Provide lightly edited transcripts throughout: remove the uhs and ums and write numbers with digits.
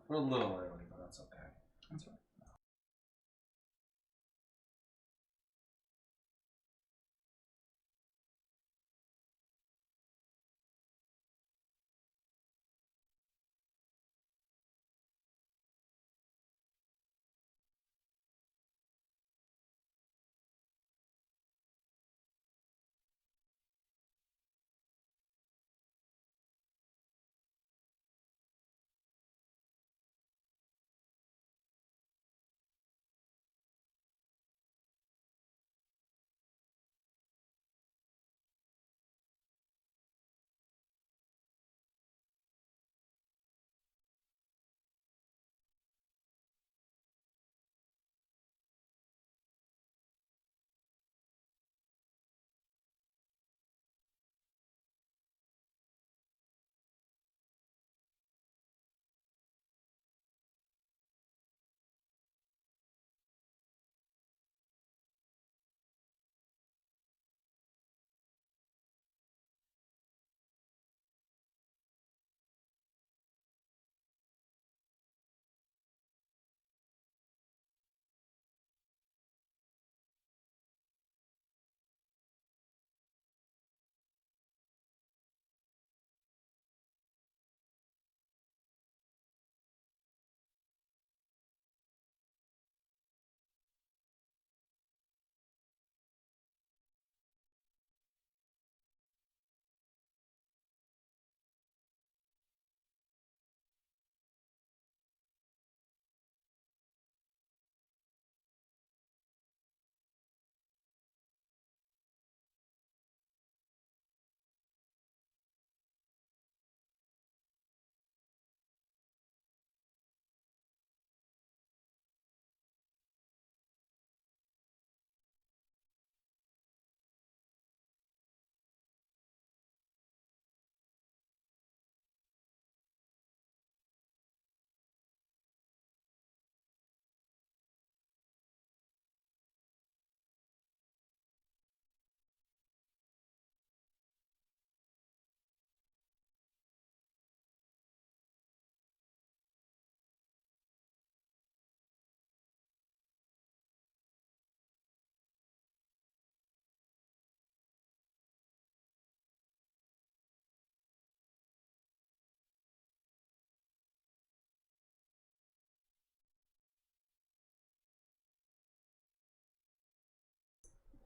We're a little early, but that's okay. That's right.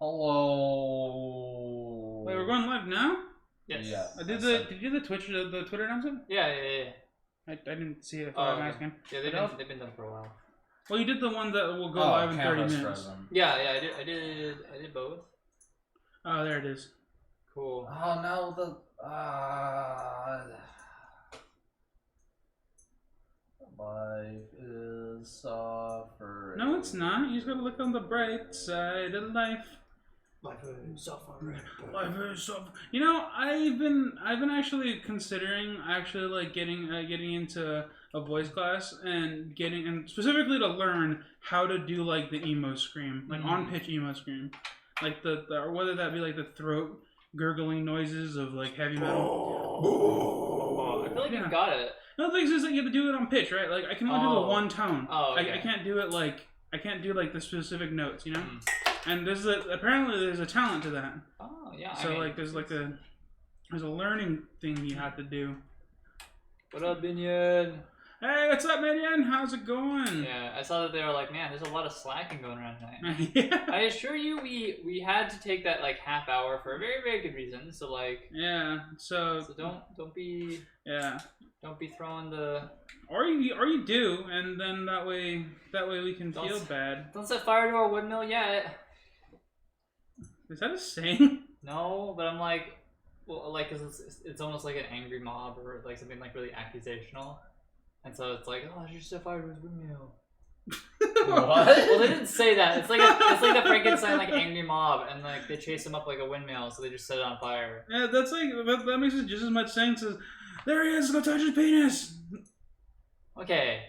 Hello. Wait, we're going live now? Yes. Yeah. Did you do the Twitter announcement? Yeah. I didn't see it. Oh, I'm asking. Yeah, they've been done for a while. Well, you did the one that will go live in 30 minutes. Frozen. Yeah, I did both. Oh, there it is. Cool. Oh no, the life is suffering. No, it's not. You just gotta look on the bright side of life. Life is suffering. Life is suffering. You know, I've been actually considering like getting into a voice class and specifically to learn how to do like the emo scream, like on pitch emo scream, like the or whether that be like the throat gurgling noises of like heavy metal. I feel like you've got it. No, the thing is that you have to do it on pitch, right? Like I can only do the one tone. Oh, okay. I can't do it like I can't do like the specific notes, you know. And apparently there's a talent to that. Oh yeah. So like there's a learning thing you have to do. What up, Binion? Hey, what's up, Minion? How's it going? Yeah, I saw that they were like, man, there's a lot of slacking going around tonight. Yeah. I assure you, we had to take that like half hour for a very, very good reason. So like. Yeah. So don't be. Yeah. Don't be throwing the. Or you do, and then that way we can feel bad. Don't set fire to our windmill yet. Is that a saying? No, but I'm like, well, like, cause it's almost like an angry mob or like something like really accusational, and so it's like, oh, you should set fire to his windmill. What? Well, they didn't say that. It's like the Frankenstein like angry mob, and like they chase him up like a windmill, so they just set it on fire. Yeah, that's like that makes it just as much sense as there he is. Go touch his penis. Okay.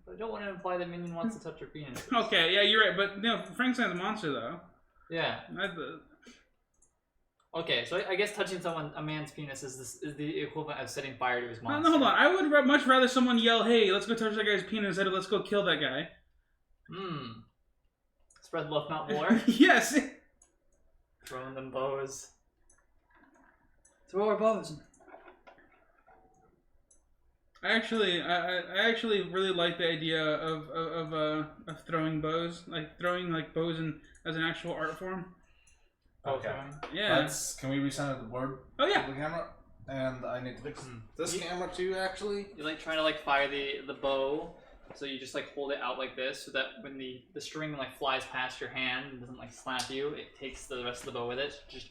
But I don't want to imply that Minion wants to touch your penis. Okay, yeah, you're right, but no, Frankenstein's a monster though. Yeah. Okay, so I guess touching a man's penis is the equivalent of setting fire to his No, monster. hold on. I would much rather someone yell, "Hey, let's go touch that guy's penis," instead of "Let's go kill that guy." Spread love, not war. Yes. Throwing them bows. Throw our bows. I actually really like the idea of throwing bows, like throwing like bows as an actual art form. Okay. Yeah. Can we recenter the board? Oh yeah. The camera, and I need to fix this camera too. Actually, You're like trying to like fire the bow, so you just like hold it out like this, so that when the string like flies past your hand and doesn't like slap you, it takes the rest of the bow with it. Just.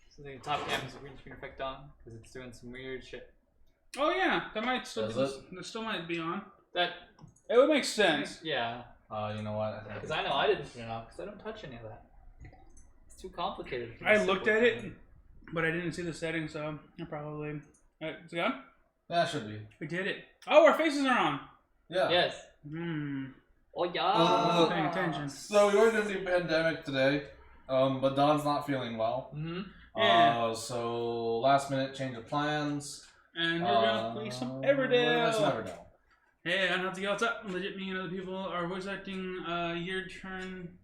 So the top cam is a green screen effect on because it's doing some weird shit. Oh yeah, that might still That still might be on. That. It would make sense. Yeah. you know what? Because I know I didn't turn it off because I don't touch any of that. It's too complicated. I looked at it, but I didn't see the settings, so I probably. Is it on? Yeah, it should be. We did it. Oh, our faces are on. Yeah. Yes. Oh yeah. I'm paying attention. So we were going to do pandemic today, but Don's not feeling well. Yeah. So last minute change of plans. And we're gonna play some Everdell. We're gonna play some Everdell. Hey, I don't have to yell. What's up? Legit, me and other people are voice acting Your Turn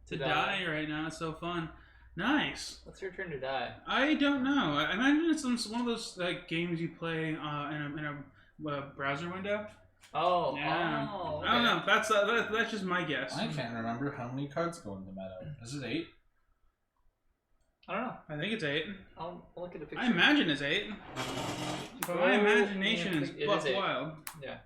to Die right now. It's so fun. Nice. What's your turn to die? I don't know. I imagine it's one of those like games you play in a browser window. Oh. Yeah. Oh, okay. I don't know. That's just my guess. I can't remember how many cards go in the meta. Is it 8? I don't know. I think it's 8. I'll look at a picture. I imagine it's 8. But my imagination is it buck is 8. wild. Yeah.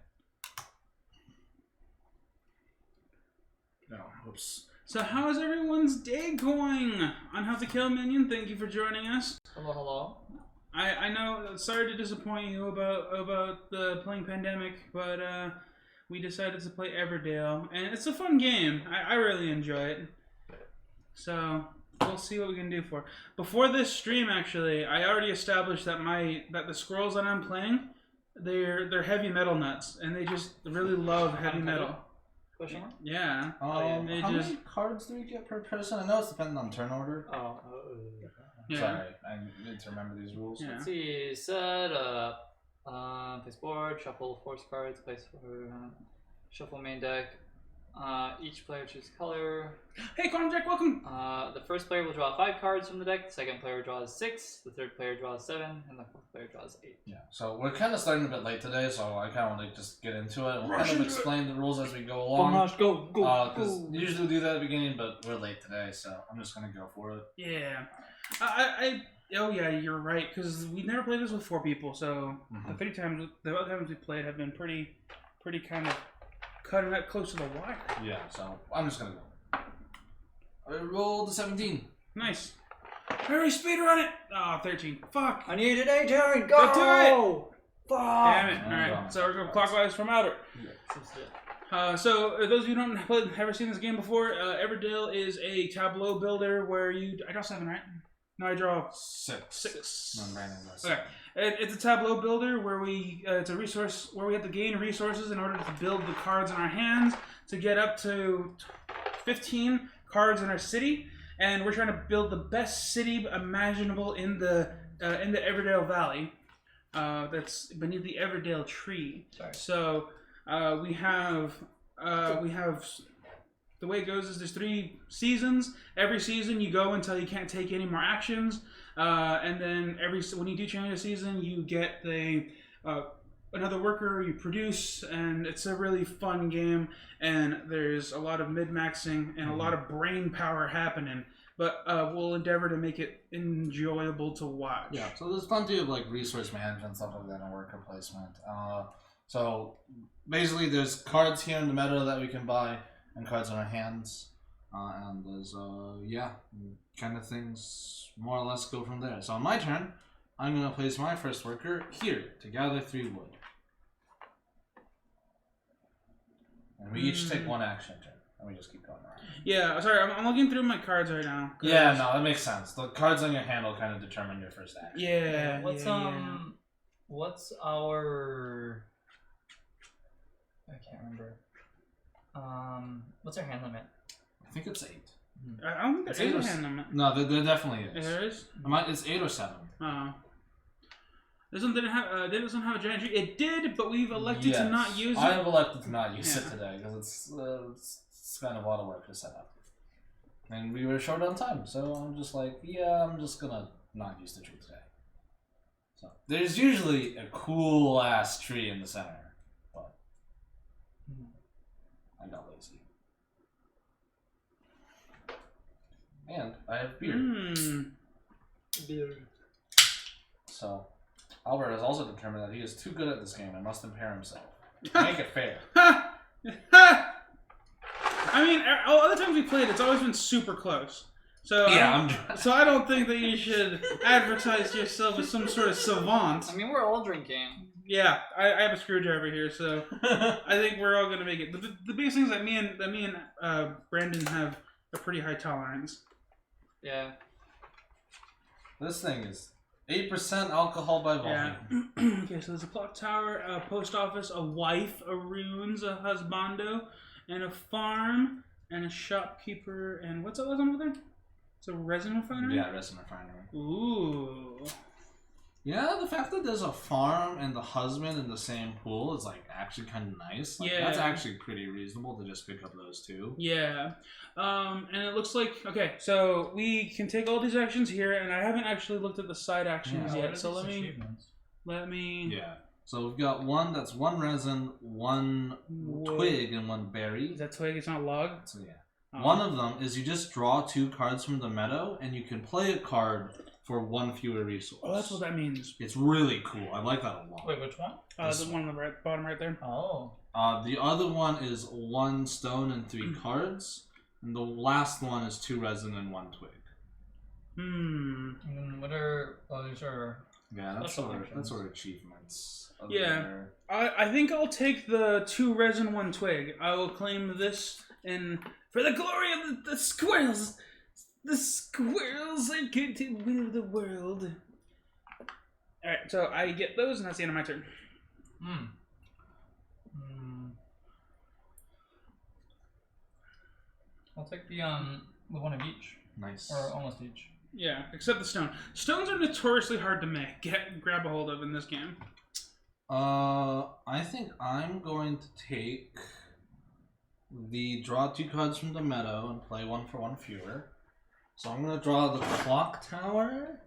No. Oops. So how is everyone's day going? On How to Kill Minion, thank you for joining us. Hello, hello. I know, sorry to disappoint you about the playing Pandemic, but we decided to play Everdell, and it's a fun game. I really enjoy it. So we'll see what we can do for it. Before this stream, actually, I already established that the scrolls that I'm playing, they're heavy metal nuts, and they just really love heavy metal. Question mark? Yeah. How many cards do we get per person? I know it's dependent on turn order. Yeah. Sorry, I need to remember these rules. Yeah. Let's see. Set up. Place board. Shuffle force cards. Place for shuffle main deck. Each player chooses color. Hey, Quantum Jack, welcome! The first player will draw 5 cards from the deck, the second player draws 6, the third player draws 7, and the fourth player draws 8. Yeah, so we're kind of starting a bit late today, so I kind of want to just get into it. We'll kind of explain the rules as we go along. Go, Because usually we do that at the beginning, but we're late today, so I'm just going to go for it. Yeah. Oh yeah, you're right, because we never played this with 4 people, so the other times we played have been pretty kind of cutting that close to the wire. Yeah, so I'm just going to go. I rolled a 17. Nice. Hurry, speedrun it! Oh, 13. Fuck! I need an 8 go! Go to it! Fuck! Damn it. Alright, so we're going clockwise from Albert. So, those of you who haven't ever seen this game before, Everdell is a tableau builder where I draw 7, right? No, I draw 6. No, Brandon does. Okay. It's a tableau builder where it's a resource where we have to gain resources in order to build the cards in our hands to get up to 15 cards in our city, and we're trying to build the best city imaginable in the Everdell Valley. That's beneath the Everdell tree. Sorry. So we have the way it goes is there's 3 seasons. Every season you go until you can't take any more actions, and then when you do change a season, you get another worker, you produce, and it's a really fun game. And there's a lot of mid-maxing and a lot of brain power happening. But we'll endeavor to make it enjoyable to watch. Yeah, so there's plenty of like resource management, stuff like that, and worker placement. So basically there's cards here in the meta that we can buy, and cards in our hands, and there's kind of things more or less go from there. So on my turn, I'm gonna place my first worker here to gather 3 wood, and we each take 1 action turn, and we just keep going around. Yeah, sorry, I'm looking through my cards right now. Yeah, no, that makes sense. The cards on your hand will kind of determine your first action. Yeah. What's our? I can't remember. What's our hand limit? I think it's 8. I don't think It's there is 8 or a hand limit. No, there definitely is. There is? It's 8 or 7. Oh. This one didn't have. It doesn't have a giant tree. It did, but we've elected to not use it. I have elected to not use Yeah. it today because it's kind of a lot of work to set up, and we were short on time. So I'm just like, yeah, I'm just gonna not use the tree today. So there's usually a cool ass tree in the center, but I got lazy, and I have beer. Beer. So Albert has also determined that he is too good at this game and must impair himself. Make it fair. I mean, all other times we played, it's always been super close. So so I don't think that you should advertise yourself as some sort of savant. I mean, we're all drinking. Yeah, I have a screwdriver here, so I think we're all gonna make it. The biggest thing is that me and Brandon have a pretty high tolerance. Yeah. This thing is 8% alcohol by volume. Yeah. Okay, so there's a clock tower, a post office, a wife, a runes, a husbando, and a farm, and a shopkeeper, and what's that last one over there? It's a resin refinery? Yeah, resin refinery. Ooh. Yeah, the fact that there's a farm and the husband in the same pool is like actually kind of nice. Like, Yeah. That's actually pretty reasonable to just pick up those two. Yeah. And it looks like, okay, so we can take all these actions here, and I haven't actually looked at the side actions Yeah. yet, so let me... Yeah. So we've got one that's one resin, one twig, and one berry. Is that twig? It's not log? So yeah. Oh. One of them is you just draw 2 cards from the meadow, and you can play a card for 1 fewer resource. Oh, that's what that means. It's really cool. I like that a lot. Wait, which one? The one on the bottom right there. Oh. The other one is 1 stone and 3 cards, and the last one is 2 resin and 1 twig. And what are these are? Yeah, that's Special sort actions. of achievements. Yeah. I think I'll take the 2 resin, 1 twig. I will claim this, and for the glory of the squirrels, the squirrels are going to rule the world. Alright, so I get those, and that's the end of my turn. I'll take the one of each, Nice. or almost each. Yeah, except the stone. Stones are notoriously hard to make. Grab a hold of in this game. I think I'm going to take the draw 2 cards from the meadow and play 1 for 1 fewer. So I'm going to draw the clock tower,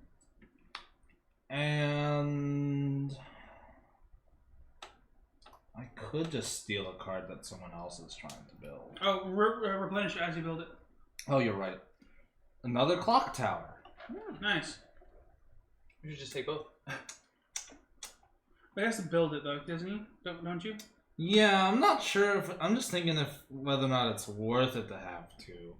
and I could just steal a card that someone else is trying to build. Oh, replenish as you build it. Oh, you're right. Another clock tower. Nice. You should just take both. But he has to build it, though, doesn't he? Don't you? Yeah, I'm not sure if I'm just thinking whether or not it's worth it to have 2.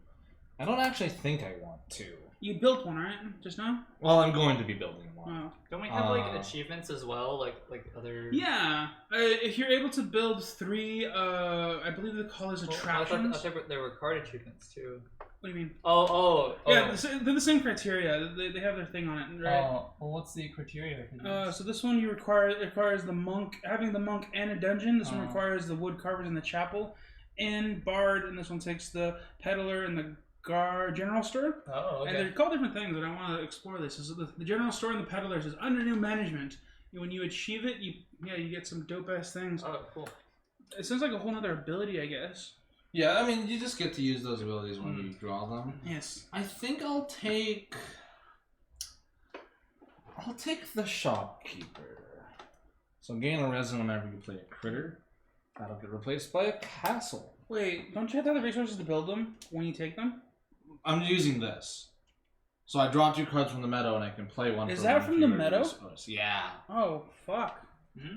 I don't actually think I want 2. You built one, right? Just now? Well, I'm going to be building 1. Oh. Don't we have like achievements as well, like other? Yeah. If you're able to build 3, I believe they call those I attractions. thought there were card achievements too. What do you mean? Oh. Yeah, they're the same criteria. They have their thing on it, right? Oh, well, what's the criteria for these? So this one requires the monk, having the monk and a dungeon. This one requires the wood carvers in the chapel and bard, and this one takes the peddler and the general store. Oh, okay. And they're called different things, and I want to explore this. So the general store and the peddlers is under new management. When you achieve it, you get some dope ass things. Oh, cool. It sounds like a whole other ability, I guess. Yeah, I mean, you just get to use those abilities when you draw them. Yes. I think I'll take the shopkeeper. So gain a resin whenever you play a critter. That'll get replaced by a castle. Wait, don't you have to have the resources to build them when you take them? I'm using this. So I draw 2 cards from the meadow and I can play 1 Is for that 1 from the fewer meadow? resource. Yeah. Oh, fuck.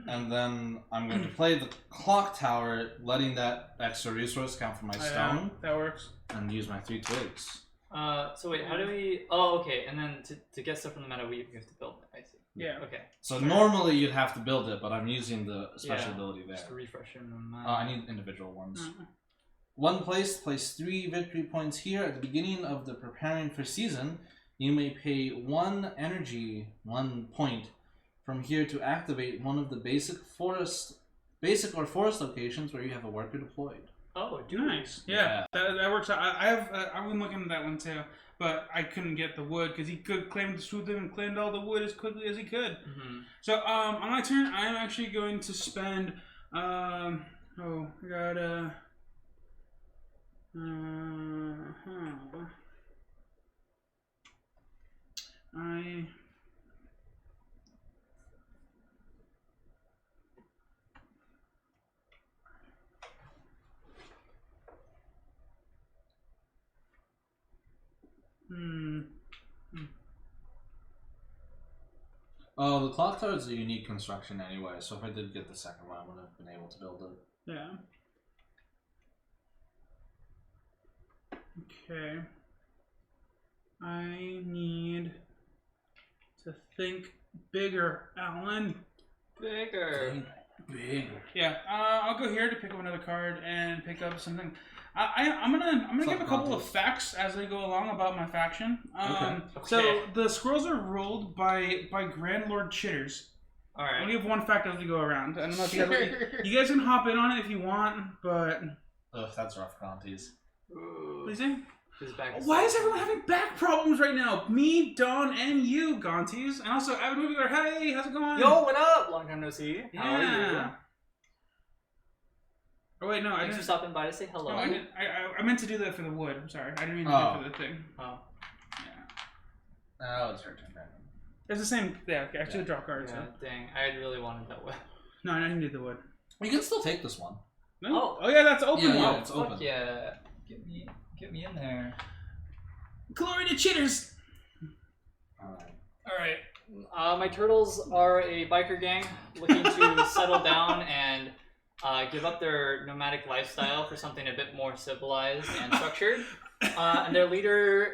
And then I'm going to play the clock tower, letting that extra resource count for my stone. That works. And use my 3 twigs. So wait, how do we? Oh, okay. And then to get stuff from the meadow, we have to build it. I see. Yeah. Okay. So normally you'd have to build it, but I'm using the special Yeah, ability there. Just to refresh in my mind. I need individual ones. One place 3 victory points here at the beginning of the preparing for season. You may pay 1 energy, 1 point from here to activate one of the basic or forest locations where you have a worker deployed. Oh, dude. Nice. Yeah, that works out. I've been looking at that one too, but I couldn't get the wood because he could claim the swoop and claimed all the wood as quickly as he could. Mm-hmm. So on my turn, I am actually going to spend. I got I. Oh, the clock tower is a unique construction anyway, so if I did get the second one, I would have been able to build it. Yeah. Okay. I need to think bigger, Alan. Bigger. Bigger. Yeah, I'll go here to pick up another card and pick up something. I'm gonna give a couple of facts as I go along about my faction. Okay. So the scrolls are ruled by Grand Lord Chitters. All right. I'll give one fact as we go around. I don't know if you guys can hop in on it if you want, but Ugh, that's rough, Conties. please do. Why is everyone having back problems right now? Me, Don, and you, Gonties. And also, Avid Movie Guard, hey, how's it going? Yo, what up? Long time no see. Yeah. How are you? Oh, wait, no, I Thanks didn't. for stopping by to say hello. No, I didn't. I meant to do that for the wood. I'm sorry. I didn't mean to do it for the thing. Oh. Yeah. Oh, it's your turn, Brandon. It's the same. Yeah, okay. I should draw cards. Yeah, So. dang. I really wanted that one. No, I didn't do the wood. You can still take this one. No? Oh, yeah, that's open Yeah, one. yeah, it's open. Fuck yeah. Get me in there. Glory to Chitters! Alright. Alright. My turtles are a biker gang looking to settle down and give up their nomadic lifestyle for something a bit more civilized and structured. And their leader,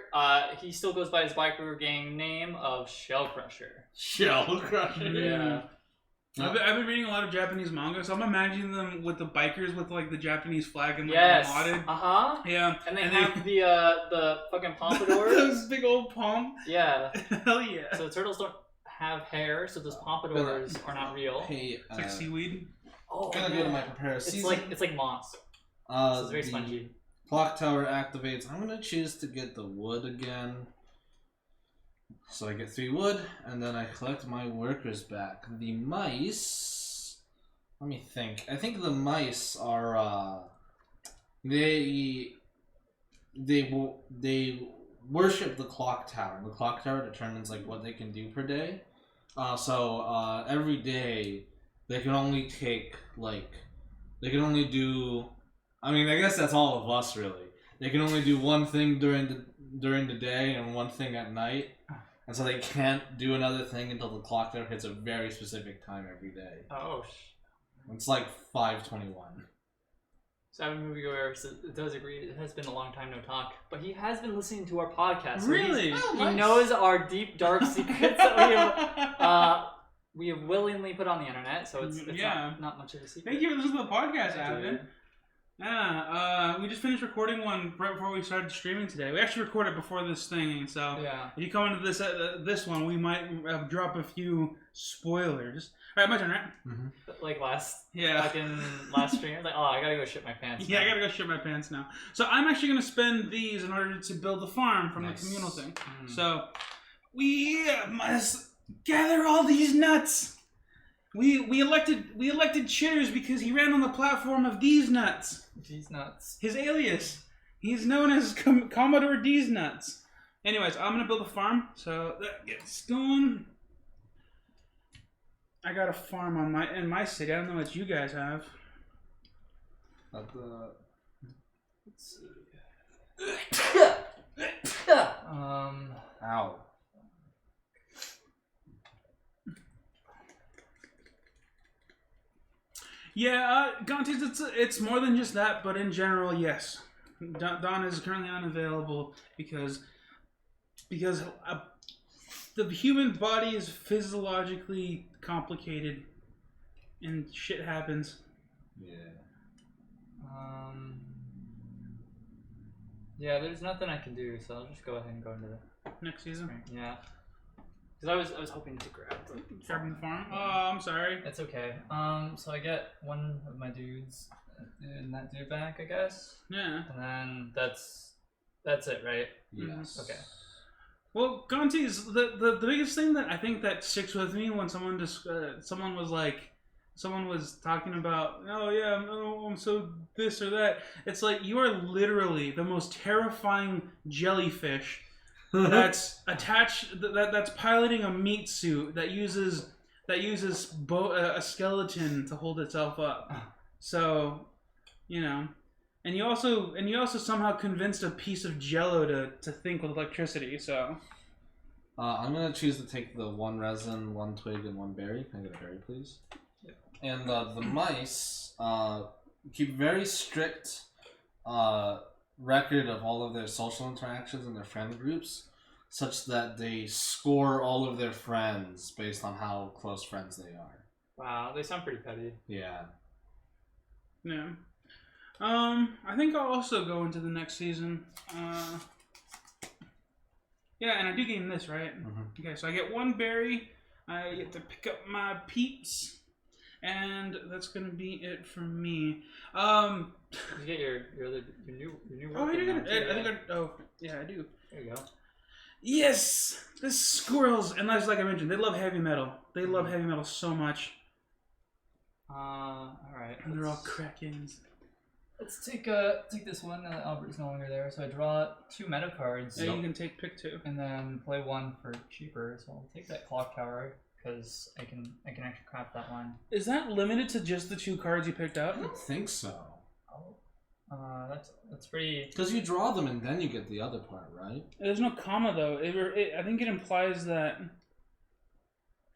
he still goes by his biker gang name of Shell Crusher. Shell Crusher. Yeah. I've been reading a lot of Japanese manga, so I'm imagining them with the bikers with like the Japanese flag and like Yes. modded. Uh-huh. Yeah. And they have the fucking pompadours. Those big old palm. Yeah. Hell yeah. So the turtles don't have hair, so those pompadours are not real. Hey, It's like seaweed. Oh, I'm gonna go to my prepare season. It's like moss. So it's very the spongy. Clock tower activates. I'm gonna choose to get the wood again. So I get 3 wood, and then I collect my workers back. The mice. Let me think. I think the mice are. They worship the clock tower. The clock tower determines like what they can do per day. So every day they can only take they can only do. I mean, I guess that's all of us really. They can only do one thing during the day and one thing at night. And so they can't do another thing until the clock tower hits a very specific time every day. Oh, It's like 5:21. So I'm movie goer does agree. It has been a long time no talk, but he has been listening to our podcast. So Really? he knows our deep dark secrets that we have willingly put on the internet. So it's not much of a secret. Thank you for listening to the podcast, Thank you. Avid. Yeah, we just finished recording one right before we started streaming today. We actually recorded before this thing, so if you come into this one, we might drop a few spoilers. All right, my turn, right? Mm-hmm. Like last stream, I was like, oh, I gotta go shit my pants. Yeah, now. I gotta go shit my pants now. So I'm actually gonna spend these in order to build the farm from Nice. the communal thing. So we must gather all these nuts. We elected Chitters because he ran on the platform of These Nuts. These nuts. His alias. He's known as Commodore D's Nuts. Anyways, I'm gonna build a farm, so that gets going. I got a farm in my city. I don't know what you guys have. Let's see. Ow. Yeah, Gontes, it's more than just that, but in general, yes. Don is currently unavailable because the human body is physiologically complicated and shit happens. Yeah. Yeah, there's nothing I can do, so I'll just go ahead and go into the next season. Yeah. Because I was hoping to grab the farm. Oh, I'm sorry. It's okay. So I get one of my dudes, and that dude back, I guess. Yeah. And then that's it, right? Yes. Okay. Well, Gonti's the biggest thing that I think that sticks with me when someone was talking about, oh yeah, I'm so this or that. It's like you are literally the most terrifying jellyfish that's attached that's piloting a meat suit that uses a skeleton to hold itself up. So, and you also somehow convinced a piece of jello to think with electricity. So I'm gonna choose to take the 1 resin, 1 twig, and 1 berry. Can I get a berry, please? Yep. And the mice keep very strict record of all of their social interactions and their friend groups, such that they score all of their friends based on how close friends they are. Wow, they sound pretty petty. Yeah. yeah. I think I'll also go into the next season. Yeah, and I do gain this, right? Mm-hmm. Okay, so I get 1 berry. I get to pick up my peeps, and that's gonna be it for me. You get your new Oh, I weapon do. now, too, Yeah, I do. There you go. Yes, the squirrels, and like I mentioned, they love heavy metal. They love heavy metal so much, All right. and they're all Krakens. Let's take this one. Albert's no longer there, so I draw 2 meta cards. Yeah, you can pick 2, and then play 1 for cheaper. So I'll take that clock tower because I can actually craft that one. Is that limited to just the 2 cards you picked up? I don't think so. Oh, that's pretty. Because you draw them and then you get the other part, right? There's no comma though. I think it implies that.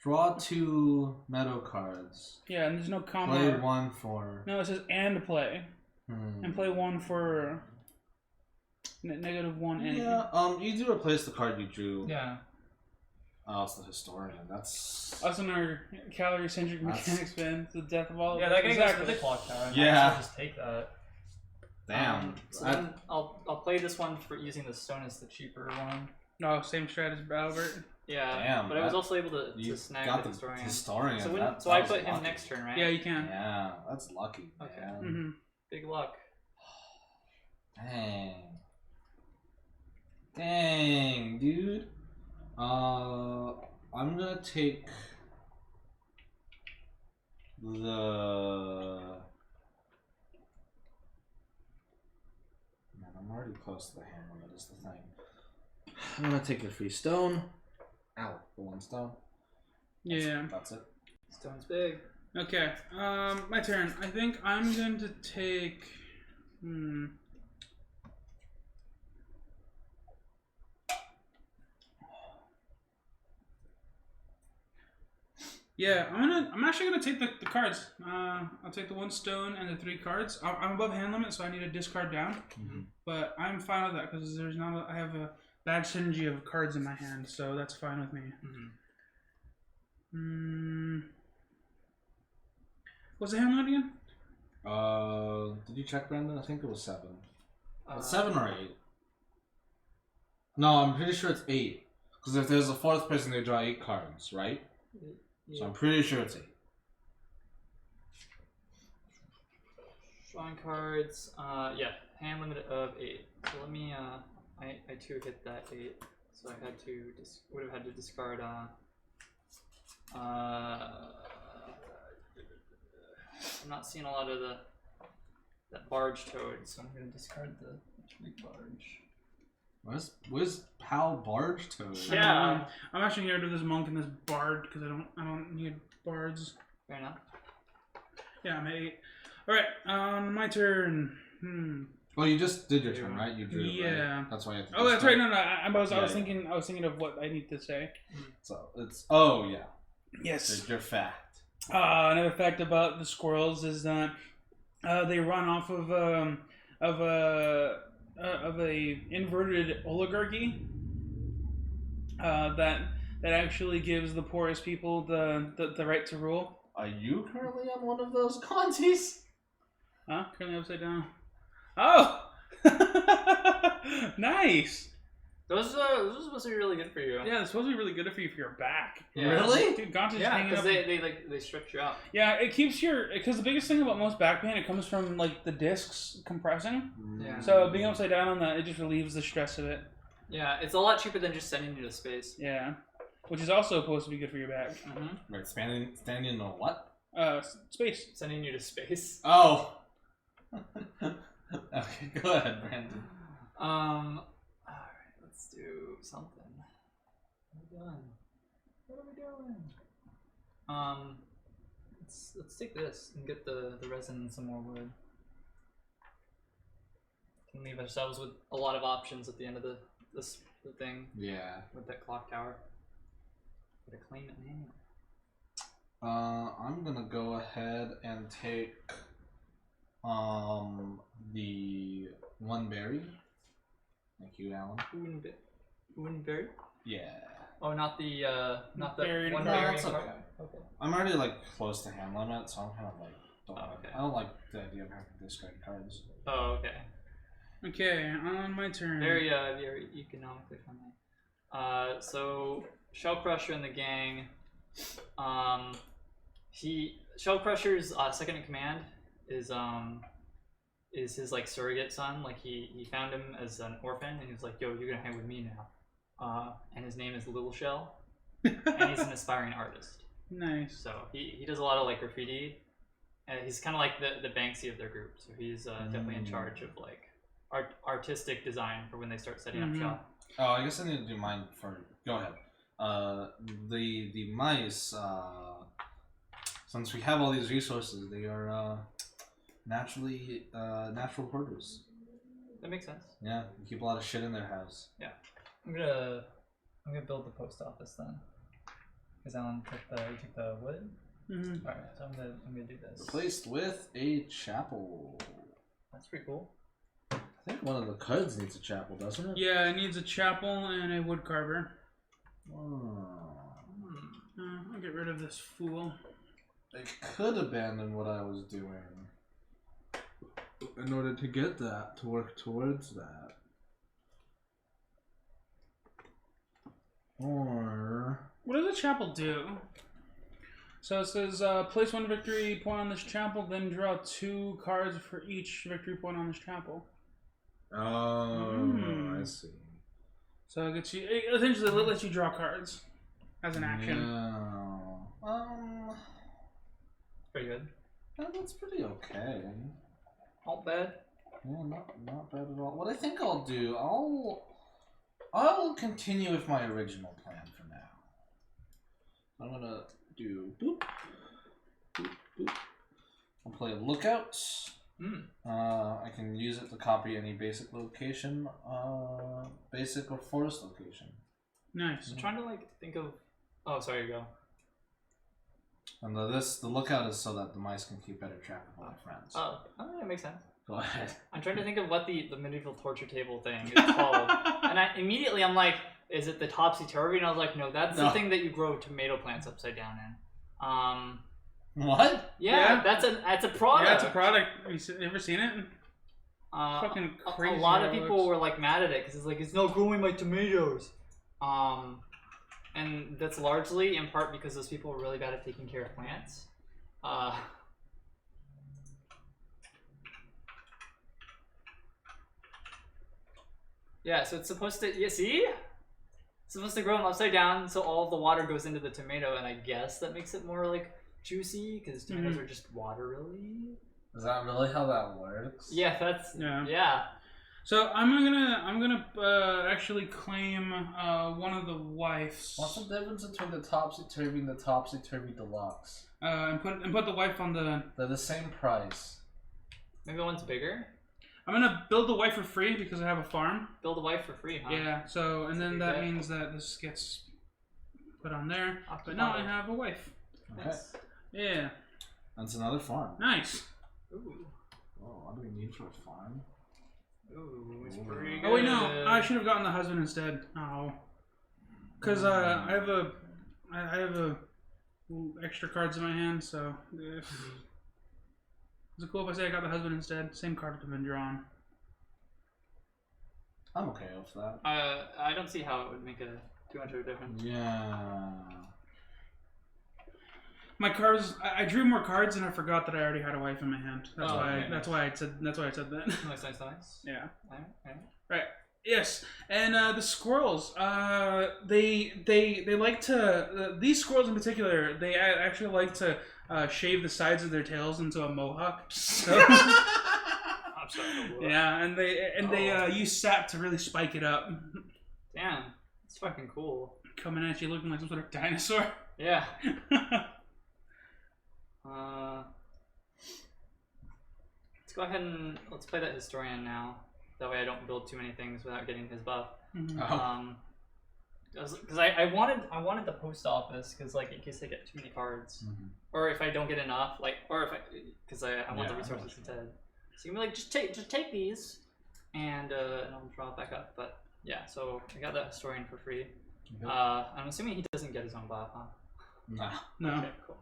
Draw 2 meadow cards. Yeah, and there's no comma. Play 1 for. No, it says and play. And play 1 for -1 and. Yeah. You do replace the card you drew. Yeah. Oh, it's the historian. That's. Us in our calorie-centric mechanics fan. It's the death of all. Yeah, that guy exactly. goes for the clock tower. Yeah. Just take that. Damn. So then I'll play this one for using the stone as the cheaper one. No, same strat as Albert. Yeah. Damn, but I was also able to snag got the historian. Historian. So I put him next turn, right? Yeah, you can. Yeah, that's lucky. Okay. Man. Mm-hmm. Big luck. Dang, dude. I'm gonna take the. Man, I'm already close to the hand limit. Is the thing. I'm gonna take the free stone. Ow, the 1 stone. Yeah. That's it. Stone's big. Okay. My turn. I think I'm going to take. Yeah, I'm actually gonna take the cards. I'll take the 1 stone and the 3 cards. I'm above hand limit, so I need a discard down. Mm-hmm. But I'm fine with that because I have a bad synergy of cards in my hand, so that's fine with me. What's the hand limit again? Did you check, Brandon? I think it was 7. 7 or 8. No, I'm pretty sure it's 8. Because if there's a 4th person, they draw 8 cards, right? Yeah. So I'm pretty sure it's 8. Drawing cards. Yeah, hand limit of 8. So let me. I too hit that 8. So I had to would have had to discard. I'm not seeing a lot of that barge toad, so I'm gonna discard the big barge. Where's Pal Barge Toad? Yeah. I'm actually gonna get rid of this monk and this bard because I don't need bards. Fair enough. Yeah, I'm at 8. All right, my turn. Well, you just did your turn, right? You drew. Yeah. Right? That's why you have to. Oh, that's right. No, I was Yeah, thinking of what I need to say. So it's. Oh yeah. Yes. There's your fact. Another fact about the squirrels is that they run off of a inverted oligarchy that actually gives the poorest people the right to rule. Are you currently on one of those Contis? Currently upside down. Oh, nice. Those are supposed to be really good for you. Yeah, it's supposed to be really good for you for your back. Yeah. Really? Dude, Gaunt's just Yeah, hanging because up. they stretch you out. Yeah, it keeps because the biggest thing about most back pain, it comes from like the discs compressing. Yeah. So being upside down on that, it just relieves the stress of it. Yeah, it's a lot cheaper than just sending you to space. Yeah, which is also supposed to be good for your back. Mm-hmm. Right, standing in a what? Space. Sending you to space. Oh. Okay, go ahead, Brandon. Alright, let's do something. What are we doing? Let's take this and get the resin and some more wood. Can leave ourselves with a lot of options at the end of the thing. Yeah. With that clock tower. Gotta claim it, man. I'm gonna go ahead and take the one berry. Thank you, Alan. Woodenberry? Yeah. Oh, not the Berry. one No, berry. that's okay. Okay. I'm already like close to hand limit, so I'm kind of like Okay. I don't like the idea of having to discard cards. Oh, okay. Okay, on my turn. Very economically friendly. So Shell Crusher in the gang. Shell Crusher's second in command is his like surrogate son. Like he found him as an orphan, and he was like, "Yo, you're gonna hang with me now." And his name is Little Shell, and he's an aspiring artist. Nice. So he does a lot of like graffiti. And he's kind of like the Banksy of their group. So he's definitely in charge of like artistic design for when they start setting up shop. Oh, I guess I need to do mine for. Go ahead. The mice. Since we have all these resources, they are natural hoarders. That makes sense. Yeah, they keep a lot of shit in their house. Yeah, I'm gonna build the post office then. Because Alan took the wood. Mm-hmm. All right, so I'm gonna do this. Replaced with a chapel. That's pretty cool. I think one of the cards needs a chapel, doesn't it? Yeah, it needs a chapel and a wood carver. Oh. I'll get rid of this fool. I could abandon what I was doing in order to get that, to work towards that. Or... What does a chapel do? So it says, place one victory point on this chapel, then draw 2 cards for each victory point on this chapel. Oh, I see. So it gets you, essentially it lets you draw cards as an action. Yeah. Pretty good. Yeah, that's pretty okay. Not bad. Yeah, not bad at all. What I think I'll do, I'll continue with my original plan for now. I'm gonna do boop, boop, boop. I'll play Lookout. I can use it to copy any basic location, basic or forest location. Nice. I'm trying to like think of. Oh, sorry, you go. And the Lookout is so that the mice can keep better track of my friends. Oh, that makes sense. Go ahead. I'm trying to think of what the medieval torture table thing is called, and I'm like, is it the topsy-turvy? And I was like, no, that's the thing that you grow tomato plants upside down in. What? Yeah, that's a product. Yeah, it's a product. Have you ever seen it? Fucking crazy. A lot of people were like mad at it because it's like, it's not growing my tomatoes. And that's largely in part because those people are really bad at taking care of plants. Yeah, so it's supposed to, see? It's supposed to grow them upside down so all of the water goes into the tomato, and I guess that makes it more like juicy because tomatoes are just water, really. Is that really how that works? Yeah, yeah. So I'm gonna actually claim one of the wives. What's the difference between the topsy-turvy and the topsy-turvy deluxe? And put the wife on the. They're the same price. Maybe one's bigger. I'm gonna build the wife for free because I have a farm. Build a wife for free, huh? Yeah. So and then that means that this gets put on there. But now I have a wife. Okay. Nice. Yeah. That's another farm. Nice. Ooh. Oh, what do we need for a farm? Ooh, it's pretty good. Oh wait, no. I should have gotten the husband instead. Oh. Because I have a extra cards in my hand, so. Is it cool if I say I got the husband instead? Same card could have been drawn. I'm okay with that. I don't see how it would make too much of a difference. Yeah. My cards. I drew more cards, and I forgot that I already had a wife in my hand. That's why. Okay. That's why I said. That's why I said that. Nice. Yeah. Alright. Right. Yes. And the squirrels. They like to. These squirrels in particular. They actually like to shave the sides of their tails into a mohawk. So, I'm sorry. yeah, and they use sap to really spike it up. Damn, it's fucking cool. Coming at you looking like some sort of dinosaur. Yeah. Let's go ahead and let's play that historian now. That way I don't build too many things without getting his buff. Mm-hmm. Because I wanted the post office because like in case I get too many cards, or if I don't get enough, like because I want the resources instead. So you can be like just take these, and I'll draw it back up. But yeah, so I got that historian for free. Okay. I'm assuming he doesn't get his own buff, huh? No. Okay, cool.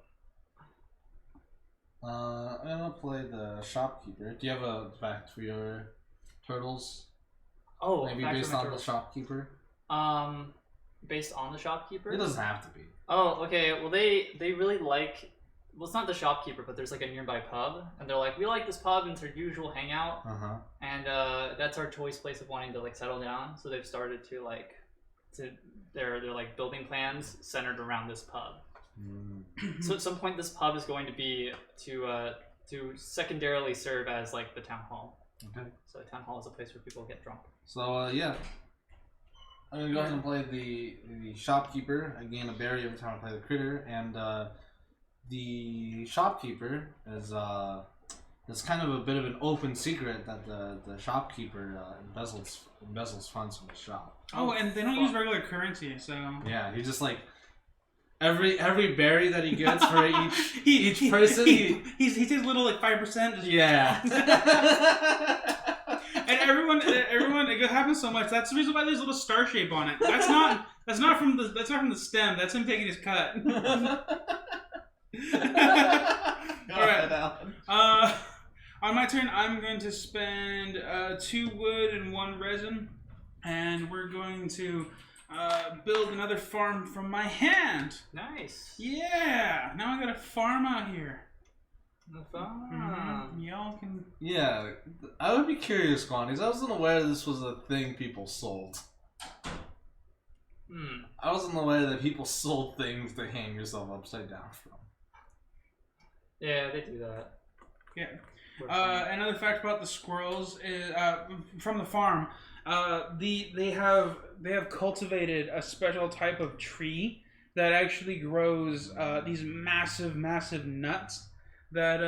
I'm gonna play the shopkeeper. Do you have a fact for your turtles? Oh, maybe based on the shopkeeper. Based on the shopkeeper. It doesn't have to be. Oh, okay. Well, they really like. Well, it's not the shopkeeper, but there's like a nearby pub, and they're like, we like this pub, and it's our usual hangout, and that's our choice place of wanting to like settle down. So they've started to like, they're like building plans centered around this pub. So at some point, this pub is going to be to secondarily serve as like the town hall. Okay. So the town hall is a place where people get drunk. So yeah, I'm gonna go ahead and play the shopkeeper. Again, a berry every time I play the critter, and the shopkeeper is it's kind of a bit of an open secret that the shopkeeper embezzles funds from the shop. Oh, and they don't use regular currency, so yeah, he just like. Every berry that he gets for each person, he takes a little like 5%. Yeah. And everyone, it happens so much. That's the reason why there's a little star shape on it. That's not from the stem. That's him taking his cut. All right. On my turn, I'm going to spend 2 wood and 1 resin, and we're going to. Build another farm from my hand. Nice. Yeah. Now I got a farm out here. The farm. Mm-hmm. Y'all can. Yeah, I would be curious, Quanties. I wasn't aware this was a thing people sold. I wasn't aware that people sold things to hang yourself upside down from. Yeah, they do that. Yeah. Another fact about the squirrels is from the farm. They have cultivated a special type of tree that actually grows these massive nuts that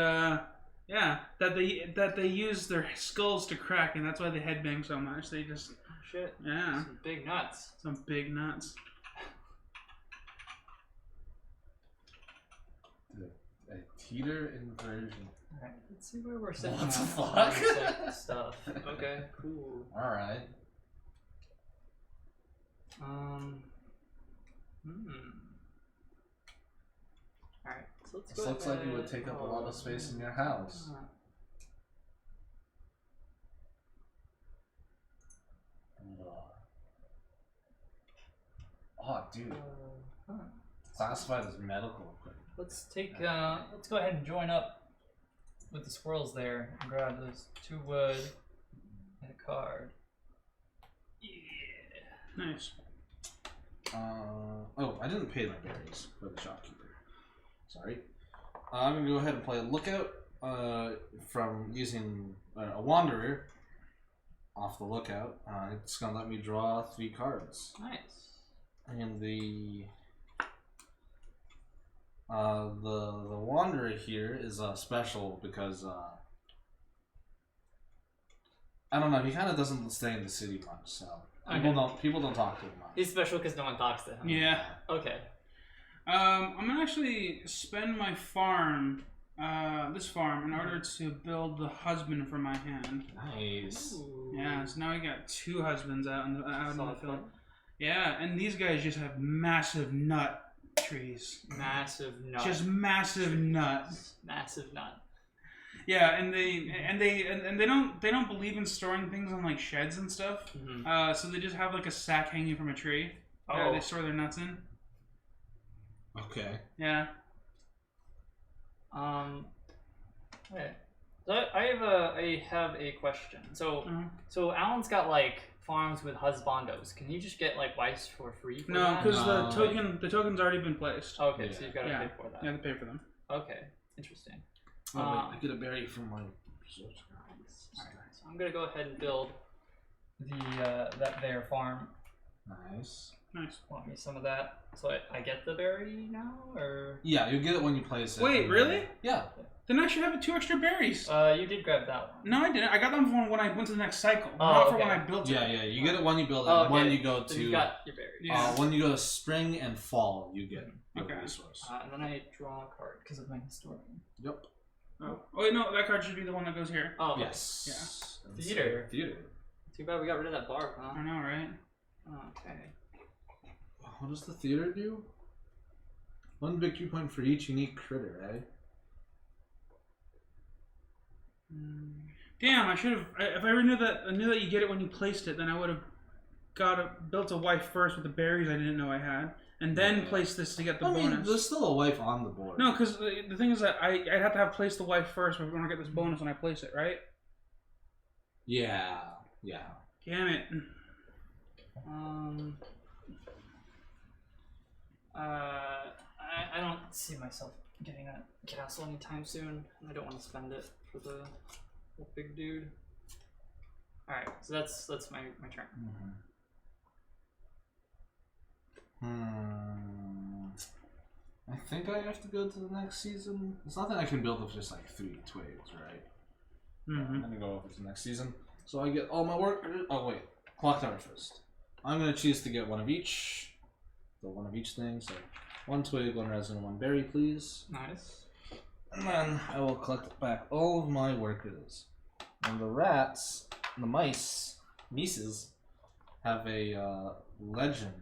they use their skulls to crack, and that's why they headbang so much. They just shit. Yeah. Some big nuts. Some big nuts. A teeter inversion. Alright, let's see where we're sitting. What the at. fuck? Like, stuff. Okay, cool. Alright. Alright, so let's This go looks like it would take up a lot of space in your house. Oh, dude. Classified as medical equipment. Let's go ahead and join up with the squirrels there and grab those 2 wood and a card. Yeah. Nice. Oh, I didn't pay my berries for the shopkeeper. Sorry. I'm gonna go ahead and play a lookout from using a wanderer off the lookout. It's gonna let me draw 3 cards. Nice. And the wanderer here is special because I don't know, he kind of doesn't stay in the city much, so people don't talk to him much. He's special because no one talks to him. Yeah. Okay. I'm gonna actually spend my farm, this farm, in order to build the husband for my hand. Nice. Ooh. Yeah, so now I got 2 husbands out in the field. Fun. Yeah, and these guys just have massive nut trees. Massive nut. Just massive nuts. Massive nut. Yeah, and they don't believe in storing things in like sheds and stuff. Mm-hmm. So they just have like a sack hanging from a tree. Oh. They store their nuts in. Okay. Yeah. Okay. So I have a question. So Alan's got like farms with husbandos. Can you just get like wives for free? For No, that? because No. the token's already been placed. Okay, Yeah. so you've got to Yeah. pay for that. You have to pay for them. Okay, interesting. Oh, wait, I get a berry from my research. Alright, so I'm gonna go ahead and build the their farm. Nice. Nice. Want me some of that? So I get the berry now, or Yeah, you get it when you place it. Wait, really? Yeah. Then I should have 2 extra berries. you did grab that one. No, I didn't. I got them for when I went to the next cycle, Oh, not for okay. when I built it. Yeah, you get it when you build it. Oh, And when okay. you go So to you got your berries. Yeah. when you go to spring and fall, you get the Okay. resource. And then I draw a card because of my historian. Yep. Oh, wait, no, that card should be the one that goes here. Oh, okay. Yes. Yeah. Theater. Theater. Too bad we got rid of that barb, huh? I know, right? Okay. What does the theater do? 1 victory point for each unique critter, eh? Damn, I should have. If I knew that you get it when you placed it, then I would have built a wife first with the berries I didn't know I had, and then Yeah. placed this to get the I mean, bonus. there's still a wife on the board. No, because the thing is that I'd have to have placed the wife first if I want to get this bonus when I place it, right? Yeah. Damn it. I don't see myself getting a castle anytime soon, and I don't want to spend it for the big dude. All right, so that's my turn. I think I have to go to the next season. It's nothing I can build with just like 3 twigs, right? I'm gonna go over to the next season. So I get all my work. Oh wait, clock tower first. I'm gonna choose to get one of each. So one of each thing. So 1 twig, 1 resin, 1 berry, please. Nice. And then I will collect back all of my workers. And the rats, the mices, have a legend.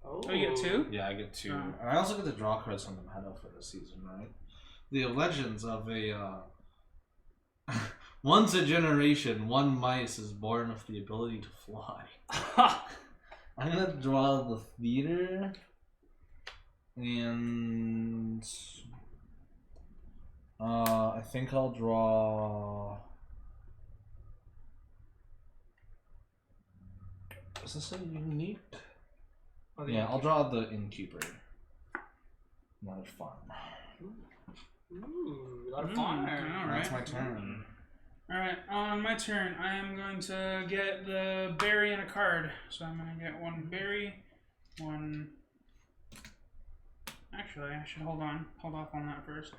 Oh, Oh, you get 2? Yeah, I get 2. Oh. And I also get to draw cards from the meta for this season, right? The legends of a once a generation, 1 mice is born with the ability to fly. I'm gonna draw the theater, and I think I'll draw. Is this a unique? Oh, Yeah, I'll draw the innkeeper. Another farm. Ooh, a lot of fun. All That's right. my turn. Alright, on my turn, I am going to get the berry and a card. So I'm going to get 1 berry, 1... Actually, I should hold off on that first.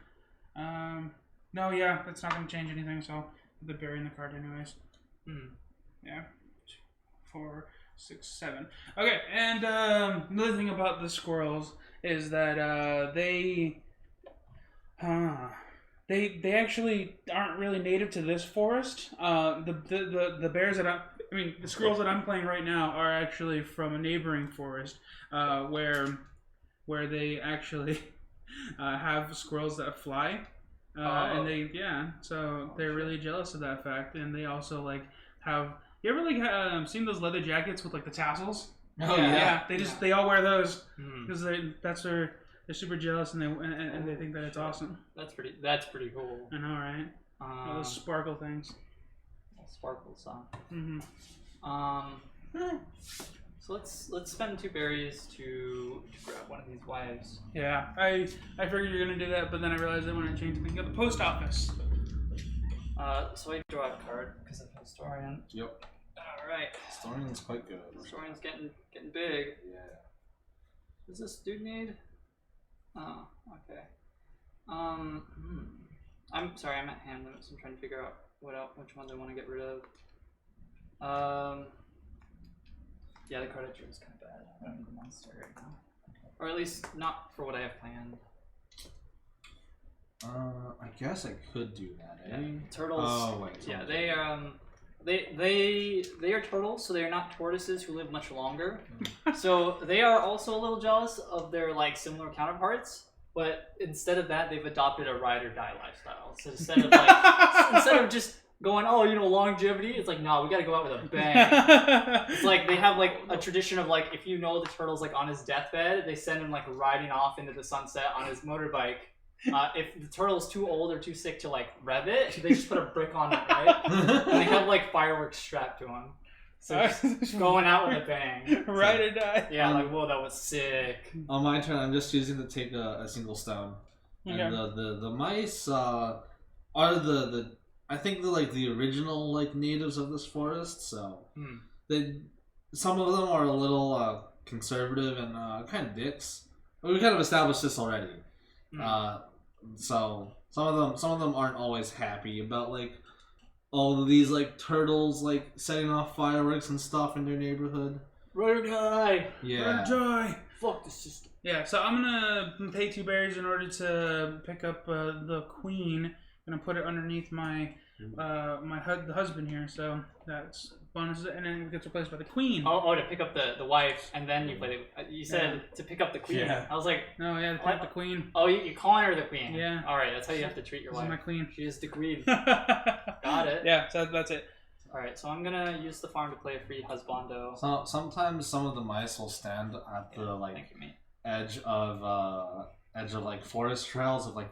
No, yeah, that's not going to change anything, so the berry and the card anyways. Yeah. 4, 6, 7. Okay, and another thing about the squirrels is that they actually aren't really native to this forest. The bears the squirrels that I'm playing right now are actually from a neighboring forest, where they actually have squirrels that fly, and so they're really jealous of that fact, and they also like have. You ever seen those leather jackets with like the tassels? Oh Yeah, they all wear those Mm. because they're super jealous and they think that it's awesome. That's pretty cool. I know, right? All those sparkle things. Sparkles, huh? Mm-hmm. So let's spend 2 berries to grab one of these wives. Yeah, I figured you were gonna do that, but then I realized I wanted to change it to the post office. So I draw a card because I'm a historian. Yep. All right. Historian's quite good. Historian's getting big. Yeah. Does this dude need? Oh, okay. I'm sorry, I'm at hand limits. I'm trying to figure out which ones I want to get rid of. Yeah, the card I drew is kind of bad. I don't need the monster right now, or at least not for what I have planned. I guess I could do that, eh? Yeah. Turtles. Oh wait. Yeah, they are turtles, so they are not tortoises who live much longer. So they are also a little jealous of their like similar counterparts. But instead of that, they've adopted a ride or die lifestyle. So instead of just going, oh, longevity, it's like, no, we gotta go out with a bang. It's like they have like a tradition of like, if the turtle's like on his deathbed, they send him like riding off into the sunset on his motorbike. If the turtle's too old or too sick to like rev it, they just put a brick on it, right? And they have like fireworks strapped to him. So just going out with a bang. Ride or die. Yeah, like, whoa, that was sick. On my turn, I'm just choosing to take a single stone. Okay. And the mice are the I think they're like the original like natives of this forest. So some of them are a little conservative and kind of dicks. But we kind of established this already. So some of them aren't always happy about like all of these like turtles like setting off fireworks and stuff in their neighborhood. Ride or die. Yeah. Ride or die. Fuck the system. Yeah, so I'm gonna pay 2 berries in order to pick up the queen. I'm gonna put it underneath my the husband here, so that's bonuses, and then it gets replaced by the queen. Oh, to pick up the wife, and then you play you said to pick up the queen. Yeah. I was like, No, yeah, to pick up the queen. oh, you're calling her the queen. Yeah. All right, that's how you have to treat your This is wife. my queen. She is the queen. Got Got it. Yeah, so that's it. All right, so I'm gonna use the farm to play a free husbando. So sometimes some of the mice will stand at the like Thank you, mate. edge of like forest trails with like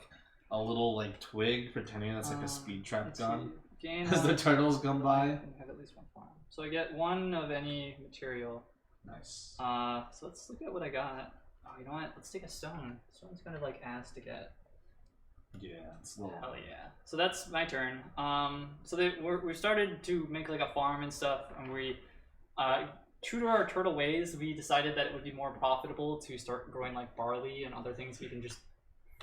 a little like twig pretending it's like a speed trap Let's gun see. Gain as the turtles come by. I have at least 1 farm, so I get 1 of any material. Nice. So let's look at what I got. Oh, you know what? Let's take a stone. Stone's kind of like ass to get. Yeah, it's a little. Hell yeah. So that's my turn. So we started to make like a farm and stuff, and we, true to our turtle ways, we decided that it would be more profitable to start growing like barley and other things we can just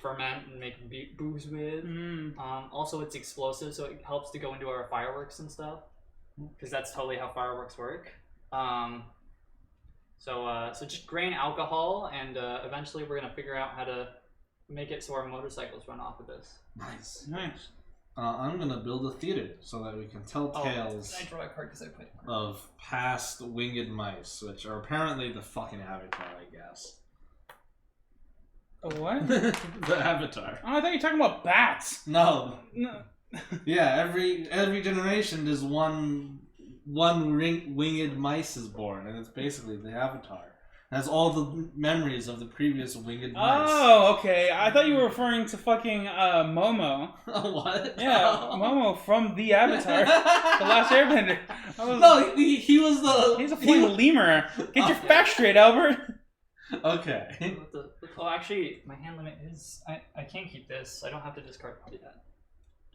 ferment and make booze with. Also, it's explosive, so it helps to go into our fireworks and stuff, because that's totally how fireworks work. So just grain alcohol, and eventually we're gonna figure out how to make it so our motorcycles run off of this. Nice. Nice. I'm gonna build a theater so that we can tell tales I draw a card because I played a card. of past winged mice, which are apparently the fucking Avatar, I guess. A what? The Avatar. Oh, I thought you were talking about bats. No. No. Yeah, every generation there's one winged mice is born, and it's basically the Avatar. It has all the memories of the previous winged mice. Oh, okay. I thought you were referring to fucking Momo. What? Yeah, Momo from the Avatar, the Last Airbender. No, he was the. He's a flying lemur. Get your facts straight, Albert. Okay. Oh, actually, my hand limit is I can't keep this. I don't have to discard copy that.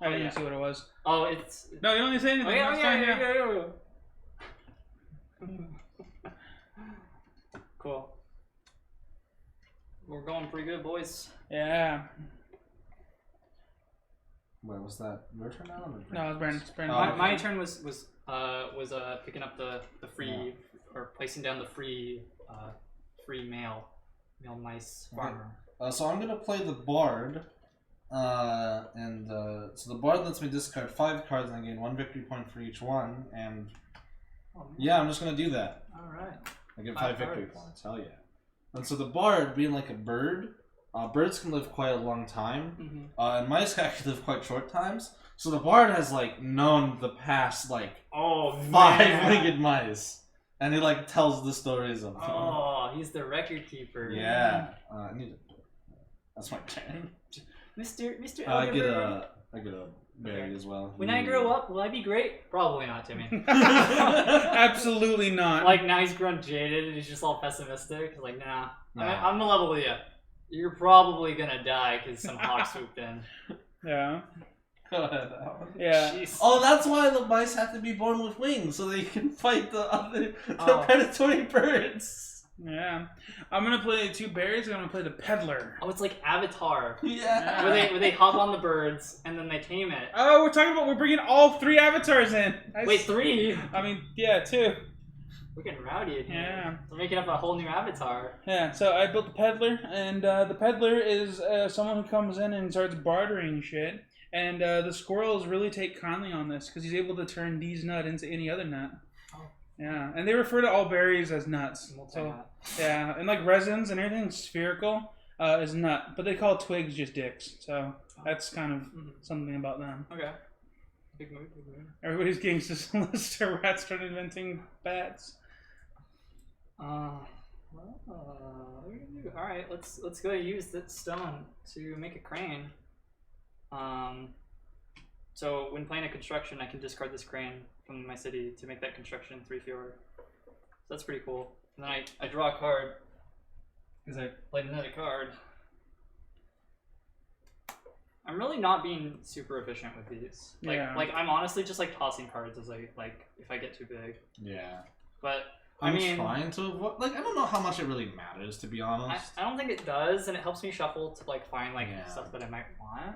I didn't even see what it was. Oh, it's. No, you don't need to say anything. Oh, It's fine, yeah. Cool. We're going pretty good, boys. Yeah. Wait, was that your turn now? No, it's Brandon. My turn was picking up the free or placing down the free male mice farmer. So I'm gonna play the bard, so the bard lets me discard 5 cards and I gain 1 victory point for each one. And yeah, I'm just gonna do that. All right. I get 5 victory points. Hell yeah! And so the bard, being like a bird, birds can live quite a long time, and mice can actually live quite short times. So the bard has like known the past like 5 winged mice, and he like tells the stories of them. Oh, he's the record keeper. Yeah. I need to. That's my turn. Mr. I get a berry as well. When I grow up, will I be great? Probably not, Timmy. Absolutely not. Like, now he's grown jaded and he's just all pessimistic. Like, nah. I'm the level with you. You're probably gonna die because some hawk swooped in. Yeah. Go ahead, Alan. Yeah. Jeez. Oh, that's why the mice have to be born with wings, so they can fight the predatory birds. Yeah. I'm gonna play 2 berries. I'm gonna play the peddler. Oh, it's like Avatar. Yeah. Where they hop on the birds and then they tame it. Oh, we're bringing all 3 avatars in. Wait, 3? I mean, yeah, 2. We're getting rowdy in here. Yeah. We're making up a whole new avatar. Yeah, so I built the peddler, and the peddler is someone who comes in and starts bartering shit. And the squirrels really take kindly on this because he's able to turn these nut into any other nut. Oh. Yeah, and they refer to all berries as nuts. So, yeah, and like resins and everything's spherical. is nut, but they call twigs just dicks. So that's kind of something about them. Okay. Big move, big move. Everybody's getting Lister rats start inventing bats. All right, let's go use that stone to make a crane. So when playing a construction, I can discard this crane from my city to make that construction 3 fjord. So that's pretty cool. And then I draw a card because I played another card. I'm really not being super efficient with these. Like I'm honestly just like tossing cards as I if I get too big. Yeah. But I'm trying to avoid, I don't know how much it really matters, to be honest. I don't think it does, and it helps me shuffle to find stuff that I might want,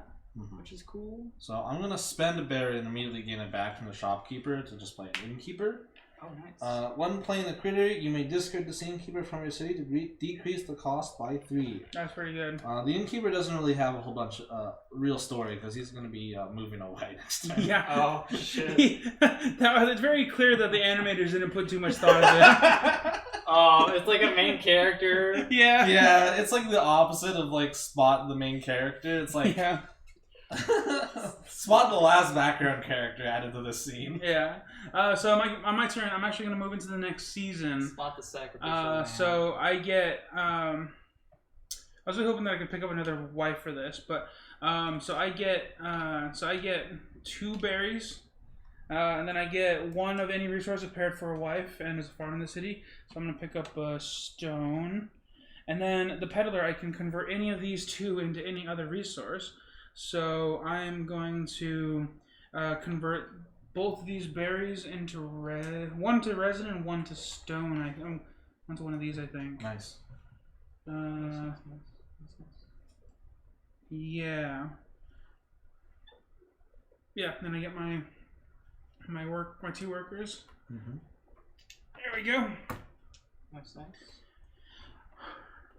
which is cool. So I'm gonna spend a berry and immediately gain it back from the shopkeeper to just play an innkeeper. Oh, nice. When playing a critter, you may discard this innkeeper from your city to decrease the cost by 3. That's pretty good. The innkeeper doesn't really have a whole bunch of real story because he's going to be moving away next time. Yeah. Oh, shit. It's very clear that the animators didn't put too much thought into it. Oh, it's like a main character. Yeah. Yeah, it's like the opposite of Spot, the main character. It's like Spot, the last background character added to this scene. Yeah. So on my turn, I'm actually going to move into the next season. Spot the sacrificial. So I get. I was really hoping that I could pick up another wife for this, but so I get 2 berries, and then I get 1 of any resource prepared for a wife and as a farm in the city. So I'm going to pick up a stone, and then the peddler, I can convert any of these 2 into any other resource. So I'm going to convert both of these berries into one to resin and 1 to stone. One to one of these, I think. Nice. Nice. Yeah. Yeah. Then I get my 2 workers. There we go. Nice.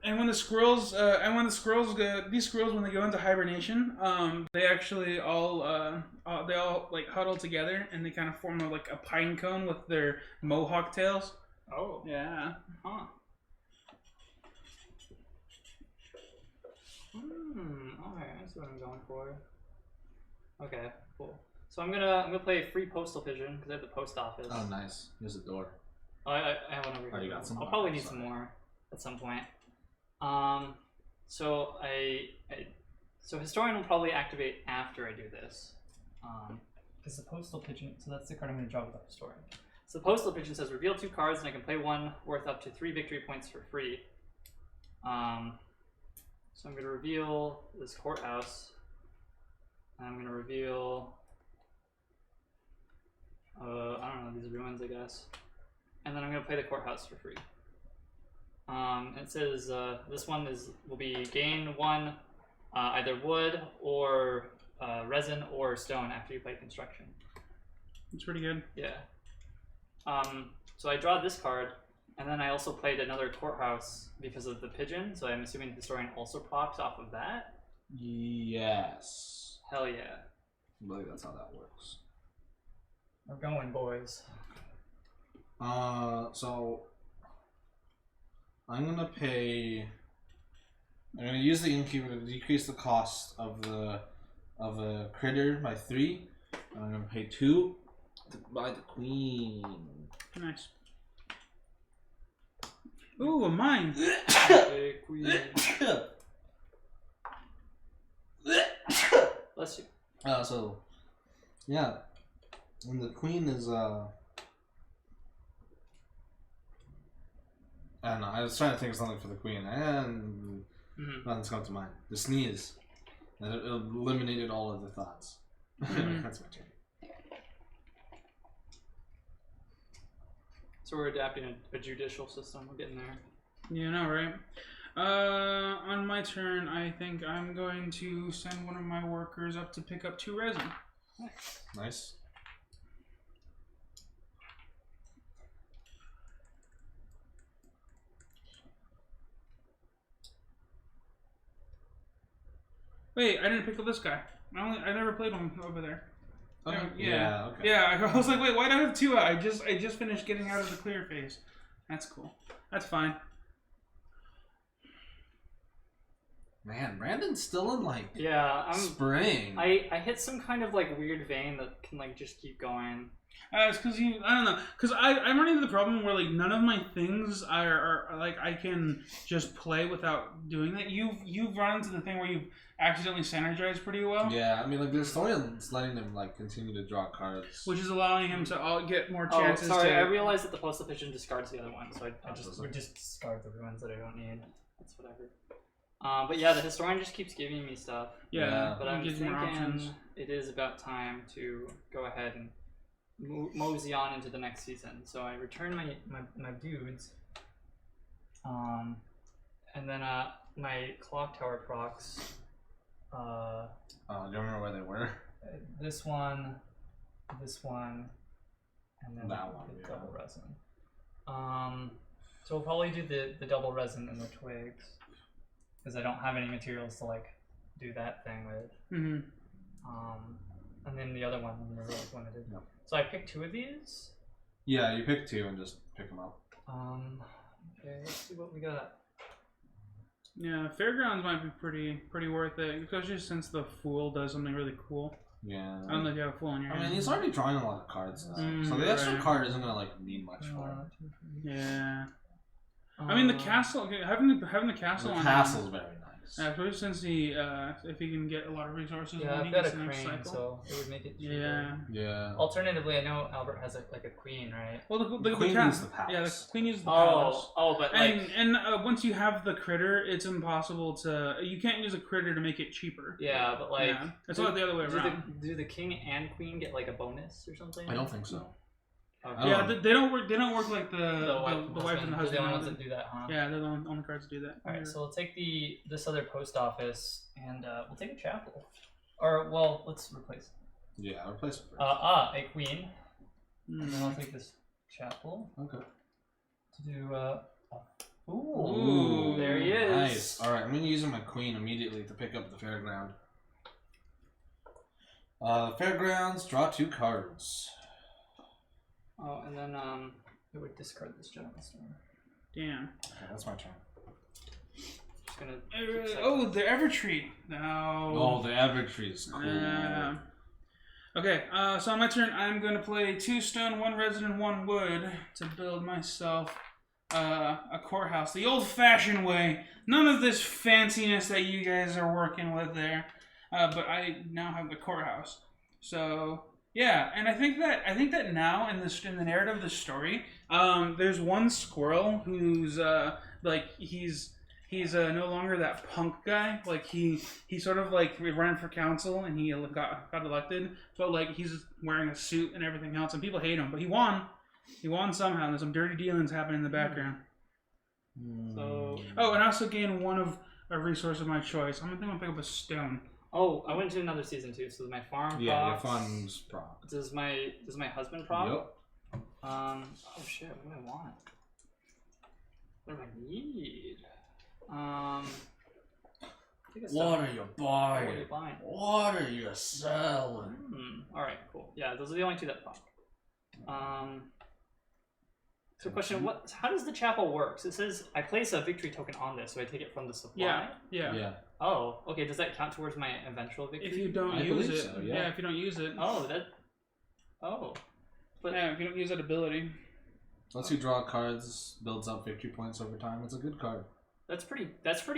And when the squirrels, these squirrels, when they go into hibernation, they actually all huddle together and they kind of form a pine cone with their mohawk tails. Oh. Yeah. Huh. Alright, that's what I'm going for. Okay, cool. So I'm gonna play free postal pigeon because I have the post office. Oh, nice. Here's a door. Oh, I have one over here. Oh, you got some. I'll probably need some more at some point. So so historian will probably activate after I do this, because the postal pigeon. So that's the card I'm going to draw with the historian. So the postal pigeon says reveal 2 cards, and I can play 1 worth up to 3 victory points for free. So I'm going to reveal this courthouse. And I'm going to reveal. I don't know, these ruins, I guess. And then I'm going to play the courthouse for free. It says this one will be gain 1 either wood or resin or stone after you play construction. It's pretty good. Yeah. So I draw this card, and then I also played another courthouse because of the pigeon. So I'm assuming the historian also procs off of that. Yes. Hell yeah. I believe that's how that works. We're going, boys. So I'm gonna use the innkeeper to decrease the cost of the critter by 3. And I'm gonna pay 2 to buy the queen. Nice. Ooh, a mine. Hey, queen. Bless you. So yeah, and the queen is I don't know. I was trying to think of something for the queen, and nothing's come to mind. The sneeze, and it eliminated all of the thoughts. That's my turn. So we're adapting a judicial system. We're getting there. You know, right? On my turn, I think I'm going to send one of my workers up to pick up 2 resin. Nice. Wait, I didn't pick up this guy. I never played him over there. Okay. Yeah. Okay. Yeah, I was like, wait, why do I have 2 out? I just finished getting out of the clear phase. That's cool. That's fine. Man, Brandon's still in like Yeah, spring. I hit some kind of like weird vein that can like just keep going. It's because I don't know, because I'm running into the problem where like none of my things are like I can just play without doing that. You've run into the thing where you've accidentally synergized pretty well. Yeah, I mean like the storyline's letting him like continue to draw cards, which is allowing him to get more chances. Sorry, I realized that the postal pigeon discards the other one, so I just would just discard the ruins that I don't need. That's whatever. But yeah, the historian just keeps giving me stuff. Yeah, but I'm thinking it is about time to go ahead and mosey on into the next season. So I return my dudes, and then my clock tower procs. Do you remember where they were? This one, and then that one, the double resin. So we'll probably do the double resin and the twigs, because I don't have any materials to like do that thing with. And then the other one when we're really limited. Yep. So I picked 2 of these. Yeah, you pick 2 and just pick them up. Okay, let's see what we got. Yeah, Fairgrounds might be pretty worth it, especially since the Fool does something really cool. Yeah. I don't know if you have a Fool in your hand. I mean, he's already drawing a lot of cards now, so the extra card isn't gonna like mean much for him. Yeah. I mean, the castle, having the castle on castle's very nice. Yeah, especially since if he can get a lot of resources. Yeah, when I've he got gets a the next crane, cycle. so it would make it cheaper. Yeah. Alternatively, I know Albert has like a queen, right? Well, the queen uses the palace. Yeah, the queen uses the palace. But like, and once you have the critter, it's impossible to. You can't use a critter to make it cheaper. Yeah, but like, it's not the other way around. Do the king and queen get like a bonus or something? I don't think so. Okay. Yeah, they don't work. They don't work like the wife and the husband. They're the only ones that do that, huh? Yeah, they're the only cards that do that. All right, so we'll take this other post office, and we'll take a chapel. Or well, let's replace. Yeah, replace it first. A queen, and then I'll take this chapel. Okay. To do Ooh, there he is. Nice. All right, I'm gonna use my queen immediately to pick up the fairground. Fairgrounds, draw 2 cards. Oh, and then it would discard this General Store. Damn. Okay, that's my turn. Just gonna. The Evertree. No. Oh, the Evertree is cool. Okay, so on my turn, I'm going to play 2 stone, 1 resin, and 1 wood to build myself a courthouse. The old-fashioned way. None of this fanciness that you guys are working with there. But I now have the courthouse. So... yeah, and I think that now in the narrative of the story, there's one squirrel who's he's no longer that punk guy. Like he sort of like ran for council and he got elected, but like he's wearing a suit and everything else, and people hate him. But he won. He won somehow. And there's some dirty dealings happening in the background. So and I also gained one of a resource of my choice. I'm gonna pick up a stone. Oh, I went to another season too. So my farm. Yeah, your farm's prop. Does my husband prop? Yep. Oh shit! What do I want? What do I need? What are you buying? What are you buying? What are you selling? All right, cool. Yeah, those are the only 2 that prop. So question, how does the chapel work? So it says I place a victory token on this, so I take it from the supply? Yeah. Oh, okay, does that count towards my eventual victory? If you don't use it. So, yeah, if you don't use it. But yeah, if you don't use that ability. Lets you draw cards, builds up victory points over time. It's a good card. That's pretty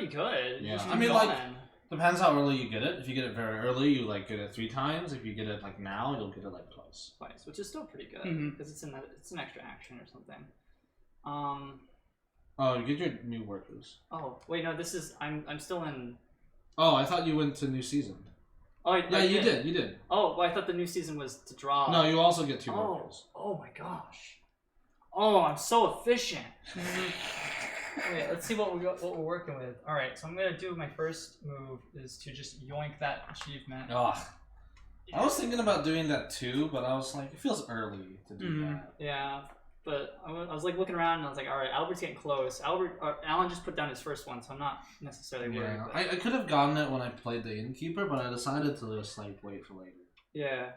good. Yeah. I mean, like, depends how early you get it. If you get it very early, you like get it 3 times. If you get it like now, you'll get it like twice. Which is still pretty good because it's an extra action or something. Oh, you get your new workers. Oh wait, no, this is I'm still in. Oh, I thought you went to new season. Oh yeah, you did. Oh, well, I thought the new season was to draw. No, you also get 2 workers. Oh my gosh. Oh, I'm so efficient. Okay, let's see what we're working with. All right, so I'm gonna do my first move is to just yoink that achievement. Ugh. I was thinking about doing that too, but I was like, it feels early to do that. Yeah, but I was like looking around and I was like, all right, Albert's getting close. Alan just put down his first one, so I'm not necessarily worried. I could have gotten it when I played the innkeeper, but I decided to just like wait for later. Yeah.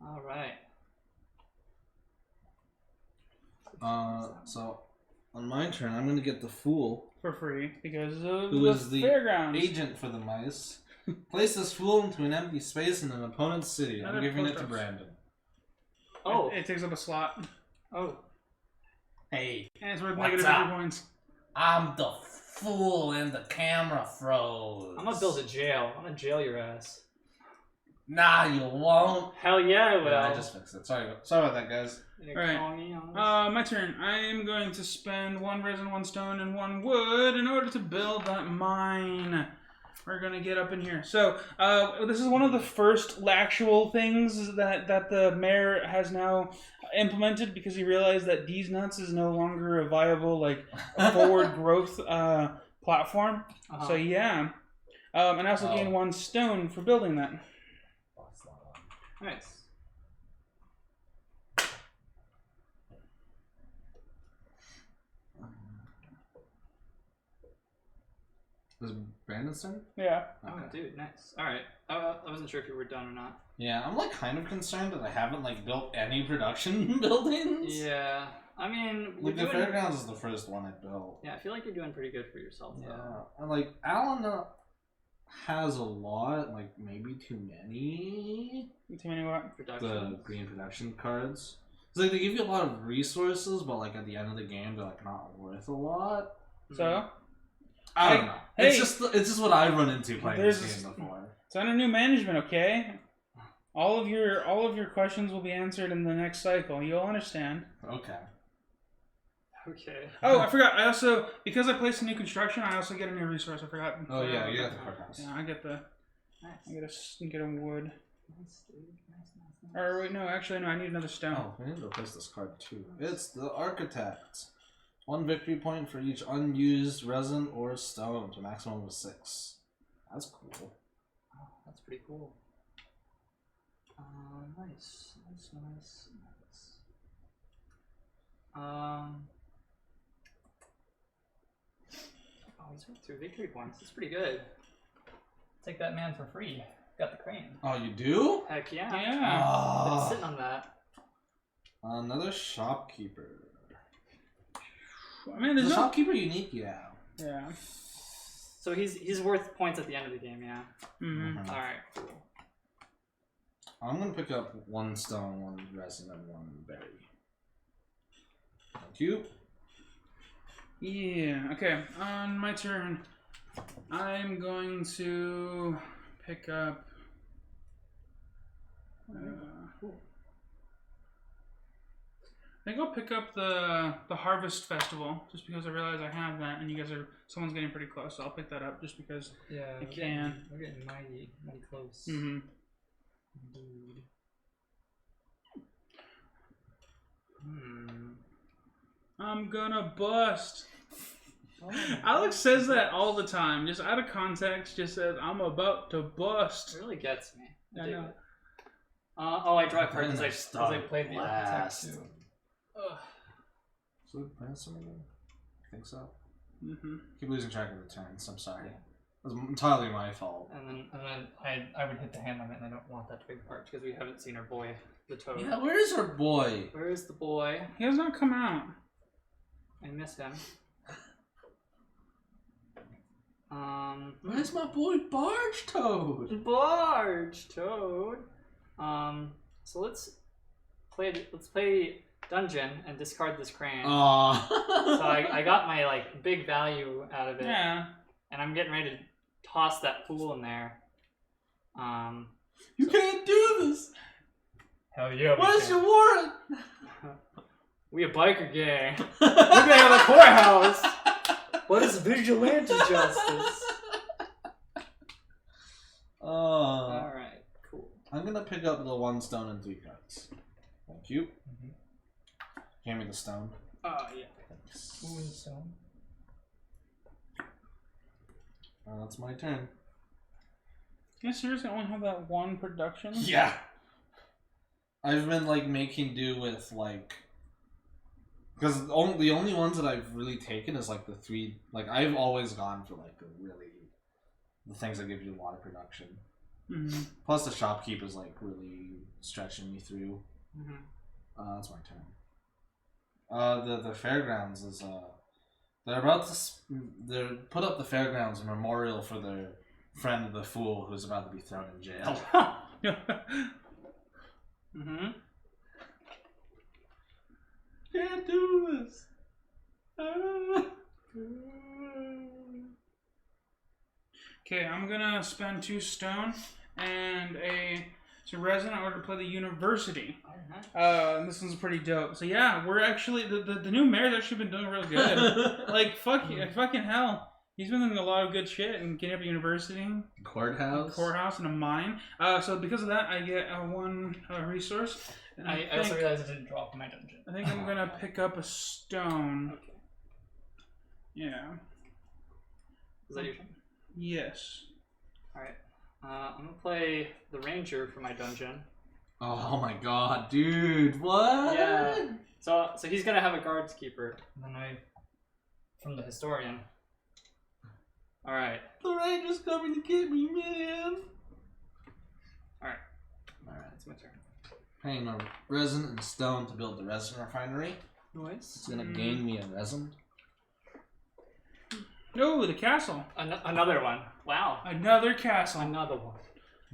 All right. So On my turn, I'm gonna get the fool, for free because of who is the fairgrounds. agent for the mice. Place this fool into an empty space in an opponent's city. Another I'm giving it to post-ups. Brandon. Oh. It takes up a slot. Oh. Hey, And it's worth What's negative up? 3 points. I'm the fool and the camera froze. I'm gonna build a jail. I'm gonna jail your ass. Nah, you won't. Hell yeah, I will. Yeah, I just fixed it. Sorry about that, guys. You Alright. call me on this? My turn. I am going to spend 1 resin, 1 stone, and 1 wood in order to build that mine. We're gonna get up in here. So, this is one of the first actual things that the mayor has now implemented because he realized that D's Nuts is no longer a viable, like, forward growth platform. Uh-huh. So, yeah. And I also gained 1 stone for building that. Nice. Was Brandon's turn? Yeah. Oh, dude, nice. Alright. I wasn't sure if you were done or not. Yeah, I'm like kind of concerned that I haven't like built any production buildings. Yeah. I mean, Like the fairgrounds is the first one I built. Yeah, I feel like you're doing pretty good for yourself, though. Yeah, and like Alan has a lot, like maybe too many. Too many what? The Production. green production cards. It's like they give you a lot of resources, but like at the end of the game, they're like not worth a lot. So? I don't know. Hey, it's just what I run into playing this there's- game before. It's under new management, okay? All of your questions will be answered in the next cycle. You'll understand. Okay. Okay. Oh, I forgot. I also, because I placed a new construction, I also get a new resource. I forgot. Oh yeah, you got the courthouse. Yeah, I get the. Nice. I get a wood. Nice, dude. Nice. Or wait, no, actually, no. I need another stone. Oh, we need to replace this card too. It's the Architect. 1 victory point for each unused resin or stone to a maximum of 6. That's cool. Oh, that's pretty cool. Nice. Oh, he's worth 2 victory points. That's pretty good. Take that man for free. Got the crane. Oh, you do? Heck yeah. Yeah. Been Ah, sitting on that. another shopkeeper. I mean, Is there's the no. shopkeeper unique? Yeah. Yeah. So he's worth points at the end of the game, yeah. Mm-hmm. Mhm. Alright, cool. I'm gonna pick up 1 stone, 1 resin, and 1 berry. Thank you. Yeah. Okay. On my turn, I'm going to pick up. I think I'll pick up the Harvest Festival just because I realize I have that, and you guys are someone's getting pretty close, so I'll pick that up just because. Yeah, I can. We're getting mighty close. Mm-hmm. Dude. I'm gonna bust. Oh, Alex says that all the time, just out of context. Just says I'm about to bust. it really gets me. I dig know. it. Oh, I draw a card And because the I played the architect blast. too. Ugh. So we play something? I think so. Mm-hmm. Keep losing track of the turns. I'm sorry. It was entirely my fault. And then I would hit the hand limit, and I don't want that to be part because we haven't seen our boy, the toad. Yeah, where is our boy? Where is the boy? He has not come out. I miss him. Where's my boy Barge Toad? Barge Toad. So let's play dungeon and discard this crane. Aww. So I got my like big value out of it, Yeah. and I'm getting ready to toss that pool in there. You can't do this. Hell yeah! Where's your warrant? We a biker gang. We're gonna have a courthouse. What is vigilante justice? All right, cool. I'm gonna pick up the 1 stone and 3 cards. Thank you. Hand me the stone. Oh yeah. Thanks. Moonstone. That's my turn. You seriously only have that 1 production? Yeah. I've been like making do with like, because the only ones that I've really taken is like the 3. Like I've always gone for like the things that give you a lot of production. Mm-hmm. Plus the shopkeep is like really stretching me through. Mm-hmm. That's my turn. The fairgrounds is They're about to they're put up the fairgrounds a memorial for their friend the fool who's about to be thrown in jail. Mm-hmm. Can't do this. Okay, I'm gonna spend 2 stone and some resin in order to play the university. This one's pretty dope. So yeah, we're actually the new mayor's actually been doing real good. Like fucking hell. He's been doing a lot of good shit and getting up a university, courthouse, and a mine. So because of that, I get one resource. And I also realized I didn't drop my dungeon. I think I'm gonna pick up a stone. Okay. Yeah. Is that your turn? Yes. Alright. I'm gonna play the ranger for my dungeon. Oh my god, dude, what? Yeah. So he's gonna have a guards keeper. And then from the historian. Alright. The ranger's coming to get me, man. Alright, it's my turn. Paying my resin and stone to build the resin refinery. Nice. It's gonna gain me a resin. Oh, the castle. Another one. Wow. Another castle. Another one.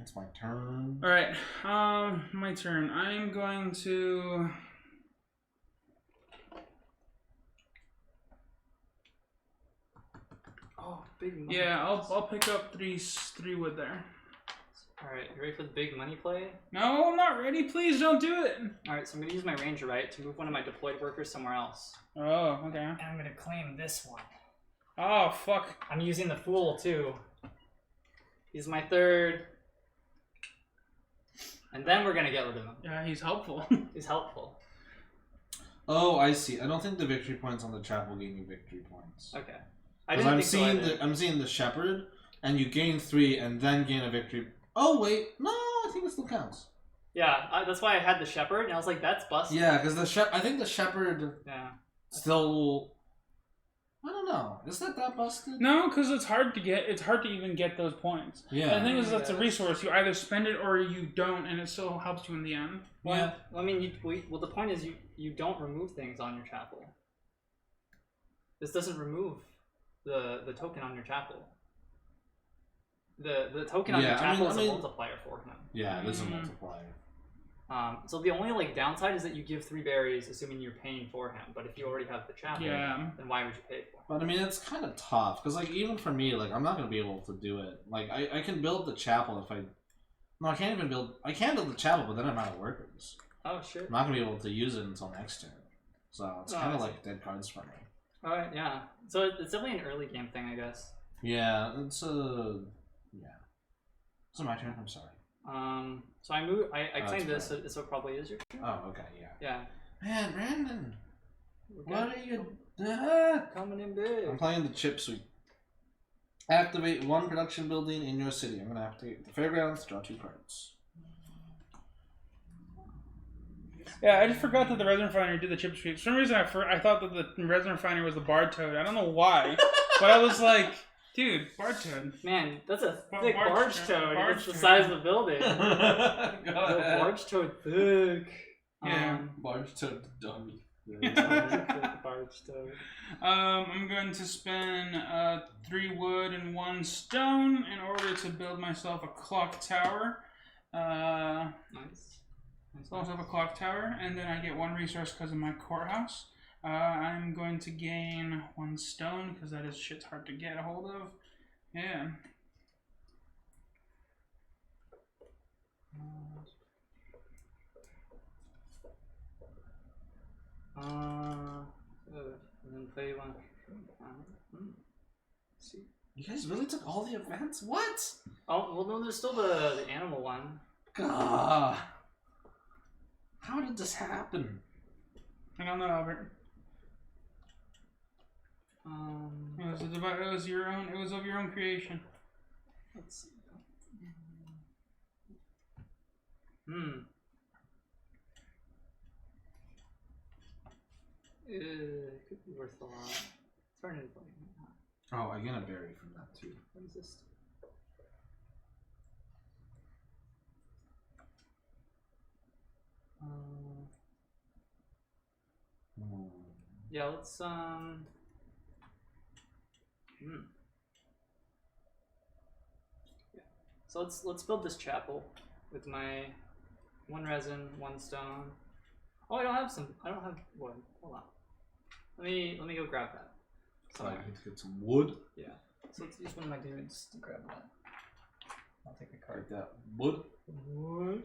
It's my turn. All right. My turn. I'm going to. Oh, big money. Yeah, I'll pick up three wood there. Alright, you ready for the big money play? No, I'm not ready. Please don't do it. Alright, so I'm gonna use my ranger right to move one of my deployed workers somewhere else. Oh, okay. And I'm gonna claim this one. Oh, fuck. I'm using the fool too. He's my third. And then we're gonna get rid of him. Yeah, he's helpful. He's helpful. Oh, I see. I don't think the victory points on the chapel gain you victory points. Okay. Because I'm seeing the shepherd, and you gain 3 and then gain a victory. Oh wait, no, I think it still counts. Yeah, that's why I had the shepherd, and I was like, that's busted. Yeah, because I think the shepherd. Yeah. Still. I don't know. Is that busted? No, because it's hard to even get those points. Yeah. And the thing is, that's a resource. You either spend it or you don't, and it still helps you in the end. Well, I mean, the point is you don't remove things on your chapel. This doesn't remove the token on your chapel. The token on your chapel is a multiplier for him. Yeah, it is a multiplier. So the only downside is that you give 3 berries, assuming you're paying for him. But if you already have the chapel, then why would you pay for him? But I mean, it's kind of tough because even for me, I'm not gonna be able to do it. I can build the chapel if I. No, I can't even build. I can build the chapel, but then I'm out of workers. Oh shit! I'm not gonna be able to use it until next turn. So it's kind of like dead cards for me. Alright, yeah. So it's definitely an early game thing, I guess. Yeah, it's yeah. So my turn. I'm sorry. So I move. I claim this, so it probably is your turn. Oh, okay, yeah. Yeah. Man, Brandon, what are you? Coming in big. I'm playing the chip suite. Activate 1 production building in your city. I'm gonna activate the fairgrounds. Draw 2 cards. Yeah, I just forgot that the resin refinery did the chip sweep. For some reason, I thought that the resin refinery was the bard toad. I don't know why, but I was like, dude, bard toad. Man, that's a thick barge toad. It's the toad. size of the building. The Barge toad thick. Yeah. Barge toad dummy. Barge toad. I'm going to spend 3 wood and 1 stone in order to build myself a clock tower. Nice. So I also have a clock tower, and then I get 1 resource because of my courthouse. I'm going to gain 1 stone because that is shit's hard to get a hold of. Yeah. And then play 1. See. You guys really took all the events? What? Oh well, no. There's still the animal one. God. How did this happen? I don't know, Albert. It was your own. It was of your own creation. Let's see. It could be worth a lot. Turn it. Oh, I get a berry from that too. What is this? Yeah, let's Hmm. Yeah. So let's build this chapel with my 1 resin, 1 stone. Oh, I don't have wood. Hold on. Let me go grab that. So I need to get some wood. Yeah. So let's use one of my dudes to grab that. I'll take the card. Like that wood. Wood.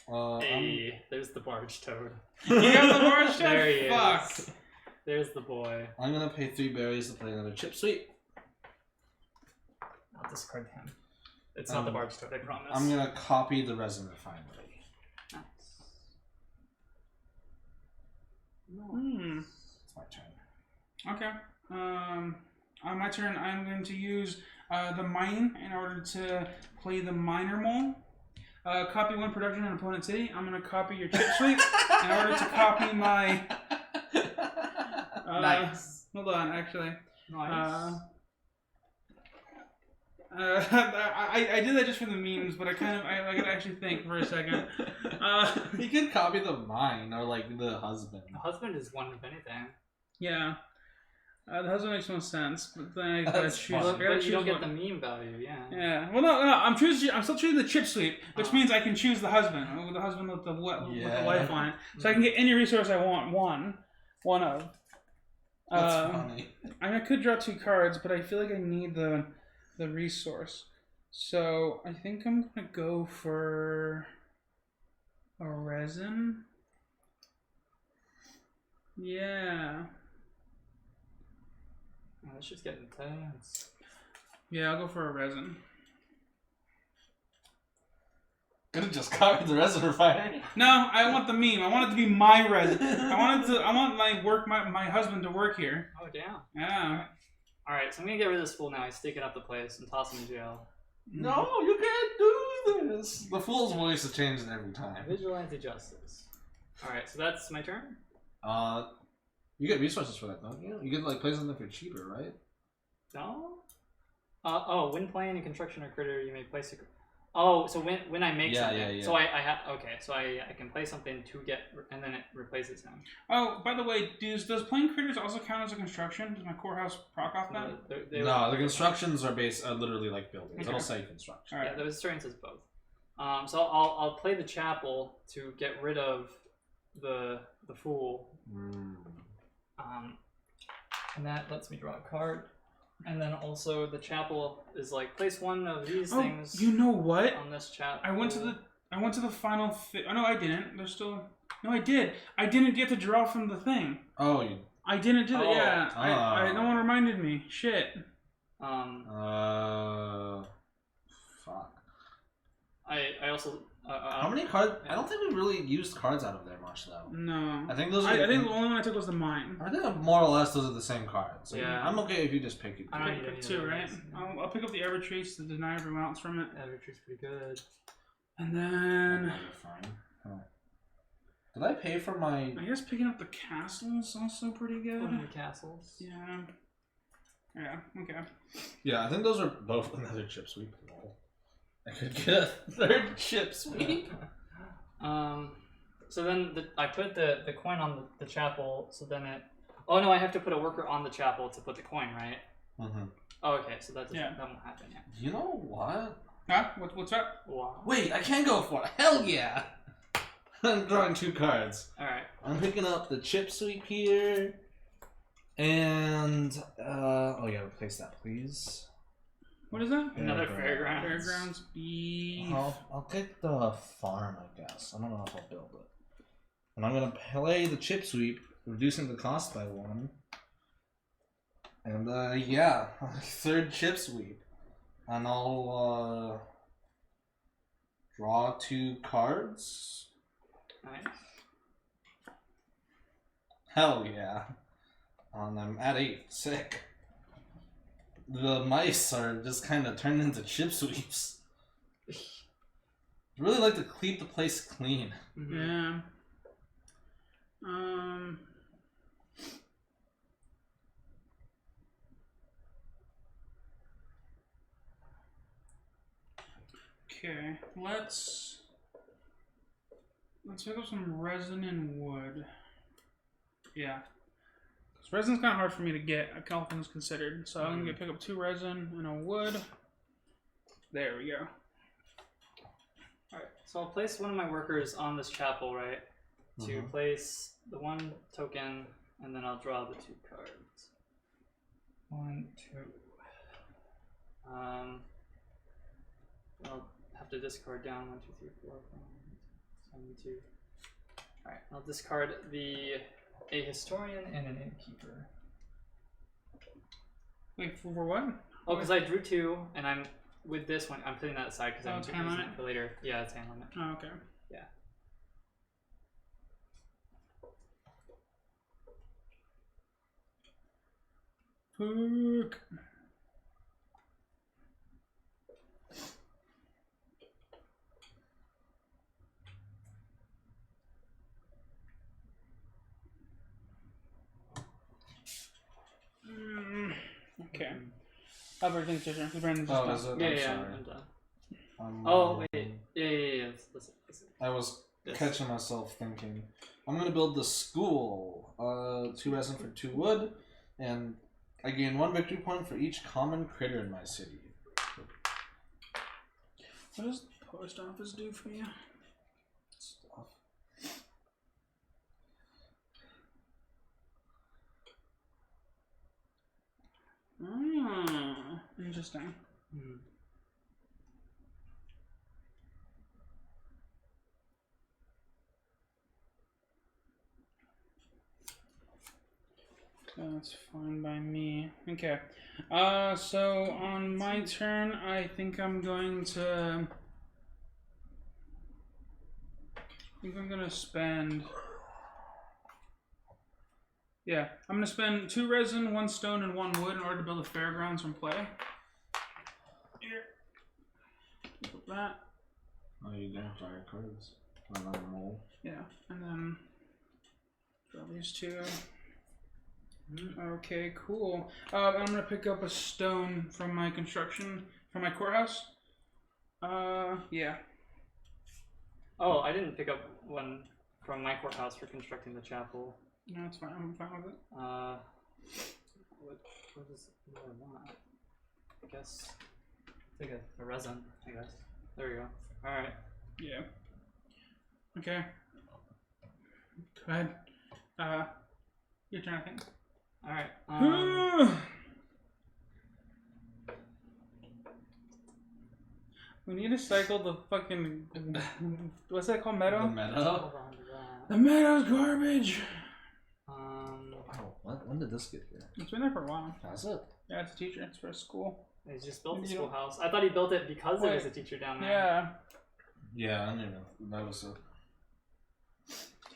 Hey, there's the barge toad. You got the barge toad? There he Fuck. is. There's the boy. I'm gonna pay 3 berries to play another chip sweep. I'll discard him. It's not the barge toad, I promise. I'm gonna copy the resin refinery. Nice. Hmm. It's my turn. Okay. On my turn, I'm going to use the mine in order to play the miner mole. Copy 1 production in opponent city. I'm going to copy your chip sweep in order to copy my... Nice. Hold on, actually. Nice. I did that just for the memes, but I could actually think for a second. You can copy the mine or like the husband. The husband is one of anything. Yeah. The husband makes no sense, but then I gotta That's choose. fun. But you don't get the meme value, yeah. Yeah. Well, no. I'm still choosing the chip sweep, which means I can choose the husband with the wife on it, so I can get any resource I want. One of. That's funny. I could draw 2 cards, but I feel like I need the resource. So I think I'm gonna go for a resin. Yeah. Oh, let's just get intense. Yeah, I'll go for a resin. Could have just copied the resin refinery. No, I want the meme. I want it to be my resin. I want my husband to work here. Oh, damn. Yeah. Alright, so I'm gonna get rid of this fool now. He's sticking up the place and toss him in jail. No, you can't do this. The fool's voice is changing every time. Vigilante justice. Alright, so that's my turn? You get resources for that, don't you? You get like play something for cheaper, right? No? When playing a construction or critter, you may place a... Oh, so when I make something. Yeah. So I have... Okay, so I can play something to get... And then it replaces him. Oh, by the way, does playing critters also count as a construction? Does my core house proc off that? No, the constructions are literally like buildings. Okay. It'll say construction. All right. Yeah, the historian says both. So I'll play the chapel to get rid of the fool. And that lets me draw a card. And then also the chapel is like place 1 of these things. You know what? On this chapel. I went to the final. Oh no, I didn't. There's still. No, I did. I didn't get to draw from the thing. Oh, you. I didn't do that. Yeah. No one reminded me. Shit. Fuck. I also. How many cards? I don't think we really used cards out of there much though. No. I think those. I think the only one I took was the mine. I think more or less those are the same cards. So Yeah. I'm okay if you just pick it. I don't need Pick any 2, of right? those. I'll pick up the Evertrace to deny everyone else from it. Evertree's pretty good. And then Fine. Huh. Did I pay for my? I guess picking up the castle is also pretty good. One of the castles. Yeah. Yeah. Okay. Yeah, I think those are both another chip sweep. I could get a 3rd chip sweep. So then I put the coin on the chapel. So then it. Oh no, I have to put a worker on the chapel to put the coin, right? Mm-hmm. Oh, okay, so that won't happen yet. You know what? Huh? What's up? Wow. Wait, I can go for it. Hell yeah! I'm drawing 2 cards. All right. I'm picking up the chip sweep here, and oh yeah, replace that, please. What is that? Another fairgrounds. Fairgrounds beef. I'll take the farm, I guess. I don't know if I'll build it. And I'm gonna play the chip sweep, reducing the cost by 1. And yeah, 3rd chip sweep. And I'll draw 2 cards. Nice. Hell yeah. And I'm at 8. Sick. The mice are just kind of turned into chip sweeps. I really like to keep the place clean. Mm-hmm. Yeah. Okay, let's pick up some resin and wood. Yeah. 'Cause So resin's kind of hard for me to get, all things considered. So I'm going to pick up 2 resin and a wood. There we go. Alright, so I'll place one of my workers on this chapel, right? To place the 1 token, and then I'll draw the 2 cards. 1, 2. I'll have to discard down 1, 2, 3, 4, 5, 6, 7, 2. Alright, I'll discard a historian and an innkeeper. Wait, for what? Oh, because I drew 2, and I'm with this one. I'm putting that aside because I'm hand using limit? it for later. Yeah, it's hand limit. Oh, okay. Yeah. Fuck. Okay. Everything's different. Brandon's just done. Is it? Yeah, I'm sorry. I'm done. Oh, wait. Yeah. Listen. I was This. catching myself thinking, I'm gonna build the school. 2 resin for 2 wood, and I gain 1 victory point for each common critter in my city. What does the post office do for you? Stuff. Oh, interesting. That's fine by me. Okay. So on my turn, I think I'm going to. I'm gonna spend. Yeah, I'm gonna spend 2 resin, 1 stone, and 1 wood in order to build a fairgrounds from play. Here. Put that. Oh, you don't draw your cards. Another mole. Yeah, and then draw these 2. Okay, cool. I'm gonna pick up a stone from my construction, from my courthouse. Yeah. Oh, I didn't pick up one from my courthouse for constructing the chapel. No, it's fine. I'm fine with it. What is what do I want? I guess take a resin. I guess. There we go. All right. Yeah. Okay. Go ahead. Your turn, I think. All right. We need to cycle the fucking what's that called? Meadow? The meadow? Hold on to that. The meadow's garbage. Oh, when did this get here? It's been there for a while. Has it? Yeah, it's a teacher. It's for a school. He just built the You don't- schoolhouse. I thought he built it because there was Wait. a teacher down there. Yeah. Yeah, I didn't even notice it.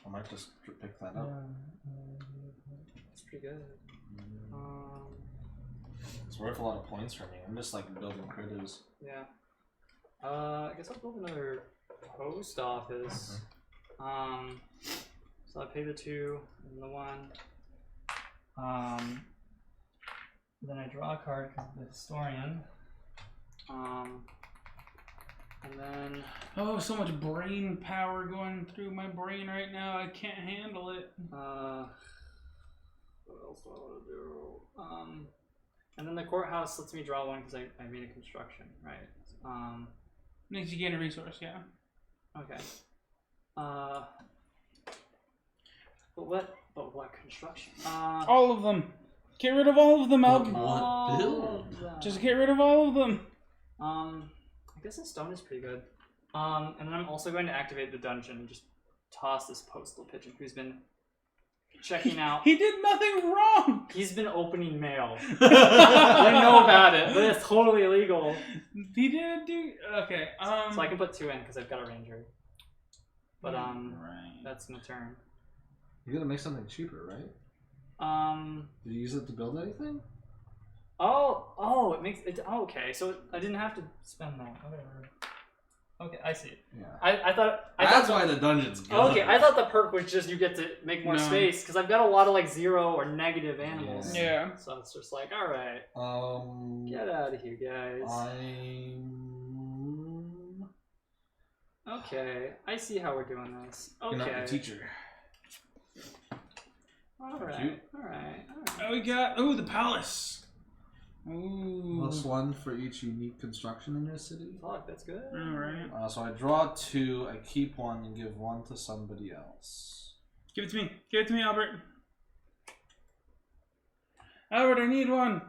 I might just pick that up. It's pretty good. It's worth a lot of points for me. I'm just like building critters. Yeah. I guess I'll build another post office. So I pay the 2 and the 1. Then I draw a card because of the historian. And then Oh, so much brain power going through my brain right now. I can't handle it. what else do I want to do? And then the courthouse lets me draw 1 because I made a construction, right? Makes you gain a resource, yeah. Okay. But what construction? All of them. Get rid of all of them, Alb. What build? Just get rid of all of them. I guess the stone is pretty good. And then I'm also going to activate the dungeon and just toss this postal pigeon who's been checking out. He did nothing wrong. He's been opening mail. I know about it, but it's totally illegal. He didn't do. Okay. So I can put 2 in because I've got a ranger. But right. that's my turn. You're gonna make something cheaper, right? Did you use it to build anything? Oh, it makes it. Oh, okay, so I didn't have to spend that. Whatever. Okay, I see. Yeah. I thought. That's why the dungeon's good. Okay, I thought the perk was just you get to make more space because I've got a lot of like 0 or negative animals. Yeah. So it's just like, all right, get out of here, guys. Okay, I see how we're doing this. Okay. You're not the teacher. All right. Cute. All right. we got? Oh, the palace. Ooh. +1 for each unique construction in your city. Fuck, that's good. All right. So I draw 2, I keep 1, and give 1 to somebody else. Give it to me. Give it to me, Albert. Albert, I need one.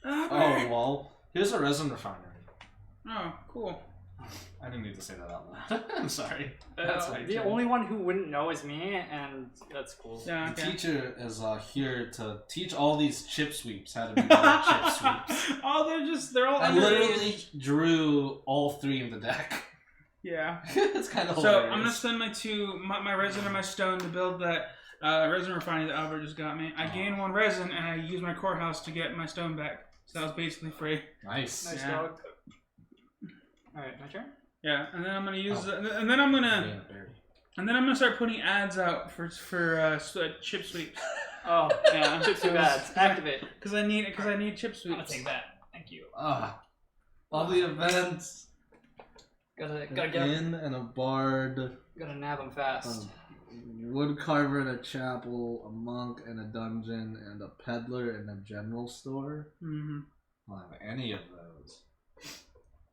Albert. Oh, well, here's a resin refinery. Oh, cool. I didn't need to say that out loud. I'm sorry. That's my The turn. only one who wouldn't know is me, and that's cool. Yeah, The okay. teacher is here to teach all these chip sweeps how to be better chip sweeps. Oh, they're all I underage. literally drew all 3 in the deck. Yeah. It's kind of So hilarious. I'm gonna spend my resin and my stone to build that resin refinery that Albert just got me. I gain 1 resin and I use my courthouse to get my stone back. So that was basically free. Nice. Nice Yeah. dog. Alright, my turn? Yeah, and then I'm gonna use Oh. and then I'm gonna Yeah, berry. and then I'm gonna start putting ads out for chip sweeps. Oh, Yeah, chip too bad. Activate. Because I need chip I'm gonna sweeps. take that. Thank you. All the events. Gotta An get inn and a bard. Gotta nab them fast. Wood carver in a chapel, a monk in a dungeon, and a peddler in a general store. Mm-hmm. I don't have any of those.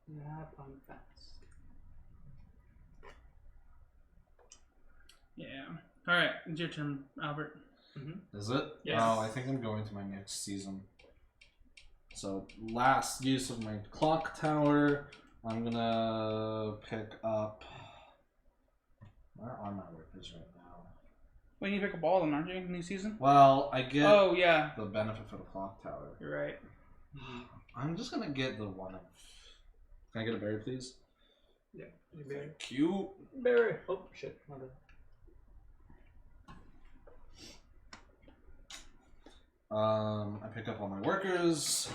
Nab them fast. Yeah. All right, it's your turn, Albert. Is it? Yes. Oh, I think I'm going to my next season. So, last use of my clock tower. I'm gonna pick up. Where are my workers right now? Well, you need to pick up all of them, aren't you? New season. Well, I get Oh yeah, the benefit for the clock tower. you're right. I'm just gonna get the one of. Can I get a berry, please? Yeah. Berry. Thank you. Berry. Oh shit. My bad. I pick up all my workers.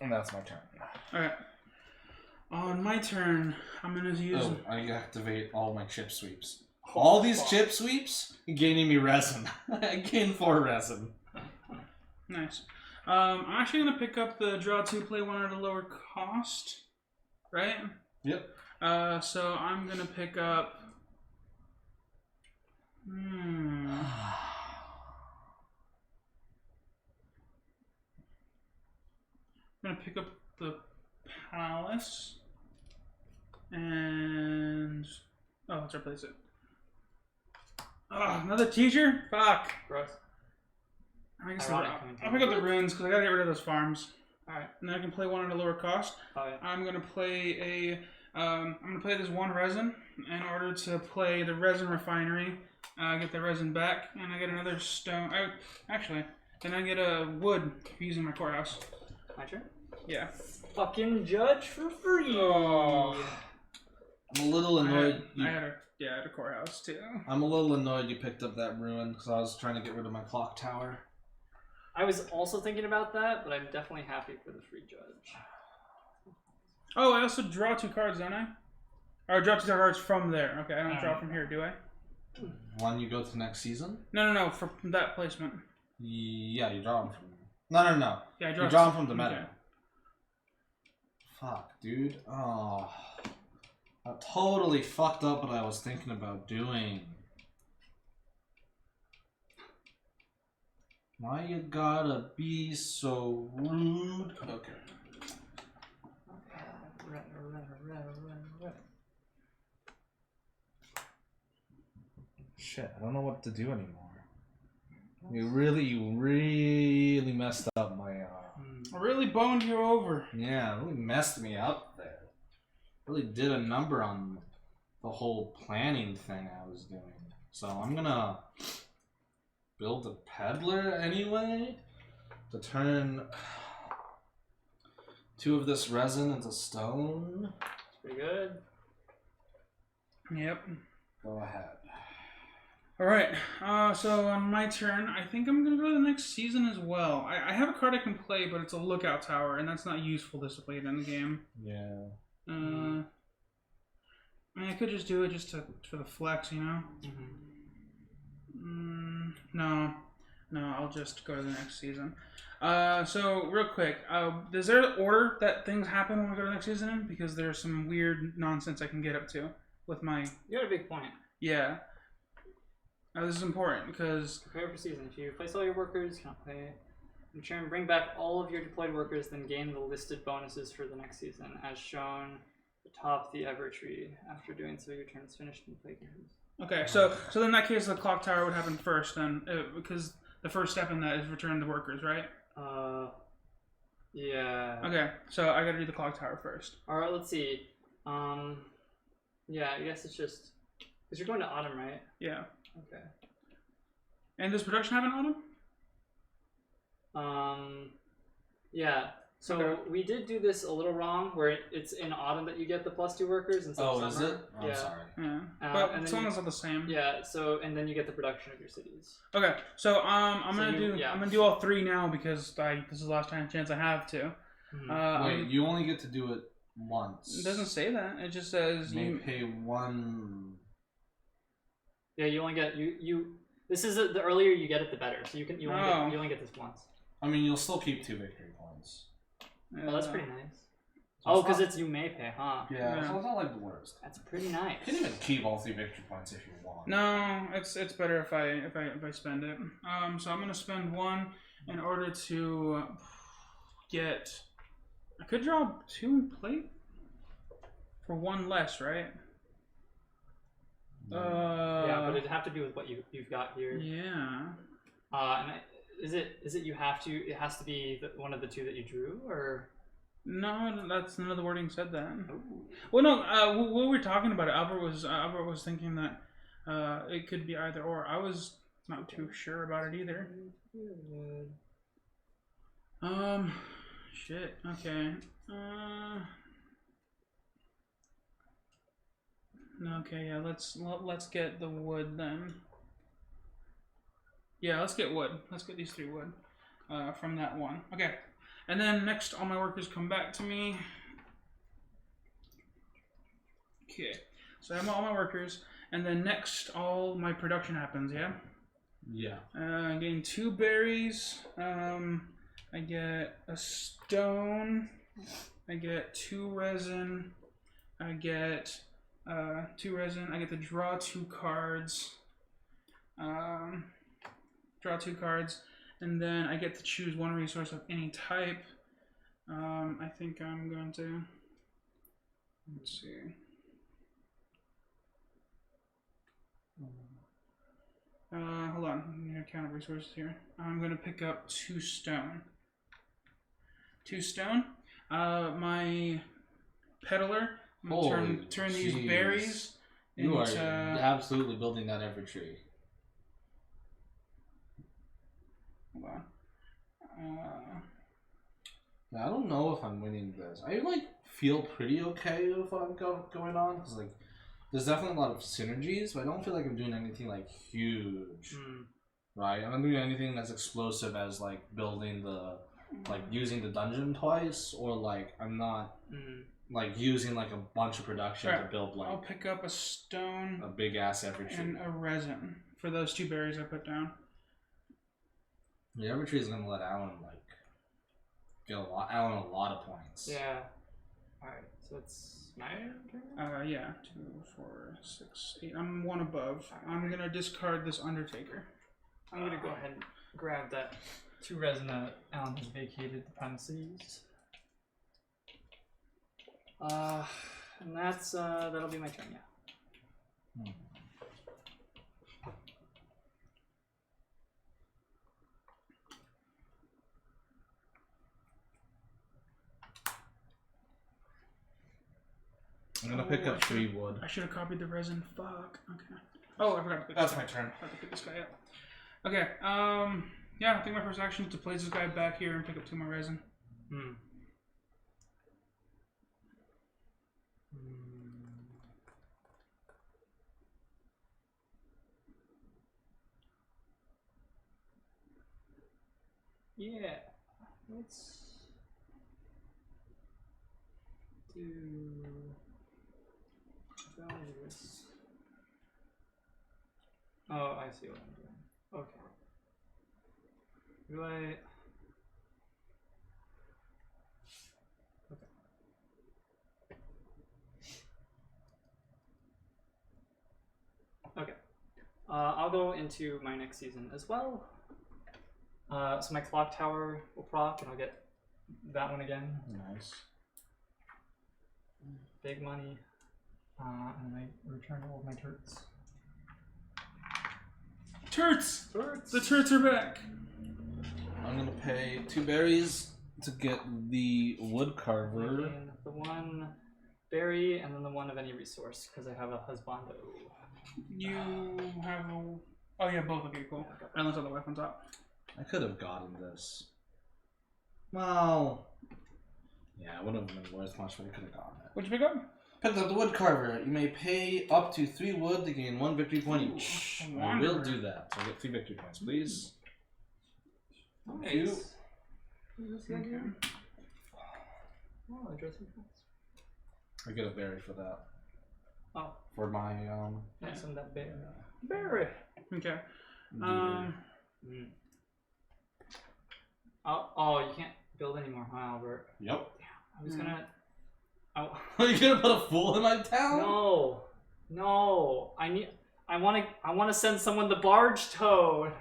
And that's my turn. All right. On my turn, I'm gonna use. Oh, I activate all my chip sweeps. All these chip sweeps gaining me resin. I gain 4 resin. Nice. I'm actually gonna pick up the draw 2, play 1 at a lower cost. Right. Yep. So I'm gonna pick up. I'm gonna pick up the palace, and let's replace it. Oh, another teacher? Fuck. Gross. I guess Ironic I'll coming pick up the ruins because I gotta get rid of those farms. Alright. And then I can play 1 at a lower cost. Alright. I'm gonna play I'm gonna play this 1 resin in order to play the resin refinery. Get the resin back, and I get another stone. Then I get a wood for using my courthouse. My turn? Yeah. Fucking judge for free. Oh. I'm a little annoyed. I had a courthouse too. I'm a little annoyed you picked up that ruin because I was trying to get rid of my clock tower. I was also thinking about that, but I'm definitely happy for the free judge. Oh, I also draw 2 cards, don't I? Or draw 2 cards from there. Okay, I don't draw from here, do I? One you go to next season? No, for that placement. Yeah, you draw them from. No. Yeah, I You draw them from the meta. Fuck, dude. Oh. I totally fucked up what I was thinking about doing. Why you gotta be so rude? Okay. Shit, I don't know what to do anymore. You really messed up my I really boned you over. yeah, really messed me up there. Really did a number on the whole planning thing I was doing. So I'm gonna build a peddler anyway to turn 2 of this resin into stone. Pretty good. Yep. Go ahead. Alright, so on my turn, I think I'm going to go to the next season as well. I have a card I can play, but it's a lookout tower, and that's not useful this late in the game. Yeah. I mean, I could just do it just for the flex, you know? No, I'll just go to the next season. So, real quick, is there an order that things happen when we go to the next season in? Because there's some weird nonsense I can get up to with my... You got a big point. Yeah. Now, this is important because Prepare for season. If you place all your workers, cannot play. Return, bring back all of your deployed workers, then gain the listed bonuses for the next season, as shown atop the Ever tree. After doing so, your turn is finished and play games. okay. So in that case, the clock tower would happen first, then, because the first step in that is return the workers, right? Yeah. Okay. So I gotta do the clock tower first. All right. Let's see. Yeah. I guess it's just because you're going to autumn, right? Yeah. Okay. And does production have an autumn? Yeah. So Okay. we did do this a little wrong, where it's in autumn that you get the +2 workers instead of Oh, summer. is it? Oh, Yeah. I'm sorry. Yeah. and But then some of them are the same. Yeah. So and then you get the production of your cities. Okay. So I'm So gonna you- yeah. I'm gonna do all 3 now because this is the last chance I have to. Wait, you only get to do it once. It doesn't say that. It just says You may you. pay one. Yeah. You only get you. This is the earlier you get it, the better. So you only get this once. I mean, you'll still keep 2 victory points. Oh, that's pretty nice. So Oh, it's because not- it's you may pay, huh? Yeah, Yeah. so it's not like the worst. That's pretty nice. You can even keep all 3 victory points if you want. No, it's better if I spend it. So I'm gonna spend 1 in order to get. I could draw 2 plate for 1 less, right? Yeah, but it'd have to be with what you've got here. Yeah. Is it you have to? It has to be one of the 2 that you drew, or No, that's none of the wording said that. Ooh. Well, no. When we were talking about it, Albert was thinking that it could be either or. I was not too sure about it either. Shit. Okay. Okay. Yeah. Let's get the wood then. Yeah. Let's get wood. Let's get these 3 wood. From that one. Okay. And then next, all my workers come back to me. Okay. So I have all my workers, and then next, all my production happens. Yeah. Yeah. I'm getting 2 berries. I get a stone. I get 2 resin. I get 2 resin. I get to draw 2 cards. Draw 2 cards, and then I get to choose 1 resource of any type. I think I'm going to. Let's see. Hold on. I'm going to count resources here. I'm going to pick up 2 stone. 2 stone. My peddler. I'm going to turn these jeez. berries You into. are absolutely building that every tree. Hold on. Yeah, I don't know if I'm winning this. I feel pretty okay with what I'm going on because there's definitely a lot of synergies, but I don't feel like I'm doing anything huge. Right? I'm not doing anything as explosive as building the using the dungeon twice, or I'm not using a bunch of production to build I'll pick up a stone a big ass every tree. and a resin for those 2 berries I put down. The every tree is gonna let Alan get a lot of points. Yeah. All right. So it's my turn. Yeah. 2, 4, 6, 8. I'm 1 above. I'm gonna discard this Undertaker. I'm gonna go ahead and grab that 2 resin that Alan has vacated the premises. And that's that'll be my turn. Yeah. I'm gonna pick up 3 wood. I should have copied the resin. Fuck. Okay. Oh, I forgot to pick That's my turn. I have to pick this guy up. Okay. Yeah, I think my first action is to place this guy back here and pick up 2 more resin. Yeah. Let's do values. Oh, I see what I'm doing. Okay. Do I? Okay. Okay. I'll go into my next season as well. So my clock tower will proc, and I'll get that one again. Nice. Big money. And I return all of my turrets. Turts! Turrets! The turts are back! I'm gonna pay 2 berries to get the wood carver. And the one berry, and then the one of any resource, because I have a husbando. You have a... Oh, yeah, both. Okay, cool. Yeah, I left all the weapons up. I could have gotten this. Well, yeah, it would have been worth much, but I could have gotten it. What'd you pick up? Picked up the wood carver. You may pay up to 3 wood to gain 1 victory point each. Ooh, I will do that. So I get 3 victory points, please. Nice. You. Okay. Oh, dressing points. I get a berry for that. Oh. For my Yeah, some of that berry. Berry. Okay. Mm. Oh, you can't build anymore, huh, Albert? Yep. I was gonna. Oh. Are you gonna put a fool in my town? No. I wanna send someone the barge toad.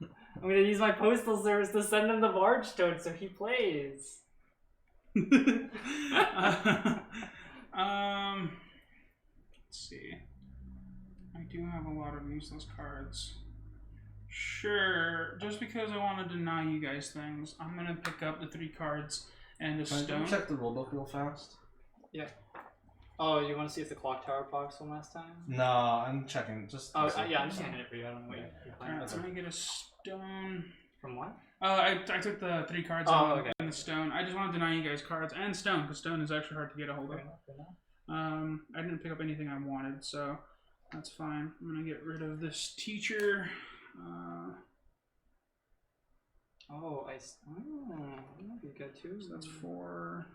I'm gonna use my postal service to send him the barge toad so he plays. Let's see. I do have a lot of useless cards. Sure, just because I want to deny you guys things, I'm gonna pick up the 3 cards and the Can stone. you check the rulebook real fast? Yeah. Oh, you want to see if the clock tower procs from last time? No, I'm checking. Just. Oh, yeah, I'm just handing it for you. I don't know what you're playing. Alright, I'm gonna get a stone. From what? I took the 3 cards okay. and the stone. I just want to deny you guys cards and stone, because stone is actually hard to get a hold of. Fair enough. I didn't pick up anything I wanted, so that's fine. I'm gonna get rid of this teacher. That might be good too. So that's 4.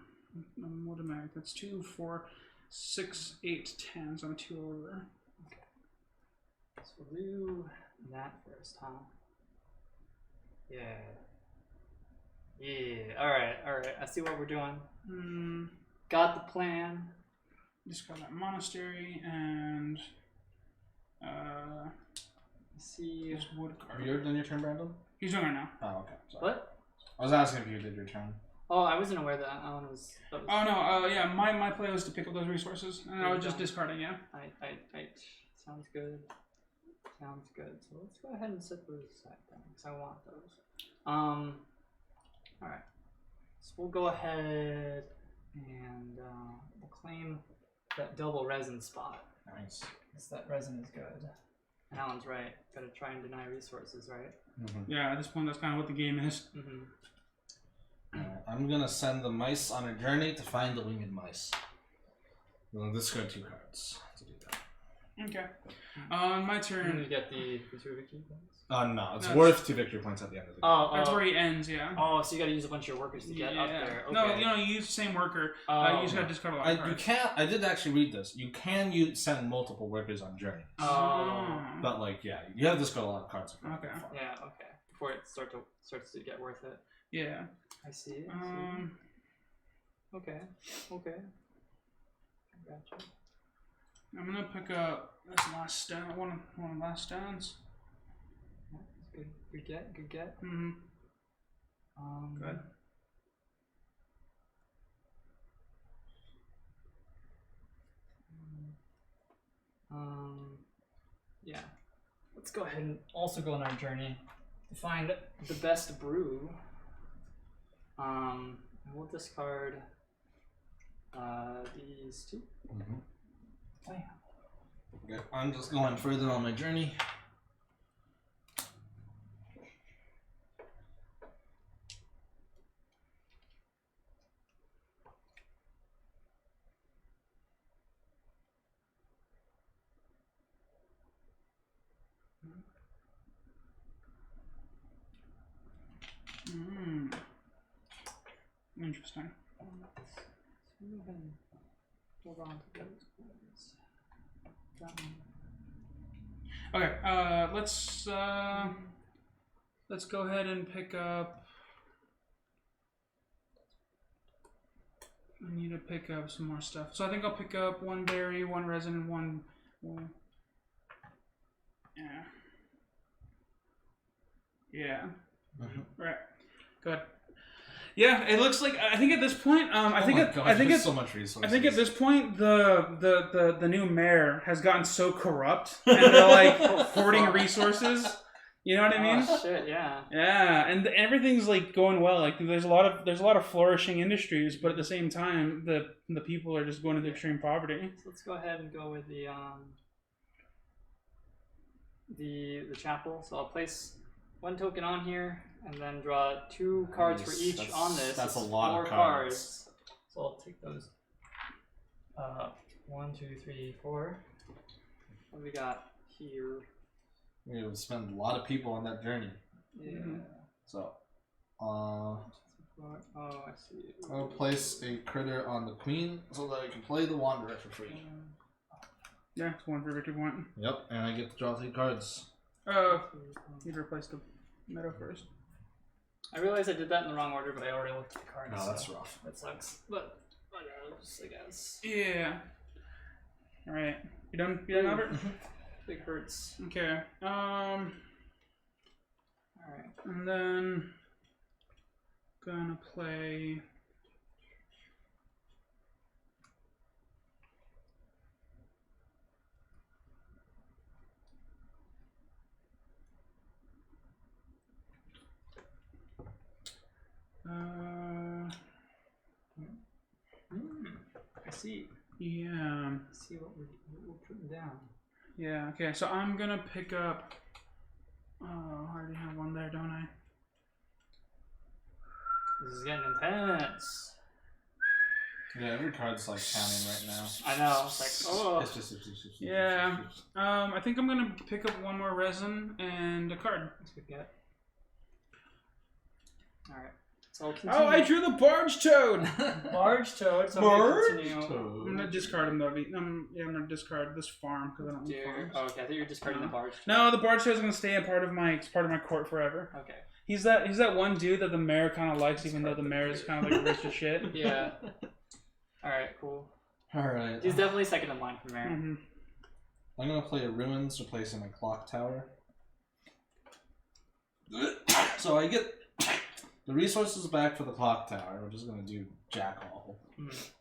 What am I? That's 2, 4, 6, 8, 10. So I'm 2 over. Okay. So we'll do that first, huh? Yeah. Alright. I see what we're doing. Got the plan. Discard that monastery and See. this wood Have card. you done your turn, Brandon? He's doing it now. Oh, okay. Sorry. What? I was asking if you did your turn. Oh, I wasn't aware that Alan was. Oh no, yeah, my play was to pick up those resources, and I was just discarding, yeah. I sounds good. Sounds good. So let's go ahead and set those aside then, because I want those. Alright. So we'll go ahead and we'll claim that double resin spot. Nice. Because that resin is good. And Alan's right. Gotta try and deny resources, right? Yeah, at this point, that's kind of what the game is. I'm gonna send the mice on a journey to find the winged mice. We'll discard 2 cards to do that. Okay. My And turn. you get the 2 victory points? No, it's No, worth 2 victory points at the end of the game. That's where he ends, yeah. Oh, so you gotta use a bunch of your workers to get up there. Okay. No, you use the same worker. You just gotta discard a lot of You cards. can't. I did actually read this. You can send multiple workers on journeys, but like, yeah, you have to discard a lot of cards. Okay. Yeah, okay. Before it starts to get worth it. Yeah. I see. Okay. Gotcha. I'm gonna pick up this last stone, one of the last stones. Good get. Good. Good. Yeah. Let's go ahead and also go on our journey to find the best brew. And we'll discard these 2. Bam. Okay, I'm just going further on my journey. Interesting. Hold on to those. Okay, let's go ahead and pick up. I need to pick up some more stuff. So I think I'll pick up 1 berry, 1 resin, and 1. Yeah. Yeah. Mhm. Right. Good. Yeah, it looks like I think at this point, I think there's it's so much resources. I think at this point the new mayor has gotten so corrupt and they're like hoarding resources. You know what I mean? Oh shit, yeah. Yeah, and everything's like going well. Like there's a lot of flourishing industries, but at the same time, the people are just going into extreme poverty. So let's go ahead and go with the chapel. So I'll place one token on here, and then draw 2 cards for each on this. That's It's a lot 4 of cards. So I'll take those. 1, 2, 3, 4. What do we got here? We would spend a lot of people on that journey. Yeah. So, Oh, I see. I'll place a critter on the queen so that I can play the wanderer for free. Yeah, it's 1 for every 2 point. Yep, and I get to draw 3 cards. You'd replace the meadow first. I realized I did that in the wrong order, but I already looked at the cards. No, that's so rough. That sucks. But I guess. Yeah. All right. You done? You done, Albert? Big hurts. Okay. Alright. And then gonna play. I see. Yeah. Let's see what we're putting down. Yeah. Okay. So I'm gonna pick up. Oh, I already have one there, don't I? This is getting intense. Yeah, every card's like counting right now. I know. It's like, oh. Yeah. I think I'm gonna pick up one more resin and a card. That's a good get. Alright. So I'll continue. Oh, I drew the barge toad. Barge toad. So Barge continue. toad. I'm gonna discard him though. I'm gonna discard this farm because I don't need farms. Oh, okay. I thought you were discarding the barge. No, the barge toad is gonna stay a part of my court forever. Okay. He's that one dude that the mayor kind of likes, even though the mayor is kind of like rich as shit. Yeah. Alright, cool. Alright. He's definitely second in line for mayor. Mm-hmm. I'm gonna play a ruins, replacing my clock tower. So I get the resources back for the clock tower. We're just gonna do jack all.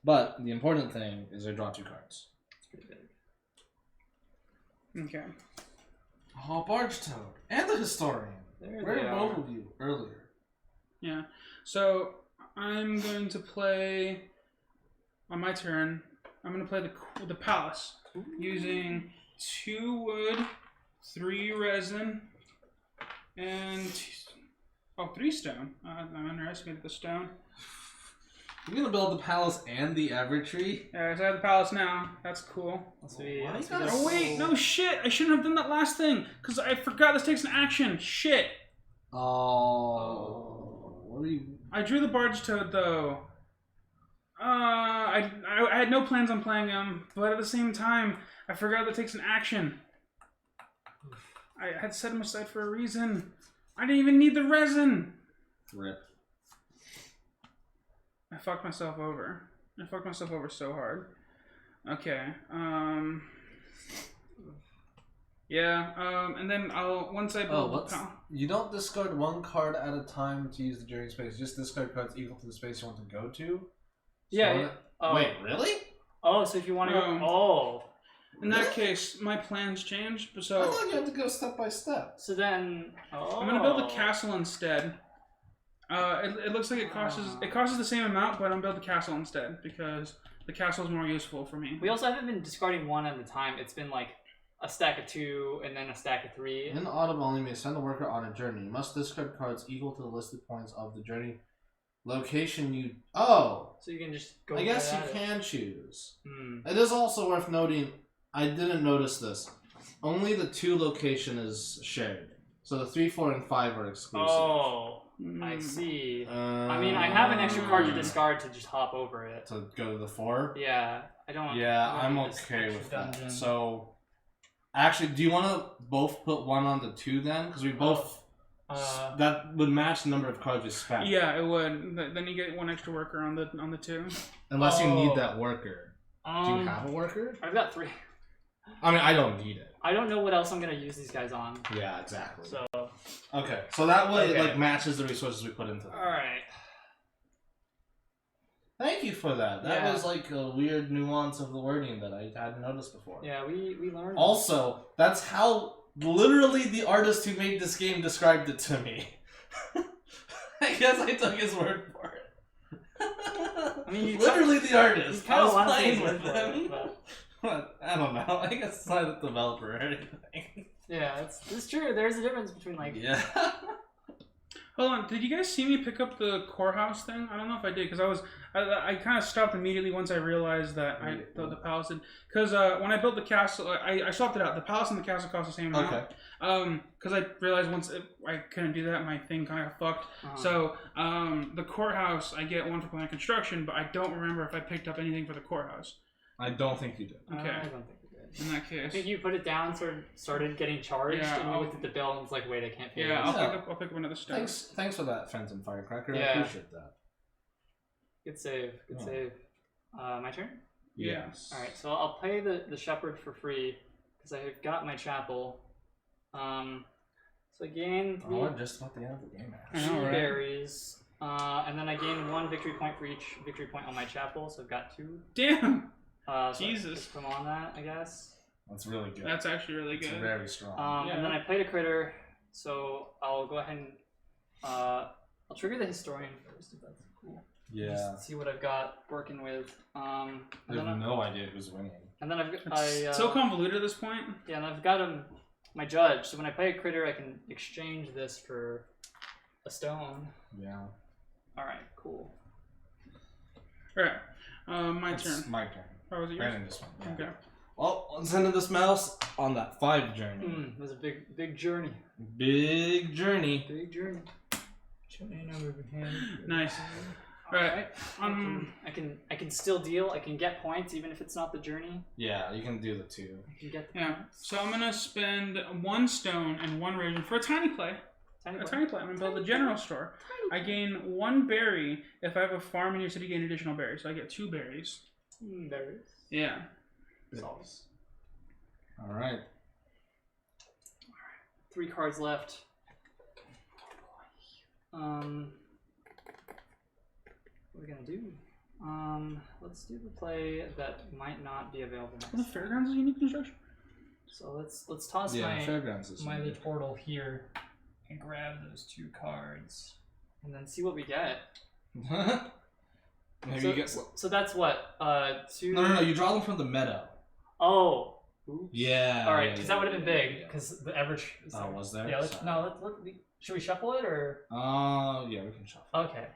But the important thing is I draw 2 cards. It's pretty big. Okay. Oh, Barge Toad and the Historian. Where they were are. both of you earlier? Yeah. So I'm going to play on my turn. I'm going to play the palace using 2 wood, 3 resin, and 3 stone. I underestimated the stone. You're gonna build the palace and the Evertree? Yeah, so I have the palace now. That's cool. Oh wait, no shit! I shouldn't have done that last thing because I forgot this takes an action. Shit. Oh. What are you? I drew the barge toad though. I had no plans on playing him, but at the same time, I forgot that takes an action. I had set him aside for a reason. I didn't even need the resin. Rip. I fucked myself over. I fucked myself over so hard. Okay. Yeah. And then once I build. You don't discard 1 card at a time to use the journey space. Just discard cards equal to the space you want to go to. Yeah. Wait, really? Oh, so if you want to go. Oh. In that case, my plans change. So I thought you had to go step by step. So then. Oh. I'm gonna build a castle instead. It looks like it costs the same amount, but I'm gonna build the castle instead because the castle is more useful for me. We also haven't been discarding 1 at a time. It's been like a stack of 2 and then a stack of 3. In autumn only may send a worker on a journey. You must discard cards equal to the listed points of the journey. Location you... Oh! So you can just go I guess right you at can choose. Hmm. It is also worth noting, I didn't notice this. Only the 2 location is shared. So the 3, 4, and 5 are exclusive. Oh. I see. I mean, I have an extra card to discard to just hop over it. To go to the 4? Yeah, I don't. Yeah, I don't I'm need this okay extra with that. dungeon. So, actually, do you want to both put 1 on the 2 then? Because we both... that would match the number of cards we spent. Yeah, it would. Then you get 1 extra worker on the 2. Unless you need that worker. Do you Um, have a worker? I've got 3. I mean, I don't need it. I don't know what else I'm gonna use these guys on. Yeah, exactly. So. Okay, so that way Okay. it like matches the resources we put into them. All right. Thank you for that. That Yeah. was like a weird nuance of the wording that I hadn't noticed before. Yeah, we learned. Also, that's how literally the artist who made this game described it to me. I guess I took his word for it. I mean, literally the artist. You kind I of was want to playing say with word for it, him. but But I don't know. I guess it's not a developer or anything. yeah, it's true. There's a difference between like. Yeah. Hold on, did you guys see me pick up the core house thing? I don't know if I did, because I kind of stopped immediately once I realized that the palace did. Because when I built the castle, I swapped it out. The palace and the castle cost the same amount. Okay. Because I realized I couldn't do that, my thing kind of got fucked. So the courthouse, I get one for plan construction, but I don't remember if I picked up anything for the courthouse. I don't think you did. Okay. I don't think we did. In that I case. think you put it down, started getting charged, Yeah, and you I'll- looked at the bill and was like, "Wait, I can't pay." Yeah, this. I'll pick up another stone. Thanks for that, Phantom Firecracker. I Yeah. appreciate that. Good save. Good Oh. save. My turn. Yes. All right, so I'll pay the shepherd for free because I've got my chapel. So I gain Oh, we're just about the end of the game, I man. know, three right? berries, and then I gain 1 victory point for each victory point on my chapel. So I've got 2. Damn! So Jesus. Come on that, I guess. That's really good. That's actually really It's good. very strong. Yeah. And then I played a critter, so I'll go ahead and I'll trigger the historian first if that's cool. Yeah. Just see what I've got working with. I have no idea who's winning. And then I've It's so convoluted at this point. yeah, and I've got my judge. So when I play a critter, I can exchange this for a stone. Yeah. All right, cool. Alright. My It's turn. my turn. Or was it yours? Brandon this one. Yeah. Okay. Well, I'm sending this mouse on that 5 journey. It was a big journey. Big journey. Big journey. Nice. Alright. I can still deal. I can get points even if it's not the journey. Yeah, you can do the 2. I can get the Yeah. points. So I'm gonna spend 1 stone and 1 raisin for a tiny play. Tiny A one. tiny play. I'm gonna build a general store. I gain 1 berry if I have a farm in your city. Gain additional berries. So I get 2 berries. Berries. Yeah. Sauce. All right. 3 cards left. What are we gonna do? Let's do the play that might not be available next. The fairgrounds is unique construction. So let's toss Yeah, my Fairgrounds is my unique. portal here and grab those 2 cards and then see what we get. Maybe so, you get. so that's what 2. No. You draw them from the meadow. Oh. Oops. Yeah. All right, yeah, because yeah, that would have been yeah, big. yeah. Because the average. Is Oh, was there? Yeah. Should we shuffle it or? Yeah, we can shuffle. Okay,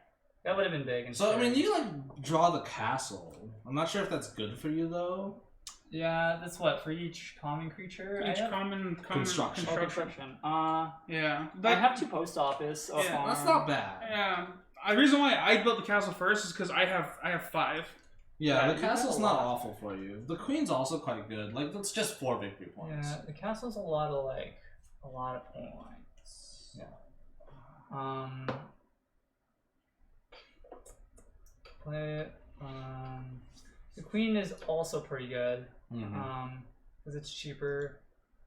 that would have been big. So I instead. mean, you like draw the castle. I'm not sure if that's good for you though. Yeah, that's what for each common creature. Each I have? common Construction. Oh, construction. Yeah. I have 2 post office. A Yeah, farm. That's not bad. Yeah. The reason why I built the castle first is because I have 5. Yeah, Yeah, the you have castle's a not lot. awful for you. The queen's also quite good. Like, that's just 4 victory points. Yeah, the castle's a lot of points. Yeah. Play it. The queen is also pretty good. Mm-hmm. Because it's cheaper.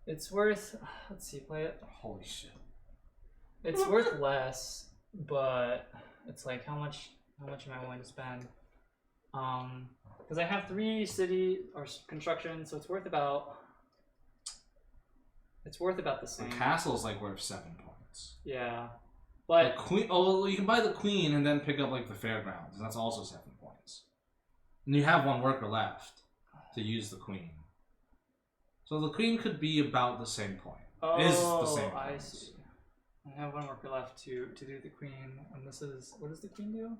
It's worth. Let's see. Play it. Holy shit. It's worth less, but it's like how much am I willing to spend? Because I have 3 city or construction, so it's worth about the The same. castle's like worth 7 points. Yeah, The but queen. Oh, well, you can buy the queen and then pick up like the fairgrounds, and that's also 7 points. And you have 1 worker left to use the queen. So the queen could be about the same point. Is the same I points. see. I have 1 worker left to do the queen, and this is what does the queen do?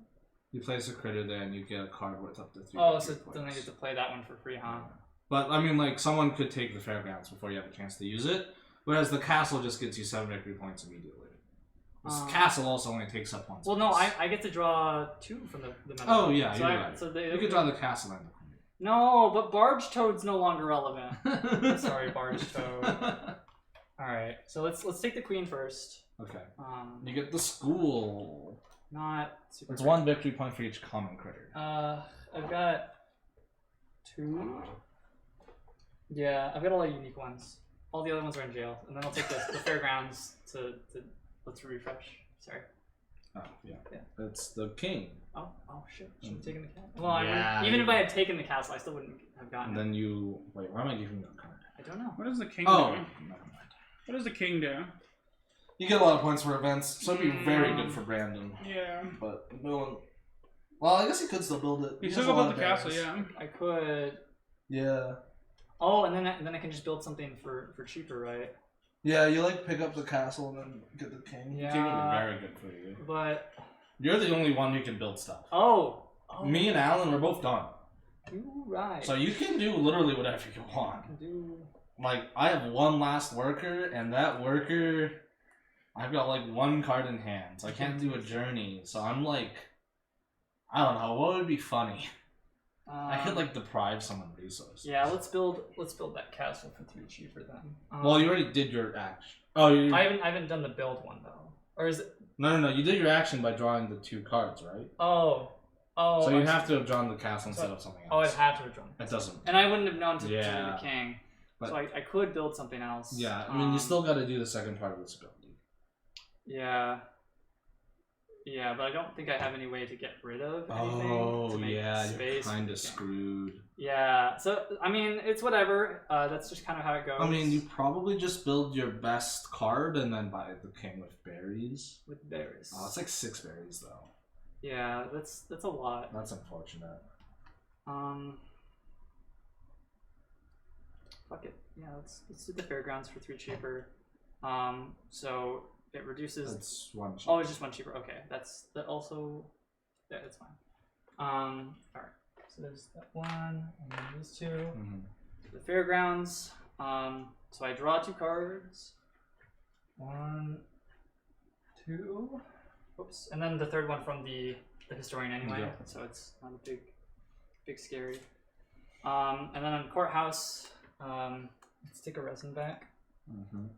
You place a critter there and you get a card worth up to 3 Oh, victory so then I points. get to play that one for free, huh? But I mean, like, someone could take the fairgrounds before you have a chance to use it, whereas the castle just gets you 7 victory points immediately. This castle also only takes up 1 Well, no, I get to draw 2 from the metal. Oh, yeah, so you're right. So You could draw the castle and the queen. No, but Barge Toad's no longer relevant. Sorry, Barge Toad. All right, so let's take the queen first. Okay. You get the school. Not super. It's great. 1 victory point for each common critter. I've got 2. Yeah, I've got a lot of unique ones. All the other ones are in jail, and then I'll take the fairgrounds to let's refresh. Sorry. Oh yeah. It's the king. Oh shit! Should have taken the castle. Well, Yeah, even if I had taken the castle, I still wouldn't have gotten And it. then you wait. Why am I giving you a card? I don't know. What does the king Oh, do? never mind. What does the king do? You get a lot of points for events, so it'd be very good for Brandon. Yeah. But no one. Well, I guess he could still build it. You He still has a go lot build the of castle, berries. yeah. I could. Yeah. Oh, and then I can just build something for cheaper, right? Yeah, you like pick up the castle and then get the king. Yeah. The king would be very good for you. But You're the only one who can build stuff. oh. Me and Alan, we're both done. You're right. So you can do literally whatever you want. Like, I have one last worker, and that worker, I've got like one card in hand, so I can't do a journey. So I'm like, I don't know, what would be funny? I could like deprive someone resources. Yeah, let's build that castle for 3 cheaper then. Well, you already did your action. Oh, you. I haven't done the build one though. Or is it? No. You did your action by drawing the 2 cards, right? Oh. So you have to have drawn the castle instead of something else. Oh, I'd have to have drawn. It doesn't. And I wouldn't have known to do Yeah. the king. But- So I could build something else. Yeah, I mean, you still got to do the second part of this ability. Yeah. Yeah, but I don't think I have any way to get rid of anything. Oh, to make yeah, you're space. kind of screwed. Yeah, so, I mean, it's whatever. That's just kind of how it goes. I mean, you probably just build your best card and then buy the king with berries. With berries. Oh, it's like 6 berries, though. Yeah, that's a lot. That's unfortunate. Fuck it. Yeah, let's do the fairgrounds for 3 cheaper. So it reduces. That's 1 cheap. Oh, it's just 1 cheaper. Okay, that's also. Yeah, that's fine. All right. So there's that one, and then these 2. Mm-hmm. The fairgrounds. So I draw 2 cards. 1, 2. Oops, and then the third one from the historian anyway. Yeah. So it's not a big scary. And then on courthouse, let's take a resin back. Mm-hmm.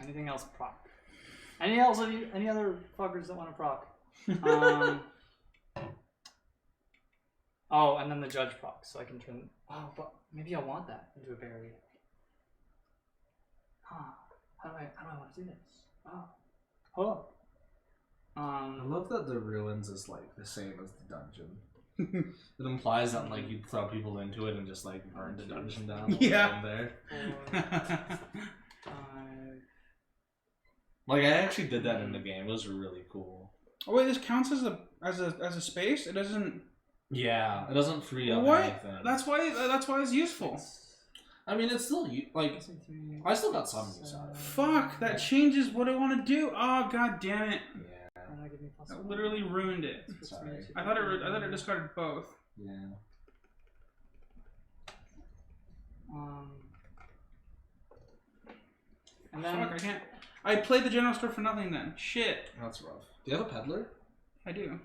Anything else proc? Any other fuckers that want to proc? Oh, and then the judge proc, so I can turn. Oh, but maybe I want that into a berry. Huh? How do I want to do this? Oh, hold on. I love that the ruins is like the same as the dungeon. It implies that like you throw people into it and just like burn the dungeon down. Yeah. There. 4, 5. Like I actually did that in the game. It was really cool. Oh wait, this counts as a space? It doesn't. Yeah, it doesn't free up What? anything. That's why it's useful. I mean, it's still like I still got some use out of it. Fuck, that changes what I want to do. Oh god damn it! Yeah. That literally ruined it. Sorry. I thought it discarded both. Yeah. And then Fuck, I can't. I played the general store for nothing then. Shit. That's rough. Do you have a peddler? I do.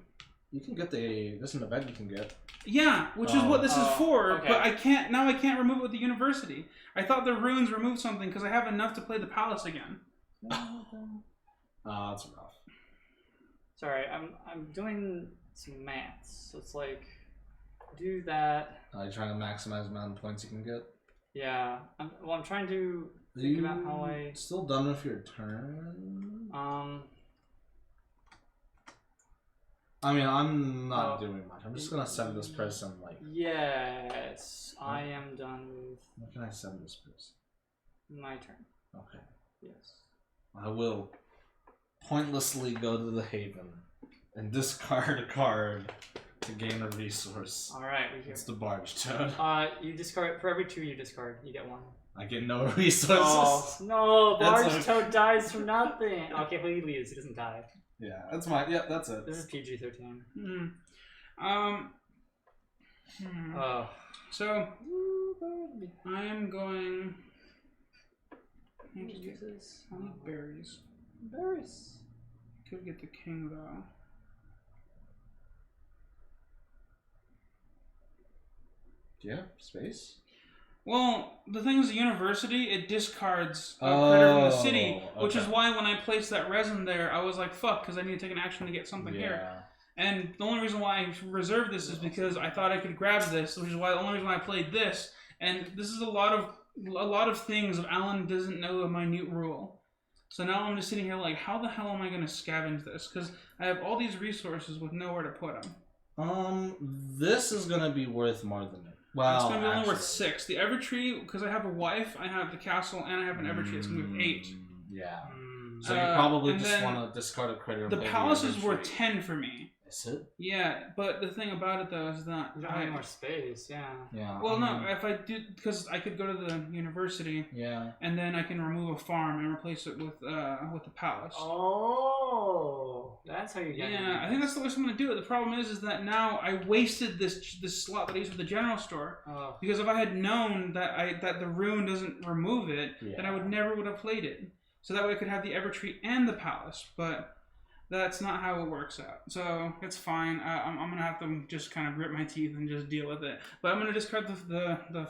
You can get there's an event you can get. Yeah, which is what this is for, okay. but I can't remove it with the university. I thought the ruins removed something because I have enough to play the palace again. That's rough. sorry, I'm doing some maths. So it's like do that. You trying to maximize the amount of points you can get? Yeah. I'm trying to think about how I still done with your turn? I mean, I'm not doing much. I'm just gonna send this person like. Yes, I am done with What can I send this person? my turn. Okay. Yes. I will pointlessly go to the haven and discard a card to gain a resource. All right, we hear. It's the barge toad. You discard for every 2 you discard, you get 1. I get no resources. Oh no, That's Barge Toad dies for nothing. Okay, well he leaves. He doesn't die. Yeah, that's my. Yeah, that's it. This is PG-13. So I am going. I need berries. Berries. Could get the king though. Yeah, space. Well, the thing is, the university, it discards a critter from the city, which okay. is why when I placed that resin there, I was like, fuck, because I need to take an action to get something here. And the only reason why I reserved this is because I thought I could grab this, which is why the only reason why I played this. And this is a lot of things that Alan doesn't know a minute rule. So now I'm just sitting here like, how the hell am I going to scavenge this? Because I have all these resources with nowhere to put them. This is going to be worth more than it. Well, it's going to be only worth 6. The Evertree, because I have a wife, I have the castle, and I have an Evertree. It's going to be 8. Yeah. So you probably just want to discard a critter. The palace is worth 10 for me. Is it? Yeah, but the thing about it though is that you don't have more space. Yeah. Yeah. Well, no, if I did, because I could go to the university. Yeah. And then I can remove a farm and replace it with the palace. Oh, that's how you get. Yeah, I think that's the way I'm gonna do it. The problem is that now I wasted this slot that I used for the general store. Oh. Because if I had known that the rune doesn't remove it, then I would have played it. So that way I could have the Evertree and the palace, but that's not how it works out. So it's fine. I'm gonna have to just kind of grit my teeth and just deal with it. But I'm gonna discard the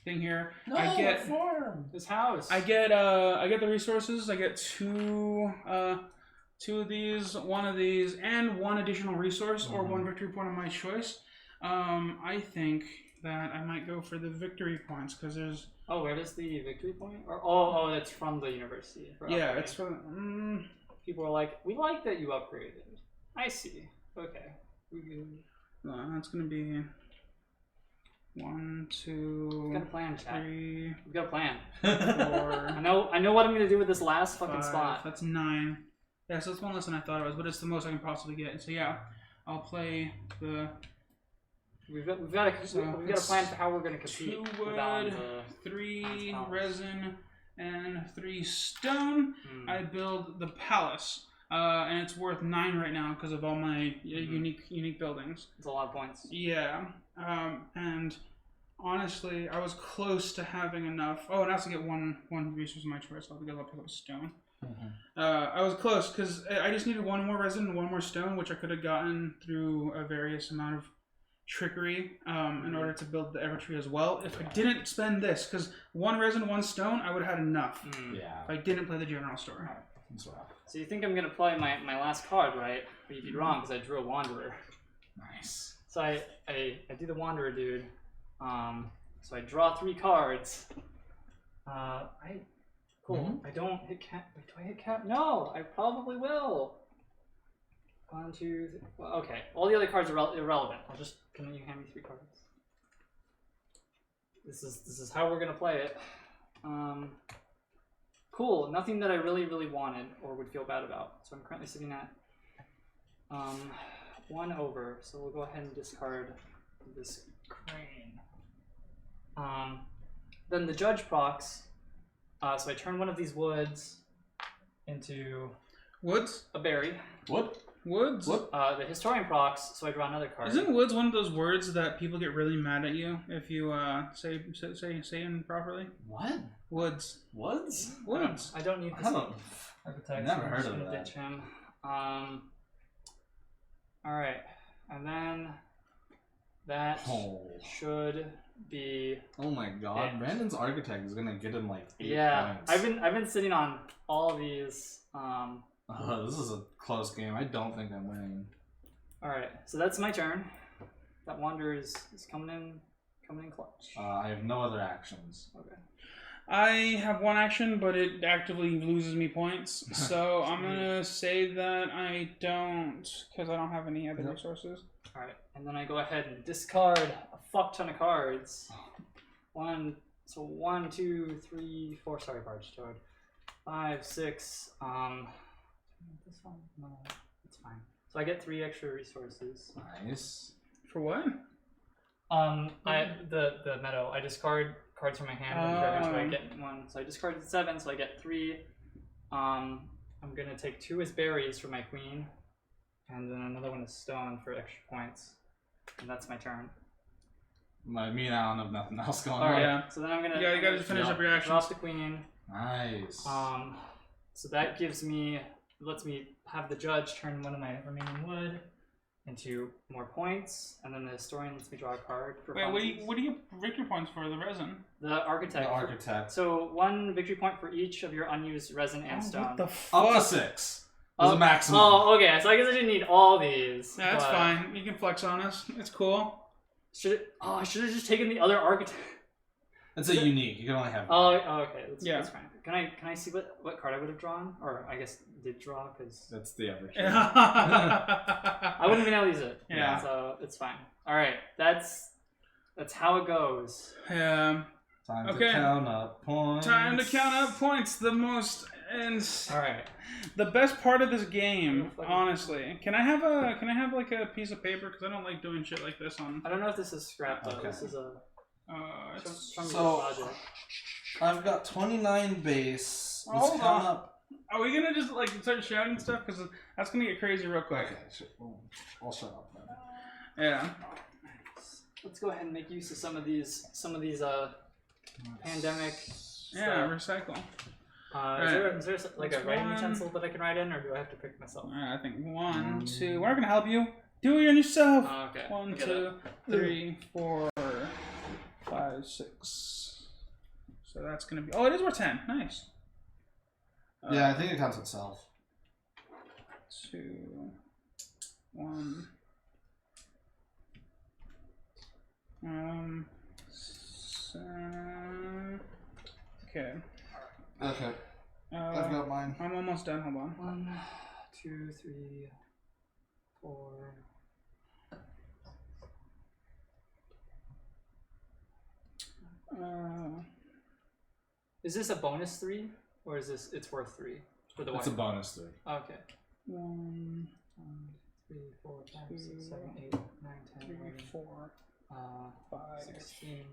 thing here. No, I get farm. This house. I get the resources. I get two of these, one of these, and one additional resource or one victory point of my choice. I think that I might go for the victory points because there's. Oh, where does the victory point? Or that's from the university. Yeah, it's from. People are like, we like that you upgraded. I see. Okay. That's gonna be 1, 2, We've got a plan, chat. 3. We've got a plan. 4. I know what I'm gonna do with this last fucking 5, spot. That's 9. Yeah, so it's one less than I thought it was, but it's the most I can possibly get. So yeah, I'll play the. We've got a plan for how we're gonna compete. 2 wood, 3 resin, and 3 stone. I build the palace, and it's worth 9 right now because of all my unique buildings. It's a lot of points. Yeah, and honestly, I was close to having enough. Oh, and I also get one resource of my choice. I'll pick up stone. I was close because I just needed 1 more resin and 1 more stone, which I could have gotten through a various amount of trickery in order to build the Evertree as well. If I didn't spend this, because 1 resin, 1 stone, I would have had enough. Yeah. If I didn't play the general store. So you think I'm gonna play my last card, right? But you'd be wrong because I drew a wanderer. Nice. So I do the wanderer, dude. So I draw 3 cards. Cool. I don't hit cap. Wait, do I hit cap? No, I probably will. 1, 2, 3. Well, okay. All the other cards are irrelevant. Can you hand me 3 cards? This is how we're gonna play it. Cool. Nothing that I really wanted or would feel bad about. So I'm currently sitting at 1 over. So we'll go ahead and discard this crane. Then the judge procs. So I turn one of these woods into Woods? a berry. Woods? The historian procs, so I draw another card. Isn't woods one of those words that people get really mad at you if you say improperly? What? Woods. Woods? Woods. I don't need this. Architect. Never heard of that. Ditch him. All right, and then that should be. Oh my God! Brandon's architect is gonna get him like 8 points. I've been sitting on all these. This is a close game. I don't think I'm winning. All right, so that's my turn. That wanderer is coming in clutch. I have no other actions. Okay. I have 1 action, but it actively loses me points. So I'm gonna say that I don't, because I don't have any other resources. All right, and then I go ahead and discard a fuck ton of cards. 1, 2, 3, 4. Sorry, Barge Toad. 5, 6. This one? No, it's fine. So I get 3 extra resources. Nice. For what? The meadow. I discard cards from my hand and so I get 1. So I discarded 7, so I get 3. I'm gonna take 2 as berries for my queen, and then another one is stone for extra points. And that's my turn. Me and Alan have nothing else going on. on. Yeah. So then I'm gonna. Yeah, you gotta finish up your actions. Drop the queen. Nice. So that lets me have the judge turn one of my remaining wood into more points, and then the historian lets me draw a card. For Wait, what do you victory points for? The resin? The architect. The architect. So 1 victory point for each of your unused resin and stone. What the fuck? Up to 6. There's a maximum. Oh, okay. So I guess I didn't need all these. Yeah, that's but- fine. You can flex on us. It's cool. I should have just taken the other archetype. It's a unique. You can only have. Oh, okay. Yeah. That's fine. Can I see what card I would have drawn, or I guess did draw because That's the average. I wouldn't have been able to use it. Yeah. So it's fine. All right. That's how it goes. Yeah. Time Okay. to count up points. Time to count up points. The most and All right. the best part of this game, Fucking- honestly. Can I have like a piece of paper? Because I don't like doing shit like this on. I don't know if this is scrap though. Okay. This is a It's, from So- your project. I've got 29 base. Let's Hold count on. up. are we gonna just like start shouting stuff? Because that's gonna get crazy real quick. Okay, I'll shut up then. Yeah. Let's go ahead and make use of some of these pandemic. Yeah. stuff. Recycle. Is there like a That's writing one. utensil that I can write in, or do I have to pick myself? I think 1, 2. We're not gonna help you. Do it on yourself. Okay. 1, Get 2, up. 3, 4, 5, 6. So that's gonna be. Oh, it is worth 10. Nice. Yeah, I think it counts itself. 2, 1. Okay. Okay, I've got mine. I'm almost done. Hold on. 1, 2, 3, 4. Is this a bonus 3, or is this it's worth 3 for the It's a one? bonus 3. Okay. 1, 3, 4, 5, 6, 7, 8, 9, 10, 3, 11, 4, 5. 16.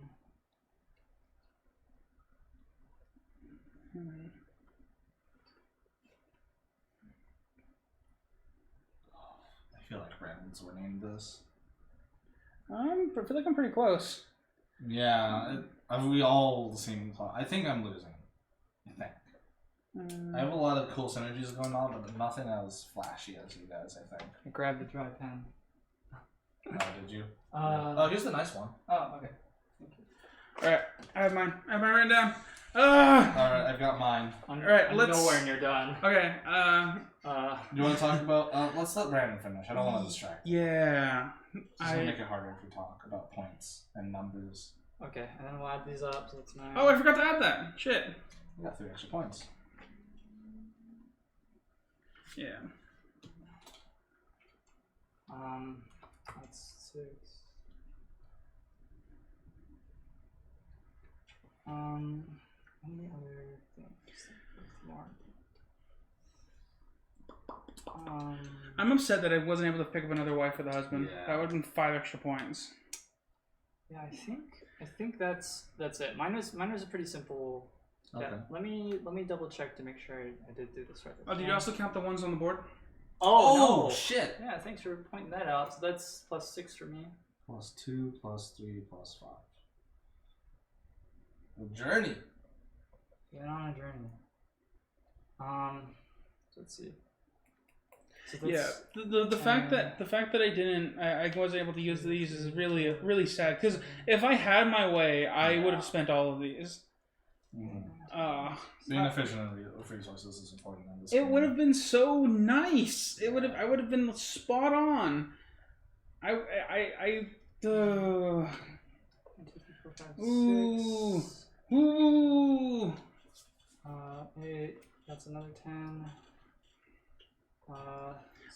I feel like Brandon's winning this. I feel like I'm pretty close. Yeah, we all seem. I think I'm losing. I think. I have a lot of cool synergies going on, but nothing as flashy as you guys, I think. I grabbed the dry pen. Oh, did you? Oh, here's the nice one. okay. Alright, I have mine. I have mine written down. Alright, I've got mine. I'm, Alright, I'm let's- nowhere near done. Okay, You want to talk about. Let's let Brandon finish. I don't want to distract. yeah. It's just gonna make it harder if we talk about points and numbers. Okay, and then we'll add these up, so that's 9. Oh, I forgot to add that. Shit. We got 3 extra points. Yeah. That's 6. Any other things? More. I'm upset that I wasn't able to pick up another wife for the husband. Yeah. That would have been 5 extra points. Yeah, I think that's it. Mine was a pretty simple. Okay. Yeah, let me double check to make sure I did do this right. Oh, did you also count the ones on the board? Oh, no. shit! Yeah, thanks for pointing that out. So that's +6 for me. Plus 2, plus 3, plus 5. The journey. Get on a journey. Let's see. So Yeah, the fact that I wasn't able to use these is really sad. Because if I had my way, I would have spent all of these. Being efficient with resources is important in this It game. would have been so nice. I would have been spot on. One, 2, 3, 4, 5, Ooh. 6. Ooh. 8. That's another 10.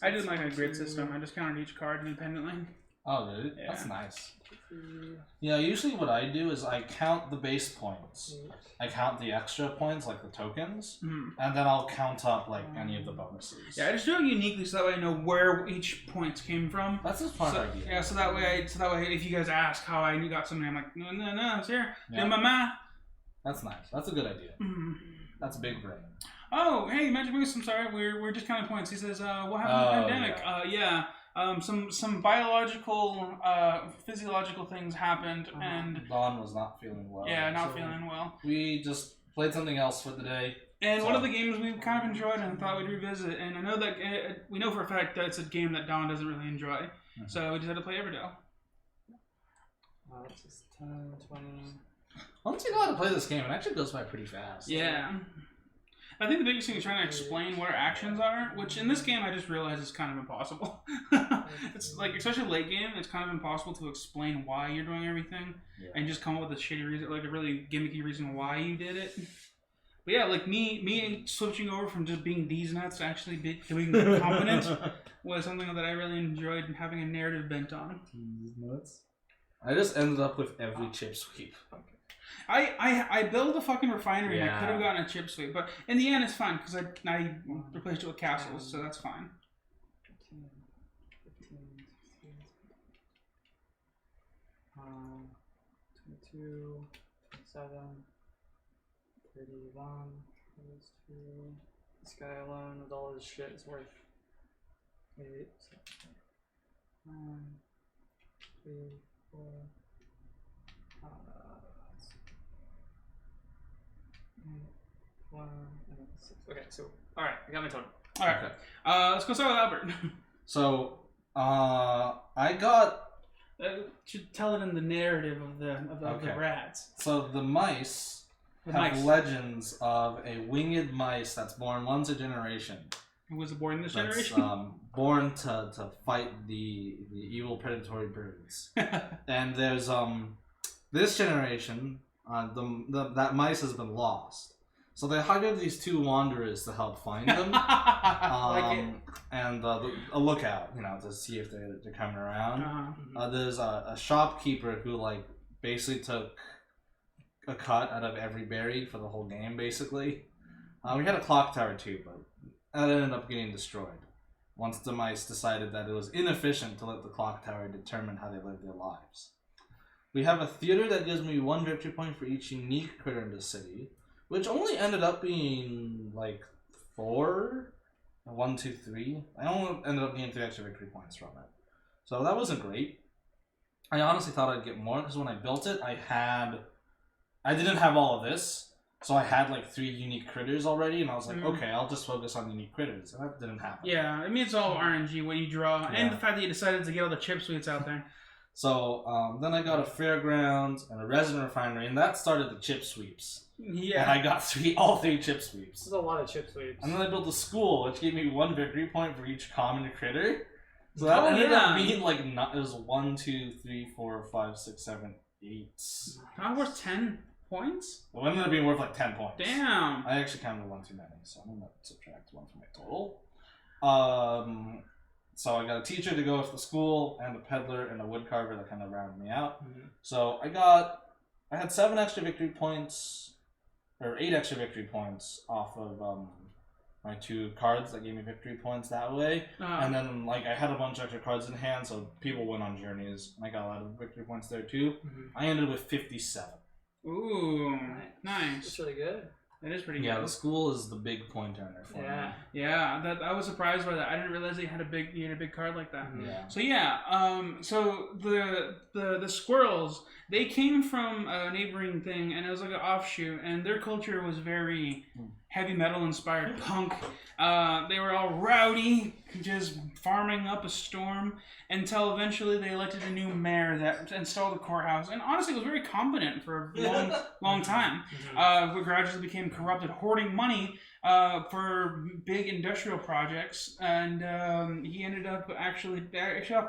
I did like a grid system. I just counted each card independently. Oh, dude, Yeah. that's nice. 3, Yeah, usually what I do is I count the base points. 8. I count the extra points, like the tokens, Hmm. and then I'll count up like any of the bonuses. Yeah, I just do it uniquely so that way I know where each point came from. That's a smart So, idea. yeah, so that way if you guys ask how I got something, I'm like, no, it's here. Yeah. In my math. That's nice. That's a good idea. Mm. That's big brain. Oh, hey, Magic Moose, I'm sorry, we're just counting points. He says, what happened to the pandemic? Some biological, physiological things happened, and Dawn was not feeling well. not so feeling well. We just played something else for the day. And one of the games we kind of enjoyed and thought we'd revisit, and I know that we know for a fact that it's a game that Dawn doesn't really enjoy, so we just had to play Everdell. It's just 10, 20. Once you know how to play this game, it actually goes by pretty fast. Yeah. I think the biggest thing is trying to explain what our actions are, which in this game I just realized is kind of impossible. It's like, especially late game, it's kind of impossible to explain why you're doing everything and just come up with a shitty reason, like a really gimmicky reason why you did it. But yeah, like me switching over from just being these nuts to actually being competent was something that I really enjoyed having a narrative bent on. These nuts. I just ended up with every chip sweep. I built a fucking refinery and I could have gotten a chip sweep, but in the end it's fine because I replaced it with castles, so that's fine. 22, 27, 31, those two. This guy alone with all his shit is worth 8, 7, 9, 3, 4. 1 and 6. Okay, so alright, I got my totem. Alright, okay. Let's go start with Albert. So, I got. Should tell it in the narrative of the rats. So the mice have legends of a winged mice that's born once a generation. Who was born this generation? Born to fight the evil predatory birds. And there's this generation, that mice has been lost. So they hired these two wanderers to help find them, and a lookout, to see if they're coming around. There's a shopkeeper who basically took a cut out of every berry for the whole game. Basically, we had a clock tower too, but that ended up getting destroyed once the mice decided that it was inefficient to let the clock tower determine how they live their lives. We have a theater that gives me 1 victory point for each unique critter in the city, which only ended up being 4, 1, 2, 3. I only ended up getting 3 extra victory points from it, so that wasn't great. I honestly thought I'd get more because when I built it, I didn't have all of this, so I had 3 unique critters already, and I was like, okay, I'll just focus on unique critters, and that didn't happen. Yeah, I mean it's all RNG when you draw, and the fact that you decided to get all the chip sweets out there. So then I got a fairground and a resin refinery, and that started the chip sweeps. Yeah. And I got all 3 chip sweeps. This is a lot of chip sweeps. And then I built a school, which gave me 1 victory point for each common critter. So that ended up being it was 1, 2, 3, 4, 5, 6, 7, 8. That was 10 points? It ended up being worth 10 points. Damn. I actually counted 1 too many, so I'm gonna subtract 1 from my total. So I got a teacher to go with the school, and a peddler, and a woodcarver that kind of rounded me out. So I had 7 extra victory points, or 8 extra victory points off of my 2 cards that gave me victory points that way. And then I had a bunch of extra cards in hand, so people went on journeys, and I got a lot of victory points there too. I ended with 57. Ooh, nice. That's really good. That is pretty good. Yeah, the school is the big point earner for me. Yeah. I was surprised by that. I didn't realize he had a big card like that. Yeah. So so the squirrels, they came from a neighboring thing, and it was like an offshoot, and their culture was very heavy metal inspired punk. They were all rowdy, just farming up a storm, until eventually they elected a new mayor that installed a courthouse, and honestly was very competent for a long time. We gradually became corrupted, hoarding money for big industrial projects, and he ended up actually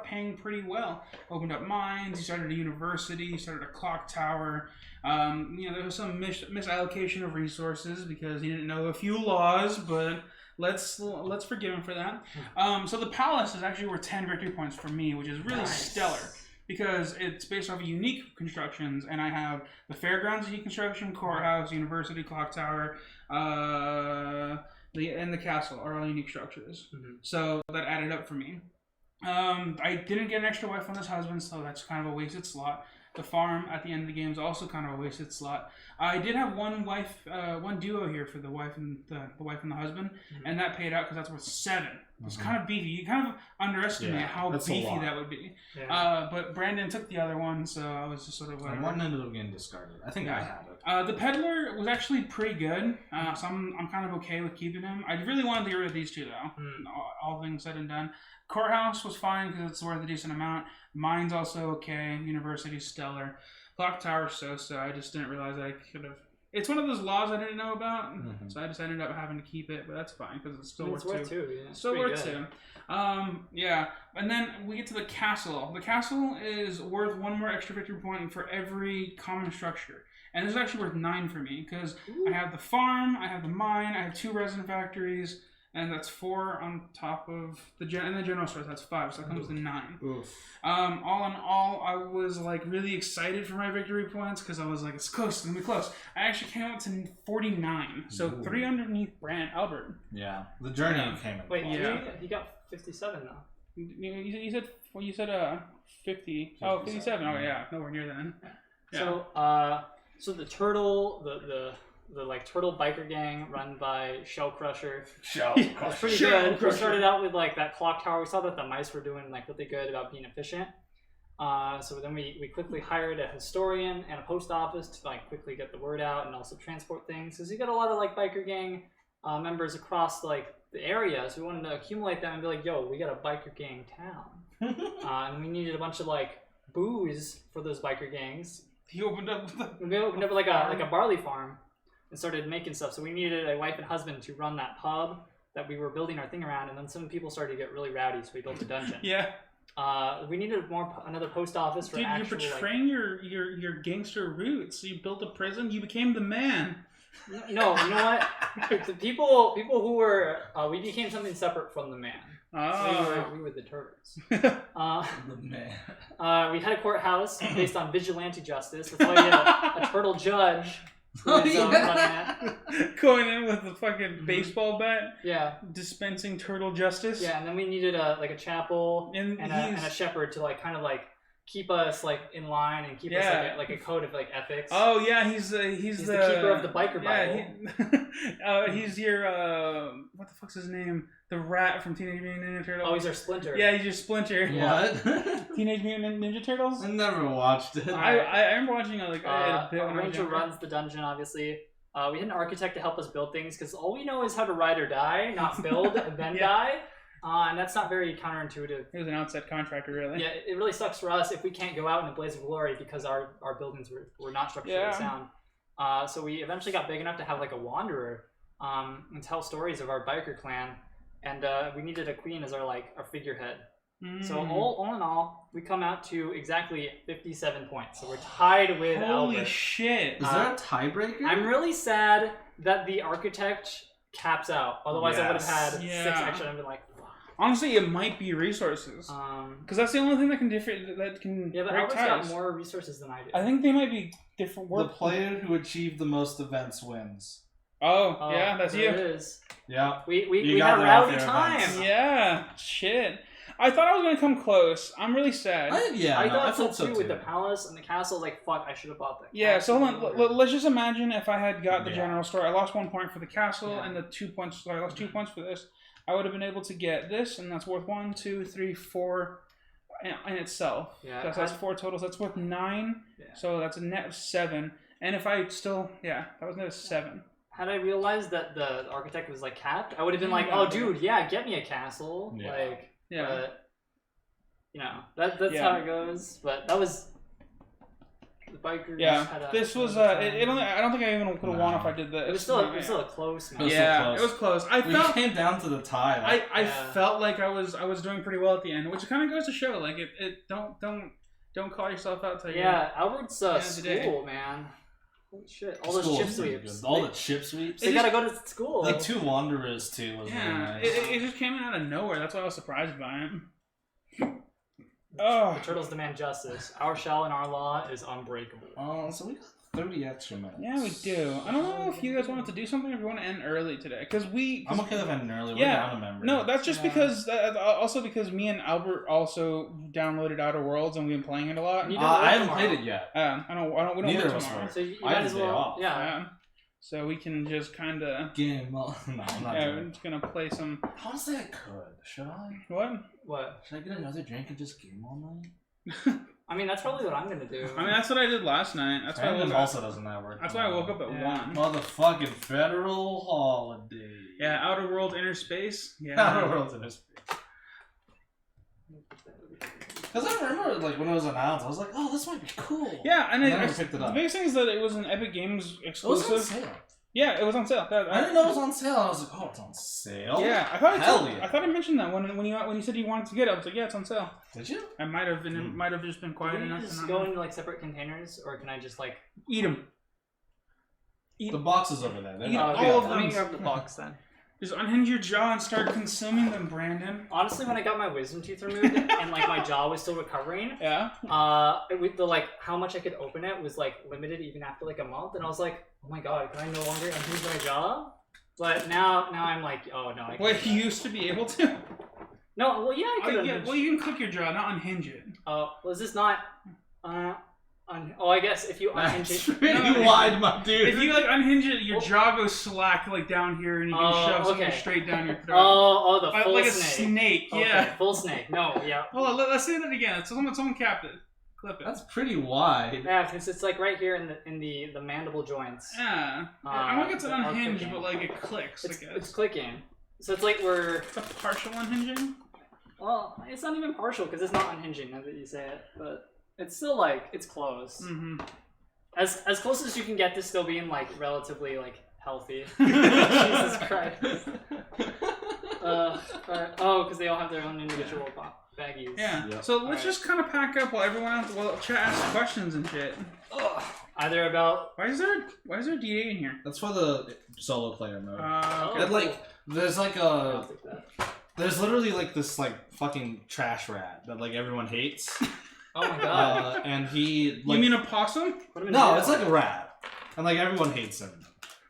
paying pretty well. Opened up mines, he started a university, he started a clock tower. There was some misallocation of resources because he didn't know a few laws, but let's forgive him for that. So the palace is actually worth 10 victory points for me, which is really stellar because it's based off of unique constructions, and I have the fairgrounds unique construction, courthouse, university, clock tower, and the castle are all unique structures. So that added up for me. I didn't get an extra wife on this husband, so that's kind of a wasted slot. The farm at the end of the game is also kind of a wasted slot. I did have one duo here for the wife and the husband, and that paid out because that's worth 7. It's kind of beefy. You kind of underestimate how beefy that would be. But Brandon took the other one, so I was just sort of whatever. And one ended up getting discarded. I think I had it. The peddler was actually pretty good, so I'm kind of okay with keeping him. I really wanted to get rid of these two though. All things said and done. Courthouse was fine because it's worth a decent amount. Mine's also okay. University stellar. Clock tower so. I just didn't realize I could have It's one of those laws I didn't know about, so I just ended up having to keep it, but that's fine because it's still worth two. Yeah, it's still worth two. Yeah, and then we get to the castle. The castle is worth 1 more extra victory point for every common structure, and it's actually worth 9 for me because I have the farm, I have the mine, I have 2 resin factories, and that's 4 on top of the general store. That's 5, so that comes to 9. Oof. All in all, I was like really excited for my victory points because I was like, it's close, it's gonna be close. I actually came up to 49, so 3 underneath Albert. Yeah, the journey came in. Wait, close. he got 57 though. You said 50. Oh, 57. Oh yeah, nowhere near then. Yeah. So the turtle, the like turtle biker gang run by Shell Crusher. It's pretty good. We started out with like that clock tower. We saw that the mice were doing like really good about being efficient. So then we quickly hired a historian and a post office to like quickly get the word out and also transport things. Because you got a lot of like biker gang members across like the area, so we wanted to accumulate them and be like, yo, we got a biker gang town. And we needed a bunch of like booze for those biker gangs. He opened up like a barley farm and started making stuff. So we needed a wife and husband to run that pub that we were building our thing around, and then some people started to get really rowdy, so we built a dungeon. Yeah. We needed another post office for actual. You're betraying your gangster roots. You built a prison. You became the man. No, you know what? The people who were we became something separate from the man. Oh. We were the turtles. The man. We had a courthouse based on vigilante justice. That's why we had a turtle judge. Running it. Going in with the fucking baseball bat. Yeah. Dispensing turtle justice. Yeah, and then we needed a chapel and a shepherd to like kind of like keep us like in line and keep us like a code of like ethics. Oh yeah, he's the keeper of the biker Bible. He's your what the fuck's his name? The rat from Teenage Mutant Ninja Turtles. Oh, he's our Splinter. Yeah, he's your Splinter. What? Teenage Mutant Ninja Turtles? I never watched it. I remember watching it like a bit when I was Ranger younger. runs the dungeon, obviously. We had an architect to help us build things because all we know is how to ride or die, not build and then die. And that's not very counterintuitive. He was an outside contractor, really. Yeah, it really sucks for us if we can't go out in a blaze of glory because our buildings were not structurally sound. So we eventually got big enough to have like a wanderer and tell stories of our biker clan. And we needed a queen as our figurehead. So all in all, we come out to exactly 57 points. So we're tied with Holy Albert. Shit! Is there a tiebreaker? I'm really sad that the architect caps out. Otherwise, I would have had 6 extra. I'd been like, fuck. Honestly, it might be resources. Because that's the only thing that can Yeah, but break Albert's ties. got more resources than I do. I think they might be different. The player who achieved the most events wins. Oh yeah, that's you. It is. Yeah. We had a rowdy time. Yeah, shit. I thought I was gonna come close. I'm really sad. I thought so too with the palace and the castle. Like, fuck, I should have bought that. Yeah, so hold on. Let's just imagine if I had got the general store. I lost 1 point for the castle and the 2 points. So I lost 2 points for this. I would have been able to get this, and that's worth 1, 2, 3, 4 in itself. Yeah, that's 4 totals. That's worth 9. Yeah. So that's a net of 7. And if I still, that was net of 7. Had I realized that the architect was like capped, I would have been like, "Oh, dude, get me a castle." Yeah. Like, yeah. But, that's how it goes. But that was the biker. Yeah, this was it only, I don't think I even could have won if I did this. It was still a close match. It was close. We came down to the tie. I felt like I was doing pretty well at the end, which kind of goes to show like don't call yourself out till Albert's school, man. Holy shit! All those chip sweeps. All the chip sweeps. They gotta go to school. The 2 wanderers too was really nice. It just came out of nowhere. That's why I was surprised by it. The turtles demand justice. Our shell and our law is unbreakable. So we got 30 extra minutes. Yeah, we do. I don't know if you guys wanted to do something or if you want to end early today. I'm okay with ending early. We're down a member. No, that's just because, also because me and Albert also downloaded Outer Worlds and we've been playing it a lot. I haven't played it yet. We don't Neither of work us tomorrow. So you might as well. Yeah. So we can just kind of... Game on. No, I'm not doing we're just going to play some... Honestly, I could. Should I? What? Should I get another drink and just game all night? I mean, that's probably what I'm going to do. I mean, that's what I did last night. That's why I woke up. Also doesn't that work? That's why I woke up at 1. Motherfucking federal holiday. Yeah, Outer World Inner Space. Yeah. Outer World Inner Space. Because I remember, like, when it was announced, I was like, oh, this might be cool. Yeah, and I never picked it the up. biggest thing is that it was an Epic Games It was exclusive. on sale. Yeah, it was on sale. I didn't know it was on sale. I was like, oh, it's on sale? Yeah, I thought yeah. I thought I mentioned that when you said you wanted to get it. I was like, yeah, it's on sale. Did you? I might have, and it might have just been quiet Can enough. you just to go not into like separate containers, or can I just like eat them? The box is over there. They're Eat not- all of Let me them. grab the box then. Just unhinge your jaw and start consuming them, Brandon. Honestly, when I got my wisdom tooth removed and like my jaw was still recovering, Yeah. with the like how much I could open it was like limited even after like a month, and I was like, oh my god, can I no longer unhinge my jaw? But now I'm like, oh no, I can't. Wait, you used to be able to? No, well yeah, I could. Yeah, well, you can click your jaw, not unhinge it. Was this not? I guess if you unhinge That's it. pretty No, wide, my dude. If you like unhinge it, your jaw goes slack like down here, and you can Oh, shove something okay. straight down your throat. The Like- full like a snake. snake, Okay, yeah. full snake. No, yeah. Hold on, let's say that again. Someone capped it. Clip it. That's pretty wide. Yeah, because it's like right here in the mandible joints. Yeah. I don't think it's an are unhinge, clicking. but like it clicks, It's, I it's guess. clicking. So it's like we're. It's a partial unhinging? Well, it's not even partial because it's not unhinging now that you say it, but it's still like it's close. Mm-hmm. As close as you can get to still being like relatively like healthy. Jesus Christ. Because they all have their own individual baggies. Yeah. Yep. So let's Alright. just kind of pack up while everyone else, while chat asks questions and shit. Ugh. Either about. Why is there D8 in here? That's for the solo player mode. Okay. And like, there's like I'll a, take that. there's literally like this like fucking trash rat that like everyone hates. Oh my god. And he like, You mean a possum? Put him in no, jail. it's like a rat, and like everyone hates him.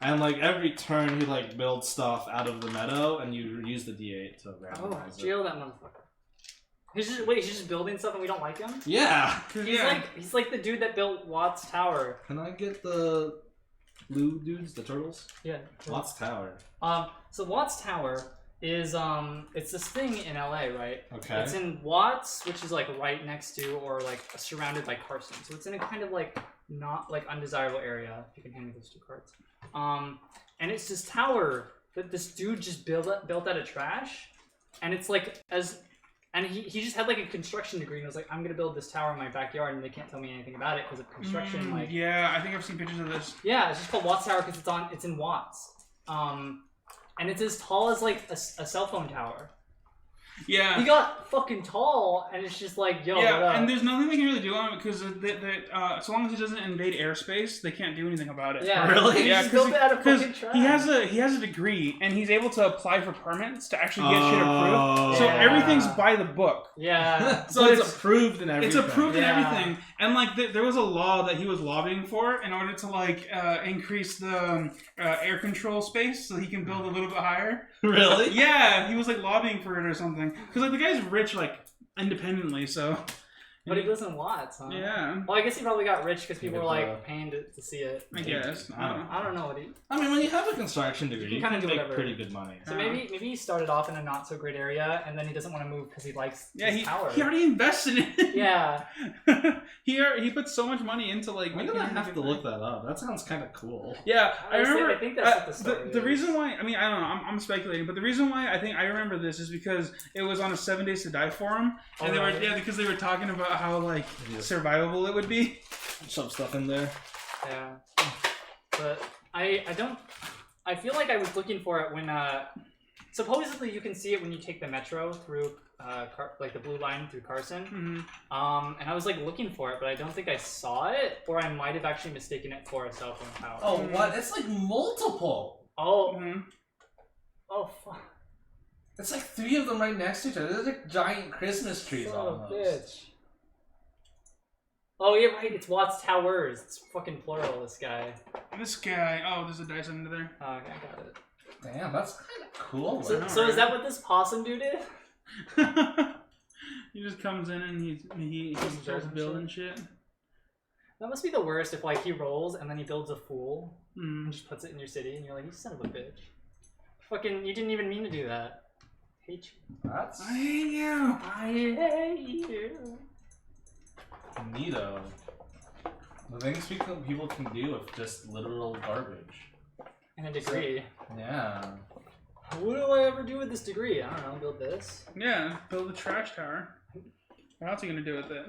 And like every turn he like builds stuff out of the meadow, and you use the D8 to Oh, randomize it. jail that motherfucker. He's just building stuff and we don't like him? Yeah. He's like the dude that built Watt's Tower. Can I get the blue dudes, the turtles? Yeah. Watts Tower. So Watt's Tower is it's this thing in LA, right? Okay. It's in Watts, which is like right next to or like surrounded by Carson. So it's in a kind of like not like undesirable area. If you can hand me those two cards. And it's this tower that this dude just built out of trash, and it's like and he just had like a construction degree and was like, I'm gonna build this tower in my backyard, and they can't tell me anything about it because of construction. Like Yeah, I think I've seen pictures of this. yeah, it's just called Watts Tower because it's in Watts. And it's as tall as like a cell phone tower. Yeah. He got fucking tall, and it's just like, yo, what Yeah, up? and there's nothing they can really do on it because so long as it doesn't invade airspace, they can't do anything about it. Yeah, Really? He Yeah, just built it out of fucking because trash. he has a degree and he's able to apply for permits to actually get shit approved. So Yeah. everything's by the book. Yeah. So But it's approved and everything. It's approved and Yeah. everything, and like there was a law that he was lobbying for in order to like increase the air control space so he can build a little bit higher. Really? Yeah, he was like lobbying for it or something because like the guy's rich like independently, so But he lives in Watts, huh? yeah. Well, I guess he probably got rich because people were Yeah. like paying to see it. I guess. I don't know what he. I mean, when you have a construction degree, You you can can kinda do make whatever. pretty good money. So maybe he started off in a not so great area, and then he doesn't want to move because he likes Yeah, his tower. he already invested in it. Yeah. he put so much money into like. I'm making gonna it have good to thing. look that up. That sounds kind of cool. Yeah, I Honestly, remember. I think that's what the story the is. reason why, I mean, I don't know. I'm speculating, but the reason why I remember this is because it was on a 7 Days to Die forum, and they Alright. were because they were talking about how like Yeah. survivable it would be. Shove stuff in there. Yeah. But I don't. I feel like I was looking for it when supposedly you can see it when you take the metro through like the blue line through Carson. Mm-hmm. And I was like looking for it, but I don't think I saw it, or I might have actually mistaken it for a cell phone tower. Oh, what? It's like multiple. Oh. Mm-hmm. Oh fuck. It's like 3 of them right next to each other. There's like giant Christmas trees Son of a almost. bitch. Oh yeah, right. It's Watts Towers. It's fucking plural. This guy. This guy. Oh, there's a dice under there. Oh, okay, I got it. Damn, that's kind of cool. So, know, so right? is that what this possum dude did? He just comes in and he starts building building shit. That must be the worst if like he rolls and then he builds a fool Mm. and just puts it in your city and you're like, you son of a bitch. Fucking, you didn't even mean to do that. Hate you. That's I hate you. I hate you. neato. The things people can do with just literal garbage. And a degree. Yeah. What do I ever do with this degree? I don't know, build this. Yeah, build a trash tower. What else are you gonna do with it?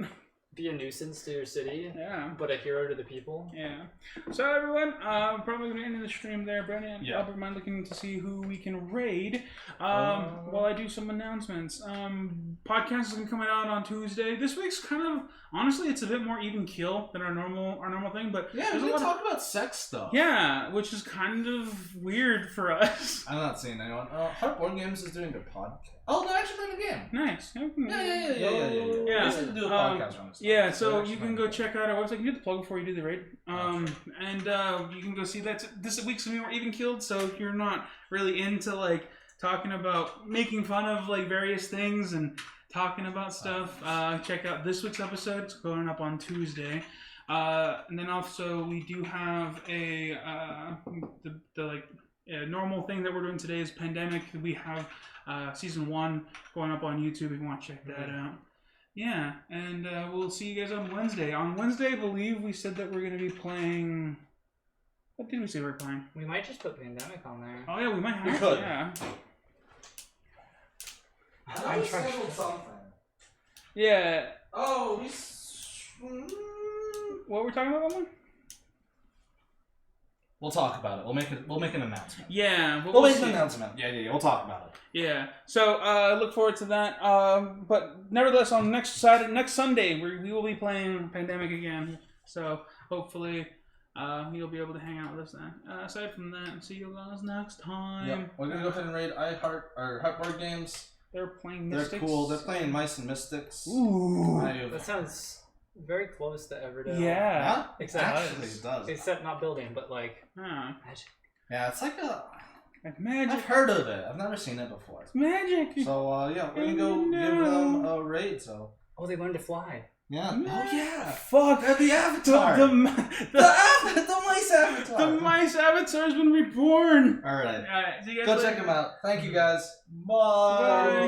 Be a nuisance to your city, Yeah. but a hero to the people. Yeah. So everyone, probably gonna end the stream there. Brennan and Yeah. Albert mind looking to see who we can raid. While I do some announcements. Podcast is gonna come out on Tuesday. This week's kind of honestly, it's a bit more even keel than our normal thing, but Yeah, there's we a can lot talk about sex stuff. yeah, which is kind of weird for us. I'm not seeing anyone. Heart Board Games is doing a podcast. Oh, they're actually playing a game. Nice. Yeah. Yeah. We used to do a podcast on this. Yeah, so you can go check out our website. You do the plug before you do the raid. And you can go see that this week's gonna be more even keeled, so if you're not really into like talking about making fun of like various things and talking about stuff, check out this week's episode. It's going up on Tuesday. And then also we do have a normal thing that we're doing today is Pandemic. We have season 1 going up on YouTube if you want to check that out. Yeah, and we'll see you guys on Wednesday. On Wednesday, I believe we said that we're going to be playing... What did we say we were playing? We might just put Pandemic on there. Oh yeah, we might have. We could. Yeah. I'm trying. something. Yeah. Oh, What were we talking about, one? We'll talk about it. We'll make an announcement. Yeah. We'll make see. an announcement. Yeah. We'll talk about it. Yeah. So look forward to that. But nevertheless, on next Sunday, we will be playing Pandemic again. So hopefully, you'll be able to hang out with us then. Aside from that, see you guys next time. Yep. We're gonna go ahead and raid Heart Board Games. They're playing Mystics. They're cool. They're playing Mice and Mystics. Ooh. That sounds very close to Everdell. Yeah. Yeah. Except, Actually, it does. except not building, but like Huh. magic. Yeah, it's like a. Like magic. I've heard of it. I've never seen it before. It's magic. So yeah, we're gonna go give them a raid. So Oh, they learned to fly. yeah. No. Oh yeah. Fuck. They're the Avatar. The Mice Avatar. The Mice Avatar has been reborn. All right. Alright, see you guys Go later. check them out. Thank you guys. Bye. Bye.